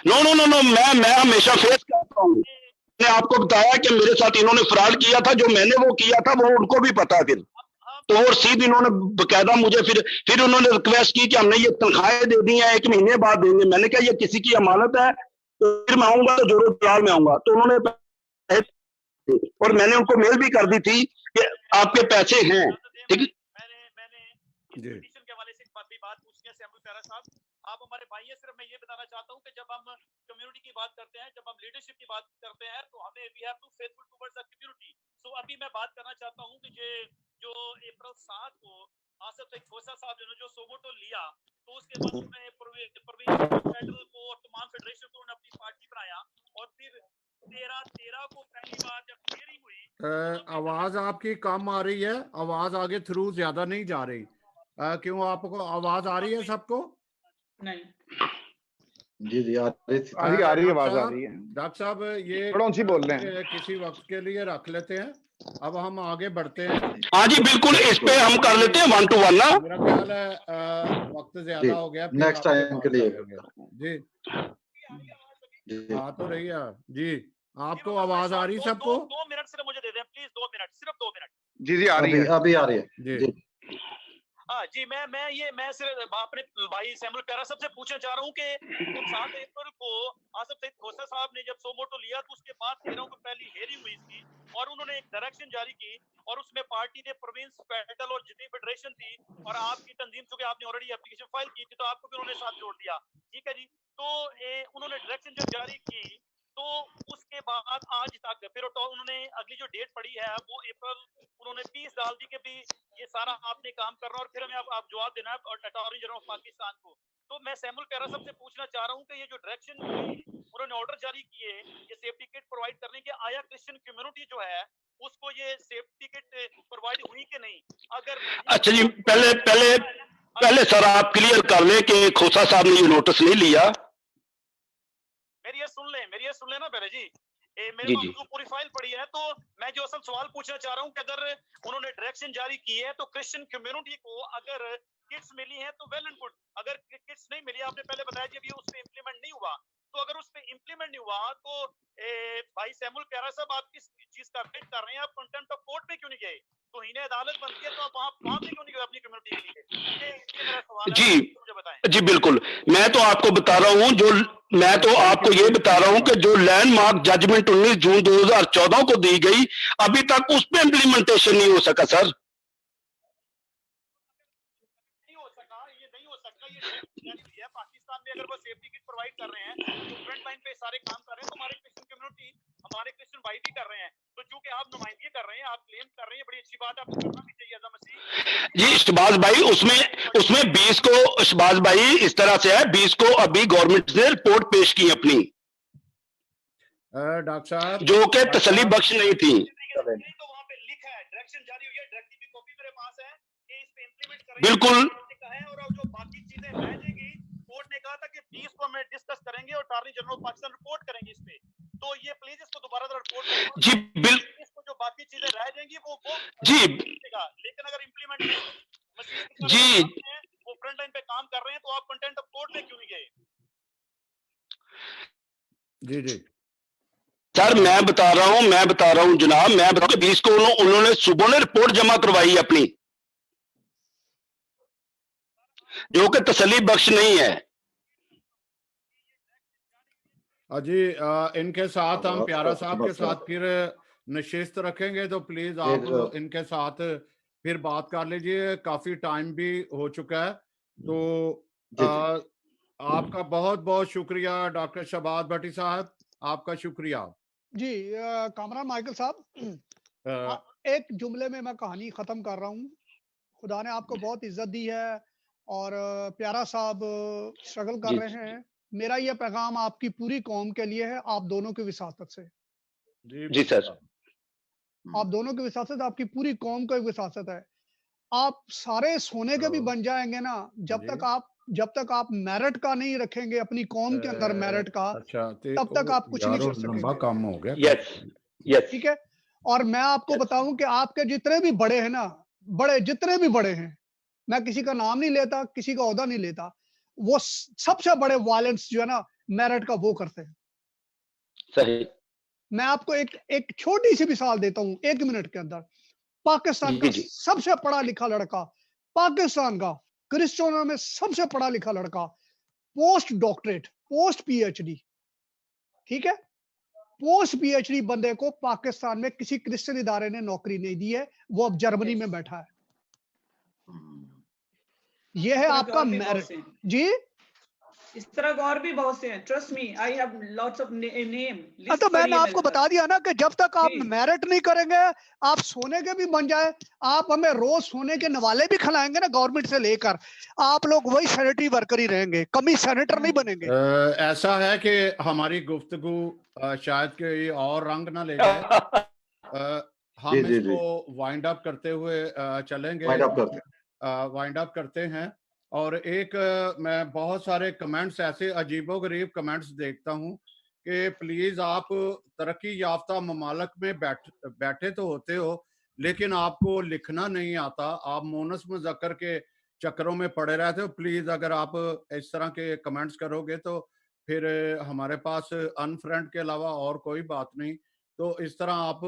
नो मैं हमेशा फेस करता हूँ। मैंने आपको बताया कि मेरे साथ इन्होंने फ्रॉड किया था, जो मैंने वो किया था वो उनको भी पता है। फिर तो वो रसीद इन्होंने बकायदा मुझे फिर उन्होंने रिक्वेस्ट की कि हमने ये तनख्वाहें दे दी हैं, 1 महीने बाद देंगे। मैंने कहा ये किसी की अमानत है, तो फिर मैं आऊंगा तो जरूर प्यार में आऊंगा। तो उन्होंने और मैंने उनको मेल भी कर दी थी कि आपके पैसे हैं, ठीक है। मैंने के हवाले से बात पूछनी है सैमुअल प्यारा साहब, आप हमारे भाई हैं। सिर्फ मैं ये बताना चाहता हूँ कि जब हम कम्युनिटी की बात करते हैं, जब हम लीडरशिप की बात करते हैं, तो हमें we have to faithful towards the community. So अभी मैं बात करना चाहता हूँ कि जो अप्रैल 7 को आसिफ खोसा साहब ने जो सोमोटो लिया, तो उसके बाद उन्होंने फेडरल को और तमाम फेडरेशन को उन्होंने अपनी पार्टी बनाया। और फिर 13 को पहली बार जब हियरिंग हुई, आवाज आपकी कम आ रही है, आवाज आगे थ्रू ज्यादा नहीं जा रही। क्यों आपको आवाज आ रही है सबको? नहीं जी जी, आ रही थी। आ रही है, आवाज आ डॉक्टर रही है। डॉक्टर साहब ये थोड़ा ऊंची बोल रहे हैं। किसी वक्त के लिए रख लेते हैं, अब हम आगे बढ़ते हैं। हाँ जी बिल्कुल, इस पे हम कर लेते हैं 1 to 1 ना। मेरा ख्याल है वक्त जी, ज्यादा हो गया, फिर नेक्स्ट आगे टाइम बात के लिए। कर लेंगे। जी जी आ तो रही है जी, आपको आवाज आ रही सबको? 2 मिनट सिर्फ मुझे दे दें प्लीज, 2 मिनट, सिर्फ 2 मिनट। जी आ रही है, अभी आ रही है। जी जी हाँ जी, मैं सिर्फ अपने भाई सैमुअल प्यारा साहब से पूछना चाह रहा हूँ कि जब 7 अप्रैल को आसिफ सईद खोसा साहब ने जब सोमोटो लिया, तो उसके बाद हेरों को पहली हेयरिंग हुई इसकी, और उन्होंने एक डायरेक्शन जारी की, और उसमें पार्टी ने प्रोविंस फेडरल और जितनी फेडरेशन थी और आपकी तंजीम, चूंकि आपने ऑलरेडी एप्लीकेशन फाइल की थी, तो आपको भी उन्होंने साथ जोड़ दिया, ठीक है जी। तो उन्होंने डायरेक्शन जब जारी की, तो उसके बाद आज तक फिर उन्होंने अगली जो डेट पड़ी है वो अप्रैल, उन्होंने 30 डाल दी कि भी ये सारा आपने काम करना और फिर हमें आप जवाब देना है अटॉर्नी जनरल ऑफ पाकिस्तान को। तो मैं सैमुअल प्यारा साहब से पूछना चाह रहा हूँ कि ये जो डायरेक्शन उन्होंने ऑर्डर जारी किए ये सेफ्टी किट प्रोवाइड करने के, आया क्रिश्चियन कम्युनिटी जो है उसको ये सेफ्टी किट प्रोवाइड हुई कि नहीं? अगर अच्छा जी, पहले सर आप क्लियर कर ले कि खोसा साहब ने ये नोटिस नहीं लिया। मेरी ये सुन ले ना पहले जी, मेरे जी, पास जी। जो पूरी फाइल पड़ी है, तो मैं जो असल सवाल पूछना चाह रहा हूँ कि अगर उन्होंने डायरेक्शन जारी की है तो क्रिश्चियन कम्युनिटी को अगर किट्स मिली है तो वेल एंड गुड, अगर किट्स नहीं मिली, आपने पहले बताया कि अभी उस पे इम्प्लीमेंट नहीं हुआ, तो अगर उस पे इम्प्लीमेंट नहीं हुआ तो भाई सैमुअल प्यारा साहब आप किस चीज का वेट कर रहे हैं? आप कंटेम्प्ट ऑफ कोर्ट पे क्यों नहीं गए? तो इन्हें अदालत बनती है तो आप वहां पे क्यों नहीं गए अपनी कम्युनिटी के लिए? ये मेरा सवाल है, जी मुझे बताएं। जी बिल्कुल, मैं तो आपको बता रहा हूँ ये बता रहा हूँ कि जो लैंडमार्क जजमेंट 19 जून 2014 को दी गई, अभी तक उस पे इम्प्लीमेंटेशन नहीं हो सका सर। नहीं हो सका, ये नहीं हो सकता, ये है पाकिस्तान में अगर वो सेफ्टी किट प्रोवाइड कर रहे हैं, तो फ्रंट लाइन पे सारे काम कर रहे हैं, तो हमारे क्रिश्चियन कम्युनिटी, हमारे क्रिश्चियन भाई भी कर रहे हैं, तो चूंकि आप नुमाइंदगी कर रहे हैं, आप क्लेम कर रहे हैं, बड़ी अच्छी बात है, आपको करना भी चाहिए एज अ मसीह। जी शहबाज भाई, उसमें 20 को, शहबाज भाई इस तरह से है, 20 को अभी गवर्नमेंट ने रिपोर्ट पेश की अपनी, डॉक्टर साहब जो कि तसल्ली बख्श नहीं थी। तो वहां पे लिखा है, डायरेक्शन जारी हुई है, डायरेक्टिव की कॉपी मेरे पास है कि इस पे इंप्लीमेंट करेंगे, बिल्कुल है, और जो बाकी चीजें रह जाएंगी, कोर्ट ने कहा था कि 20 को हमें डिस्कस करेंगे और attorney general of Pakistan report करेंगे इस पे, तो ये प्लीज इसको दोबारा रिपोर्ट जी इसको जो बाकी चीजें रह जाएंगी वो जी लेकिन अगर इंप्लीमेंट जी वो फ्रंट लाइन पे काम कर रहे हैं, तो आप कंटेंट ऑफ कोर्ट में क्यों नहीं गए? जी जी सर मैं बता रहा हूँ जनाब, मैं बता रहा हूँ 20 को उन्होंने सुबह ने रिपोर्ट जमा करवाई अपनी, जो कि तसल्ली बख्श नहीं है। जी इनके साथ हम प्यारा साहब के साथ फिर नशिस्त रखेंगे, तो प्लीज आप इनके साथ फिर बात कर लीजिए, काफी टाइम भी हो चुका है। तो आपका बहुत बहुत शुक्रिया डॉक्टर शहबाज भट्टी साहब, आपका शुक्रिया जी। कामरान माइकल साहब, एक जुमले में मैं कहानी खत्म कर रहा हूँ। खुदा ने आपको बहुत इज्जत दी है और प्यारा साहब स्ट्रगल कर रहे हैं। मेरा ये पैगाम आपकी पूरी कौम के लिए है, आप दोनों की विसासत से। जी सर, आप दोनों की विसासत, आपकी पूरी कौम को विसासत है। आप सारे सोने के भी बन जाएंगे ना, जब तक आप मेरिट का नहीं रखेंगे अपनी कौम के अंदर मेरिट का, तब तक आप कुछ नहीं कर सकेंगे। लंबा काम हो गया। यस ठीक है। और मैं आपको बताऊं कि आपके जितने भी बड़े हैं ना, जितने भी बड़े हैं, मैं किसी का नाम नहीं लेता, किसी का ओहदा नहीं लेता, वो सबसे बड़े वायलेंस जो है ना मेरिट का वो करते हैं। सही। मैं आपको एक छोटी सी मिसाल देता हूं 1 मिनट के अंदर। पाकिस्तान का सबसे पढ़ा लिखा लड़का, पाकिस्तान का क्रिश्चियनों में सबसे पढ़ा लिखा लड़का, पोस्ट डॉक्टरेट, पोस्ट पीएचडी, ठीक है, पोस्ट पीएचडी बंदे को पाकिस्तान में किसी क्रिश्चियन इदारे ने नौकरी नहीं दी है, वो अब जर्मनी में बैठा है। ये है आपका मेरिट जी। इस तरह का और भी बहुत से हैं, trust me, I have lots of name. तो मैंने आपको बता दिया ना कि जब तक आप मेरिट नहीं करेंगे, आप सोने के भी बन जाए, आप हमें रोज सोने के नवाले भी खिलाएंगे ना गवर्नमेंट से लेकर, आप लोग वही सैनिटरी वर्कर ही रहेंगे, कमी सेनेटर नहीं बनेंगे। ऐसा है कि हमारी गुफ्तगू शायद कोई और रंग ना ले जाए, हम इसको वाइंड अप करते हुए चलेंगे, वाइंड अप करते हैं। और एक मैं बहुत सारे कमेंट्स ऐसे अजीबोगरीब कमेंट्स देखता हूँ कि प्लीज आप तरक्की याफ्ता ममालक में बैठे तो होते हो, लेकिन आपको लिखना नहीं आता, आप मोनस मुज़क्कर के चक्करों में पड़े रहते हो। प्लीज अगर आप इस तरह के कमेंट्स करोगे तो फिर हमारे पास अनफ्रेंड के अलावा और कोई बात नहीं। तो इस तरह आप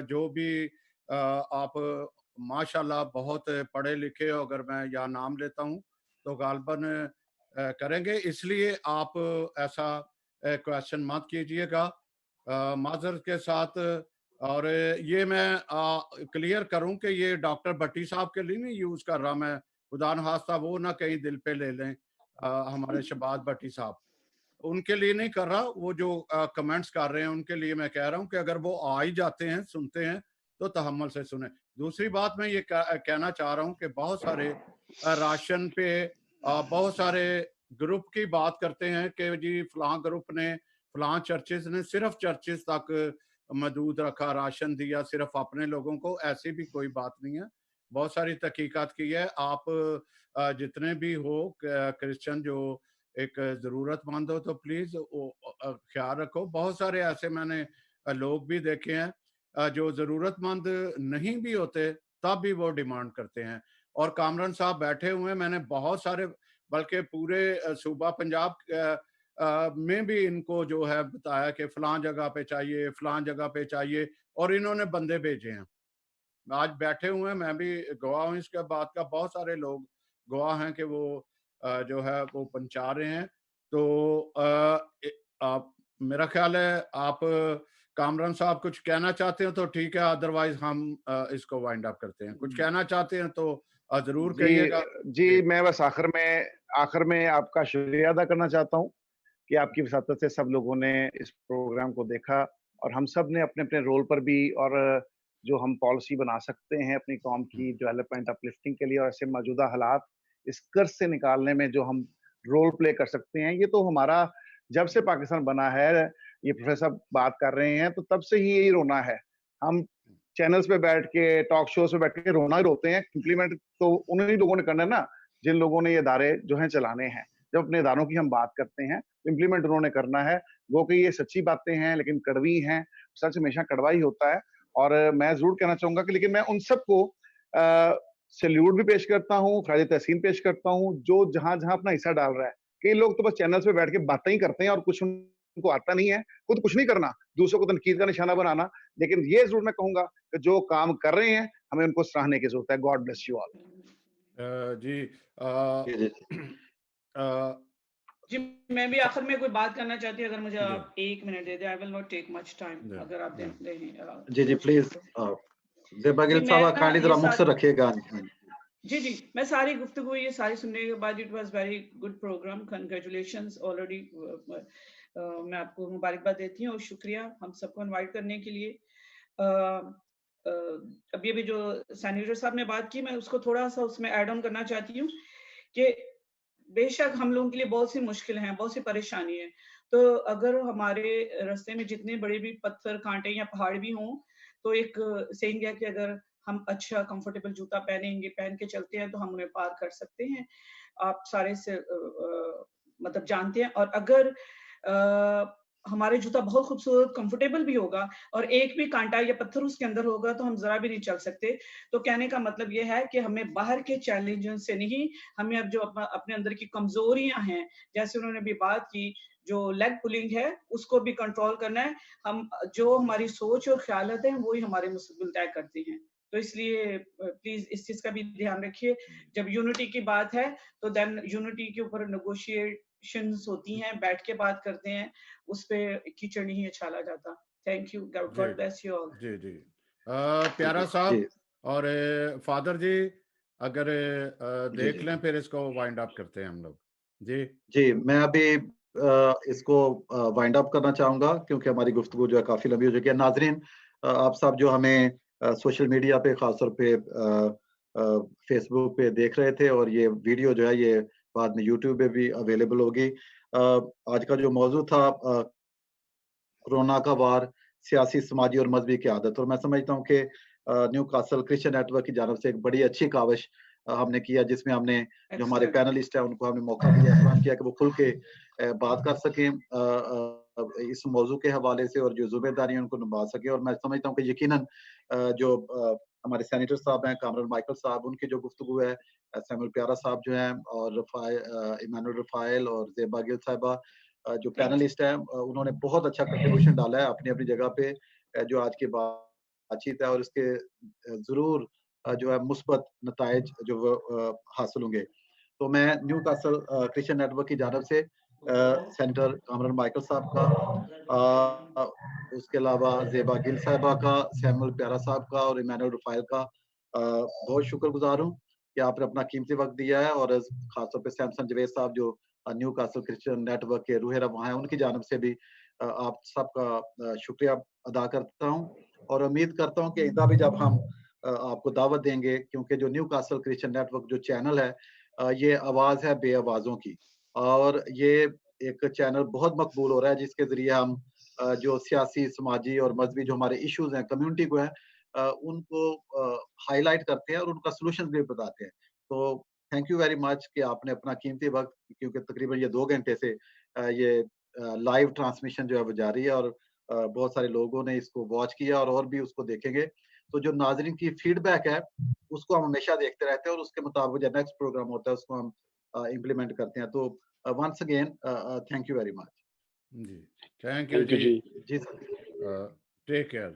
जो भी आप माशाल्लाह बहुत पढ़े लिखे हो, अगर मैं यहाँ नाम लेता हूँ तो गालबन करेंगे, इसलिए आप ऐसा क्वेश्चन मत कीजिएगा माजरत के साथ। और ये मैं क्लियर करूं कि ये डॉक्टर भट्टी साहब के लिए नहीं यूज कर रहा मैं, खुदा न खास्ता वो ना कहीं दिल पे ले लें हमारे शहबाज भट्टी साहब, उनके लिए नहीं कर रहा। वो जो कमेंट्स कर रहे हैं उनके लिए मैं कह रहा हूं कि अगर वो आ ही जाते हैं सुनते हैं तो तहम्मुल से सुने। दूसरी बात मैं ये कहना चाह रहा हूं कि बहुत सारे राशन पे बहुत सारे ग्रुप की बात करते हैं कि जी फलां ग्रुप ने फलां चर्चेस ने सिर्फ चर्चेस तक महदूद रखा, राशन दिया सिर्फ अपने लोगों को। ऐसी भी कोई बात नहीं है, बहुत सारी तहकीकात की है। आप जितने भी हो क्रिश्चियन जो एक जरूरतमंद हो तो प्लीज ख्याल रखो। बहुत सारे ऐसे मैंने लोग भी देखे हैं जो जरूरतमंद नहीं भी होते तब भी वो डिमांड करते हैं। और कामरान साहब बैठे हुए हैं, मैंने बहुत सारे बल्कि पूरे सूबा पंजाब में भी इनको जो है बताया कि फलां जगह पे चाहिए, फलां जगह पे चाहिए, और इन्होंने बंदे भेजे हैं। आज बैठे हुए हैं, मैं भी गवाह हूँ इसके बात का, बहुत सारे लोग गवाह हैं कि वो जो है वो पहुंचा रहे हैं। तो आप मेरा ख्याल है आप कामरान साहब कुछ कहना चाहते हैं तो ठीक है, अदरवाइज हम इसको वाइंड अप करते हैं। कुछ कहना चाहते हैं तो जरूर कहिएगा। जी मैं बस आखिर में आपका शुक्रिया अदा करना चाहता हूँ कि आपकी वसातत से सब लोगों ने इस प्रोग्राम को देखा और हम सब ने अपने अपने रोल पर भी, और जो हम पॉलिसी बना सकते हैं अपनी कौम की डेवलपमेंट अपलिफ्टिंग के लिए और ऐसे मौजूदा हालात इस कर्ज से निकालने में जो हम रोल प्ले कर सकते हैं, ये तो हमारा जब से पाकिस्तान बना है, ये प्रोफेसर साहब बात कर रहे हैं तो तब से ही यही रोना है। हम चैनल्स पे बैठ के, टॉक शोज पे बैठ के रोना ही रोते हैं। इम्प्लीमेंट तो उन्हीं लोगों ने करना है ना जिन लोगों ने ये इदारे जो हैं चलाने हैं। जब अपने इदारों की हम बात करते हैं तो इम्प्लीमेंट उन्होंने करना है। वो कि ये सच्ची बातें हैं लेकिन कड़वी हैं, सच हमेशा कड़वा ही होता है। और मैं जरूर कहना चाहूंगा कि लेकिन मैं उन सबको सैल्यूट भी पेश करता हूँ, खराज तहसीन पेश करता हूँ जो जहां जहां अपना हिस्सा डाल रहा है। कई लोग तो बस चैनल्स पे बैठ के बातें ही करते हैं और कुछ उनको आता नहीं है, खुद कुछ नहीं करना, दूसरों को तनकीद का निशाना बनाना। लेकिन ये जरूर मैं कहूंगा कि जो काम कर रहे हैं हमें उनको सराहने की जरूरत है। God bless you all. जी मैं भी आखिर में कोई बात करना चाहती हूँ, अगर मुझे आप 1 मिनट दे दे। I will not take much time, अगर आप दें। जी प्लीज ज़ेबा गिल साहब काइंडली जरा मुख्तसर रखिएगा। जी मैं सारी गुफ्तगू ये सारी सुनने के बाद it was very good programme, congratulations already. मैं आपको मुबारकबाद देती हूँ और शुक्रिया हम सबको इनवाइट करने के लिए। अभी अभी जो सैनिटर साहब ने बात की, मैं उसको थोड़ा सा उसमें ऐड ऑन करना चाहती हूँ कि बेशक हम लोगों के लिए बहुत सी मुश्किल हैं, बहुत सी परेशानी है। तो अगर हमारे रास्ते में जितने बड़े भी पत्थर, कांटे या पहाड़ भी हों, तो एक सेइंग है कि अगर हम अच्छा कंफर्टेबल जूता पहन के चलते हैं तो हम उन्हें पार कर सकते हैं। आप सारे से मतलब जानते हैं। और अगर हमारे जूता बहुत खूबसूरत कंफर्टेबल भी होगा और एक भी कांटा या पत्थर उसके अंदर होगा तो हम जरा भी नहीं चल सकते। तो कहने का मतलब ये है कि हमें बाहर के चैलेंजेस से नहीं, हमें अब जो अपने अंदर की कमजोरियां हैं, जैसे उन्होंने भी बात की, जो लेग पुलिंग है उसको भी कंट्रोल करना है। हम जो हमारी सोच और ख्यालत है वही हमारे मुस्तकबिल तय करती हैं। तो इसलिए प्लीज इस चीज का भी ध्यान रखिए। जब यूनिटी की बात है तो देन यूनिटी के ऊपर नेगोशिएशंस होती हैं, बैठ के बात करते हैं, उस पे कीचड़ नहीं उछाला जाता। Thank you, God bless you all. जी प्यारा साहब और फादर जी अगर देख लें फिर इसको वाइंड अप करते हैं हम लोग। जी मैं अभी इसको वाइंड अप करना चाहूंगा क्योंकि हमारी गुफ्तगू जो है काफी लंबी हो चुकी है। नाजरीन आप सब जो हमें सोशल मीडिया पे खासतौर पे फेसबुक पे देख रहे थे और ये वीडियो जो है ये बाद में यूट्यूब पे भी अवेलेबल होगी। आज का जो मौजू था कोरोना का वार, सियासी, समाजी और मजहबी क़यादत, और मैं समझता हूँ कि न्यू कासल क्रिश्चियन नेटवर्क की जानब से एक बड़ी अच्छी काविश हमने किया, जिसमें हमने जो हमारे Excellent. पैनलिस्ट है उनको हमने मौका दिया, एहतराम किया कि वो खुल के बात कर सकें इस मौजू के हवाले से और जो जिम्मेदारी उनको निभा सके। और मैं समझता हूँ कि यकीनन जो हमारे सेनेटर साहब हैं, कामरान माइकल साहब, उनकी जो गुफ्तगू है, सैमुअल प्यारा साहब जो हैं, और इमानुअल रफाइल और ज़ेबा गिल साहिबा जो पैनलिस्ट हैं, उन्होंने बहुत अच्छा कंट्रीब्यूशन डाला है अपनी अपनी जगह पे, जो आज की बातचीत है, और इसके जरूर जो है मुस्बत नताइज जो हासिल होंगे। तो मैं न्यू कासल क्रिश्चियन नेटवर्क की जानब से सेनेटर कामरान माइकल साहब का, उसके अलावा ज़ेबा गिल साहिबा का, सैमुअल प्यारा साहब का और इमानुअल रफाइल का बहुत शुक्रगुजार हूँ कि आपने अपना कीमती वक्त दिया है। और खासतौर पे सैमसन जवेद साहब जो न्यू कासल क्रिश्चियन नेटवर्क के रूह रवां हैं, उनकी जानब से भी आप सबका शुक्रिया अदा करता हूँ। और उम्मीद करता हूँ कि इदा भी जब हम आपको दावत देंगे, क्योंकि जो न्यू कासल क्रिश्चियन नेटवर्क जो चैनल है, ये आवाज़ है बेआवाज़ों की, और ये एक चैनल बहुत मकबूल हो रहा है, जिसके ज़रिए हम जो सियासी, समाजी और मजहबी जो हमारे इश्यूज़ हैं, कम्युनिटी को हैं, उनको हाईलाइट करते हैं और उनका सॉल्यूशन भी बताते हैं। तो थैंक यू वेरी मच कि आपने अपना कीमती वक्त, क्योंकि तकरीबन ये 2 घंटे से ये लाइव ट्रांसमिशन जो है वो जारी है, और बहुत सारे लोगों ने इसको वॉच किया और भी उसको देखेंगे। तो जो नाज़रीन की फीडबैक है, उसको हम हमेशा देखते रहते हैं, और उसके मुताबिक जो नेक्स्ट प्रोग्राम होता है उसको हम इम्प्लीमेंट करते हैं। तो once again thank you very much जी, थैंक यू थैंक यू जी, जी। जी सर। Take care.